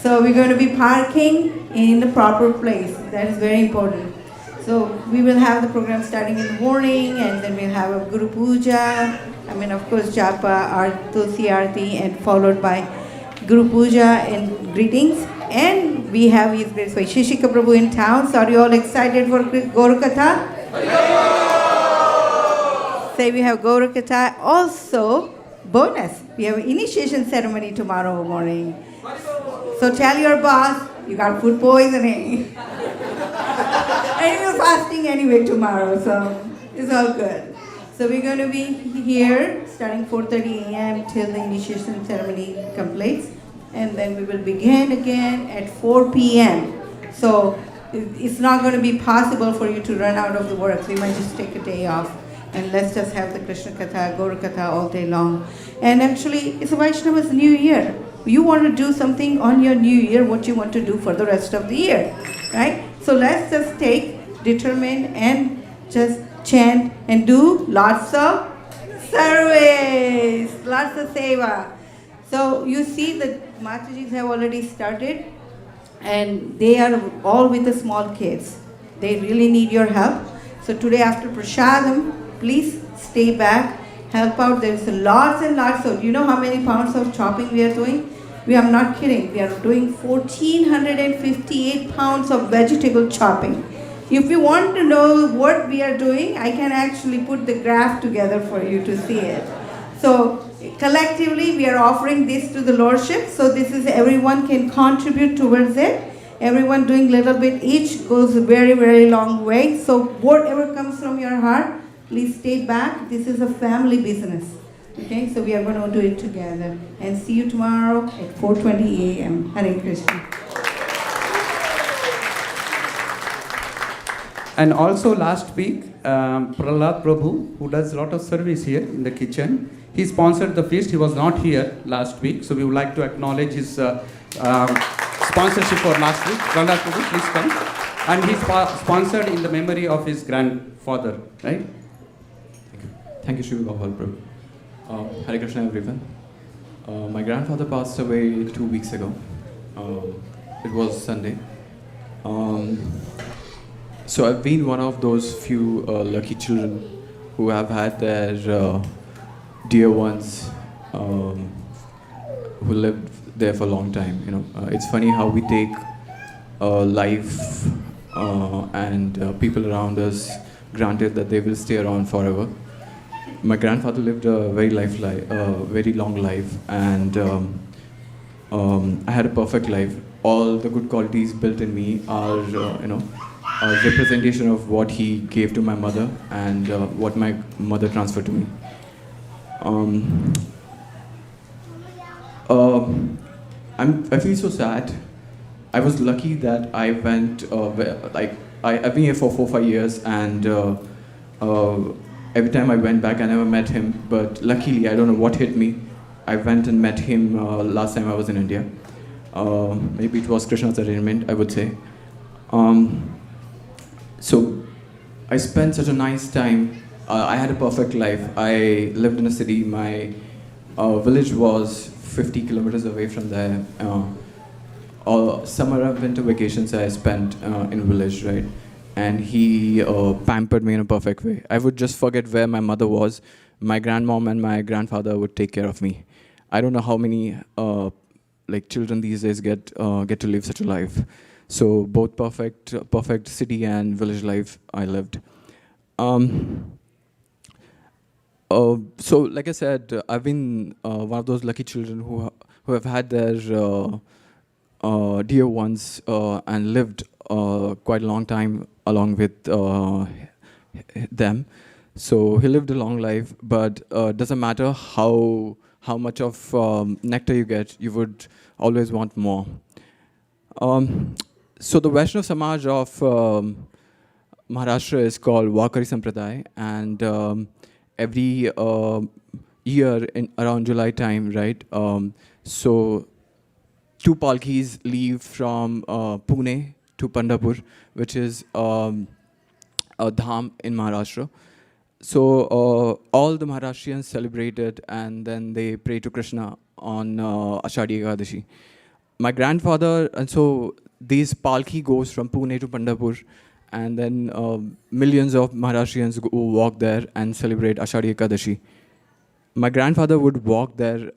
So we're going to be parking in the proper place. That is very important. So we will have the program starting in the morning, and then we'll have a Guru Puja. I mean, of course, Japa, Tulsi Arti, and followed by Guru Puja and greetings. And we have His Grace Vaisesika Prabhu in town. So are you all excited for Gaurukatha? Say we have Gaurukatha. Also, bonus, we have an initiation ceremony tomorrow morning. So tell your boss, you got food poisoning. And you're fasting anyway tomorrow, so it's all good. So we're going to be here starting 4:30 a.m. till the initiation ceremony completes. And then we will begin again at 4 p.m. So it's not going to be possible for you to run out of the work. So you might just take a day off. And let's just have the Krishna Katha, Gaura Katha all day long. And actually, it's a Vaishnava's New Year. You want to do something on your New Year, what you want to do for the rest of the year, right? So let's just determine and just chant and do lots of service, lots of seva. So you see that Matajis have already started, and they are all with the small kids. They really need your help. So today after Prasadam, please stay back, help out. There's lots and lots of, you know how many pounds of chopping we are doing? We are not kidding. We are doing 1,458 pounds of vegetable chopping. If you want to know what we are doing, I can actually put the graph together for you to see it. So collectively, we are offering this to the Lordship. So this is, everyone can contribute towards it. Everyone doing little bit each goes a very, very long way. So whatever comes from your heart, please stay back. This is a family business. Okay, so we are going to do it together. And see you tomorrow at 4:20 a.m. Hare Krishna. And also last week, Prahlad Prabhu, who does a lot of service here in the kitchen, he sponsored the feast. He was not here last week, so we would like to acknowledge his sponsorship for last week. Prahlad Prabhu, please come. And he sponsored in the memory of his grandfather, right? Thank you, Shri Gopal Prabhu. Hare Krishna, everyone. My grandfather passed away 2 weeks ago. It was Sunday. So I've been one of those few lucky children who have had their dear ones who lived there for a long time. You know, it's funny how we take life and people around us granted that they will stay around forever. My grandfather lived a very long life, and I had a perfect life. All the good qualities built in me are, a representation of what he gave to my mother and what my mother transferred to me. I feel so sad. I was lucky that I went, I've been here for 4-5 years, and every time I went back, I never met him. But luckily, I don't know what hit me. I went and met him last time I was in India. Maybe it was Krishna's arrangement, I would say. So I spent such a nice time. I had a perfect life. I lived in a city. My village was 50 kilometers away from there. All summer and winter vacations I spent in village, right? And he pampered me in a perfect way. I would just forget where my mother was. My grandmom and my grandfather would take care of me. I don't know how many children these days get to live such a life. So both perfect city and village life I lived. So like I said, I've been one of those lucky children who have had their dear ones and lived quite a long time along with them. So he lived a long life, but doesn't matter how much of nectar you get, you would always want more. So the Vaishnava Samaj of Maharashtra is called Vakari Sampradaya, and every year in around July time, right? So 2 palkis leave from Pune to Pandharpur, which is a dham in Maharashtra. So all the Maharashtrians celebrate it, and then they pray to Krishna on Acharyas. My grandfather, and so these palki goes from Pune to Pandharpur, and then millions of Maharashtrians walk there and celebrate Acharyas. My grandfather would walk there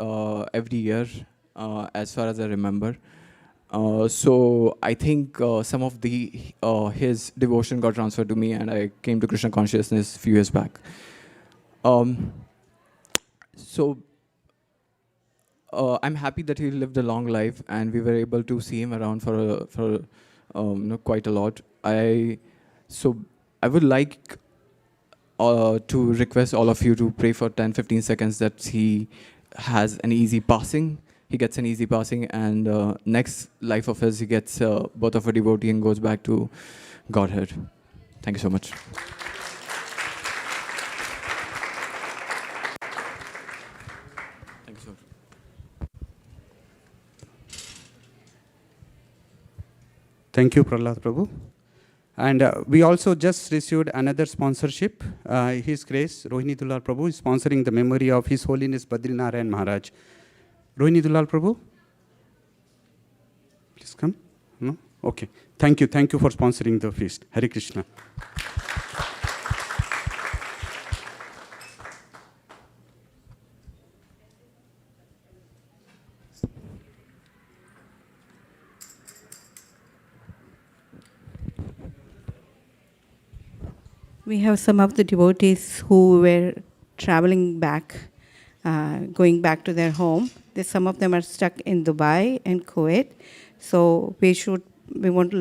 every year, as far as I remember. So I think some of his devotion got transferred to me, and I came to Krishna consciousness a few years back. So I'm happy that he lived a long life, and we were able to see him around for quite a lot. So I would like to request all of you to pray for 10-15 seconds that he has an easy passing. He gets an easy passing, and next life of his, he gets birth of a devotee and goes back to Godhead. Thank you so much. Thank you so much. Thank you, Prahlad Prabhu. And we also just received another sponsorship. His Grace, Rohini Dulal Prabhu, is sponsoring the memory of His Holiness Badrinarayan Maharaj. Rohini Dulal Prabhu? Please come. No? Okay. Thank you. Thank you for sponsoring the feast. Hare Krishna. We have some of the devotees who were traveling back, going back to their home. Some of them are stuck in Dubai and Kuwait. So we want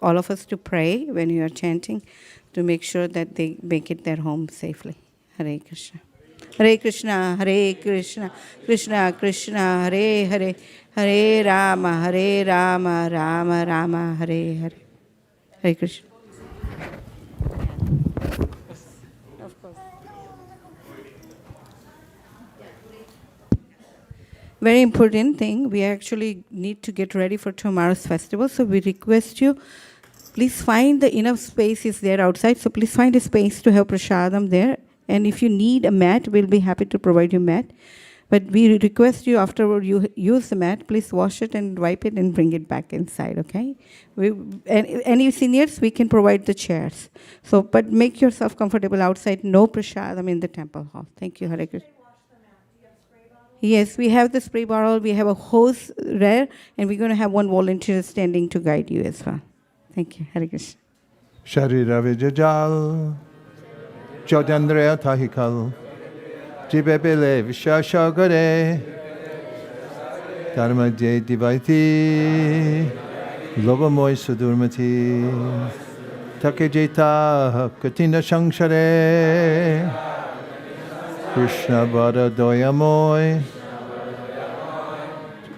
all of us to pray when you are chanting to make sure that they make it their home safely. Hare Krishna. Hare Krishna, Hare Krishna, Krishna Krishna, Hare Hare, Hare Rama, Rama Rama, Hare Hare. Hare Krishna. Of course. Very important thing, we actually need to get ready for tomorrow's festival, so we request you, please find the enough space is there outside, so please find a space to have prasadam there, and if you need a mat, we'll be happy to provide you mat. But we request you, afterward you use the mat, please wash it and wipe it and bring it back inside, okay? And any seniors, we can provide the chairs. So, but make yourself comfortable outside, no prasadam in the temple hall. Thank you, Hare Krishna. Yes, we have the spray bottle, we have a hose there, and we're going to have one volunteer standing to guide you as well. Thank you, Hare Krishna. Sharira Vijajal, Jodandrea Tahikal, Jibebele Vishashagare, Dharma De Divaiti, Lobamoy Sudurmati, Takejeta Katina Shangshare, Krishna Bada Doyamoy.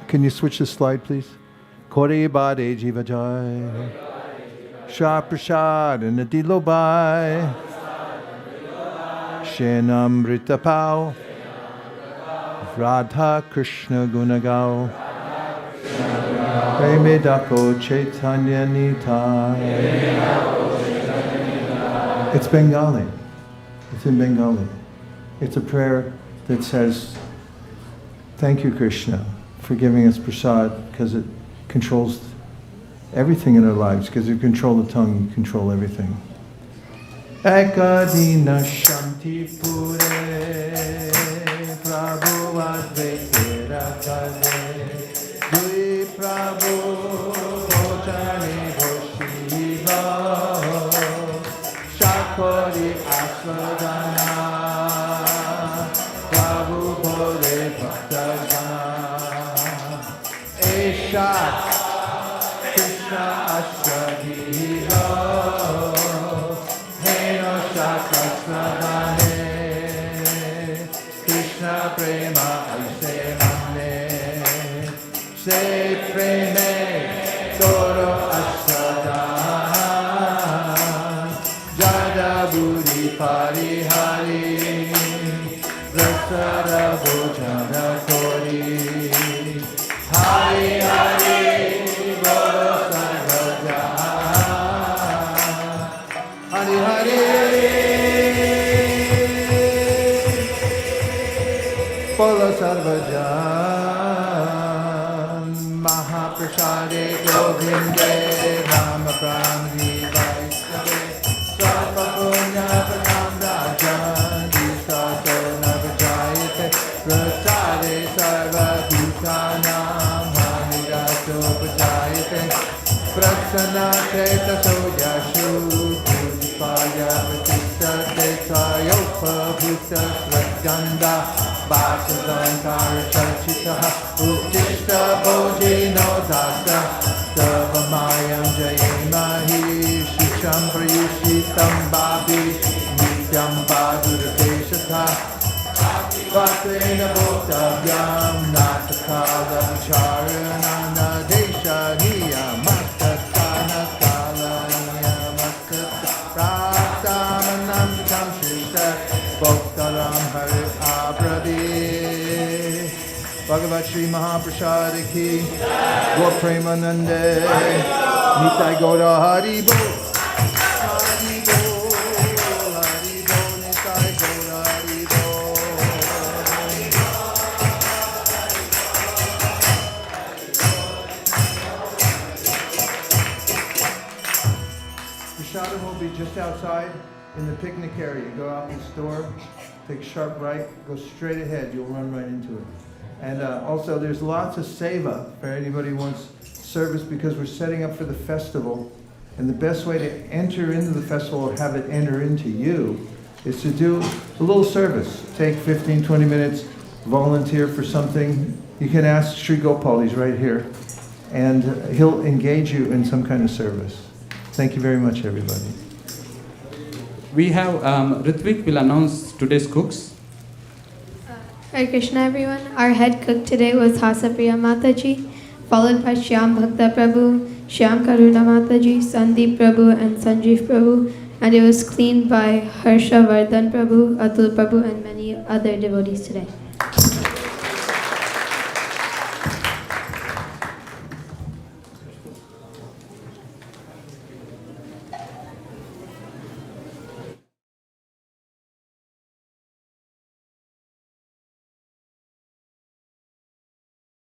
Can you switch the slide, please? Kori Bade Jivajai, Shah Prasad and Adilobai, Shenamrita Pao, Radha Krishna Gunagao, Premedako Chaitanya Nitai, It's Bengali. It's in Bengali. It's a prayer that says, thank you, Krishna, for giving us prasad, because it controls everything in our lives. Because you control the tongue, you control everything. Ekadina Shanti Pure Prabhu Advaita Rakale Dui Prabhu Bhojani Bhoshiva Shakori Aswadana Prabhu Bhole Bhaktagana Eshat Krishna Ashwadhiva Krishna prema aise manne se preme toro asada jada budi parihari rasara bhojana kori hari hari bolo sarvaja hari hari Polo Sarvajan Mahaprasade Govinde Rama Pramdi Vaisave Sarva Punya Padam Rajan Disato Navajayate Prasade Sarva Bhutanam Hanidato Pajayate Prasana Cheta Soyashu Pujipaya Pratista Tetayopa Bhuta Sratganda Vasadankara Sarchitaha Uttishta Bojino Dasa Davamayam Jayemahi Shisham Prayushitam Bhavi Nityam Bhadurapeshatha Vatrena Bhoktavyam Natakala Vicharanana Desha Niyamatakana Kala Niyamatak Pratamanam Vitam Shishta Bhoktaram Hari Abradi Bhagavat Shri Mahaprasad Ki Gaur Premanande Nitai Gaura Hari Bo Hari Bo Hari Bo Nitai Gaura Hari Bo Prasadam will be just outside in the picnic area. You go out the store, take a sharp right, go straight ahead, you'll run right into it. And also there's lots of seva for anybody who wants service, because we're setting up for the festival. And the best way to enter into the festival or have it enter into you is to do a little service. Take 15, 20 minutes, volunteer for something. You can ask Sri Gopal, he's right here, and he'll engage you in some kind of service. Thank you very much, everybody. We have Ritvik will announce today's cooks. Hare Krishna, everyone. Our head cook today was Hasapriya Mataji, followed by Shyam Bhakta Prabhu, Shyam Karuna Mataji, Sandeep Prabhu, and Sanjeev Prabhu, and it was cleaned by Harsha Vardhan Prabhu, Atul Prabhu, and many other devotees today.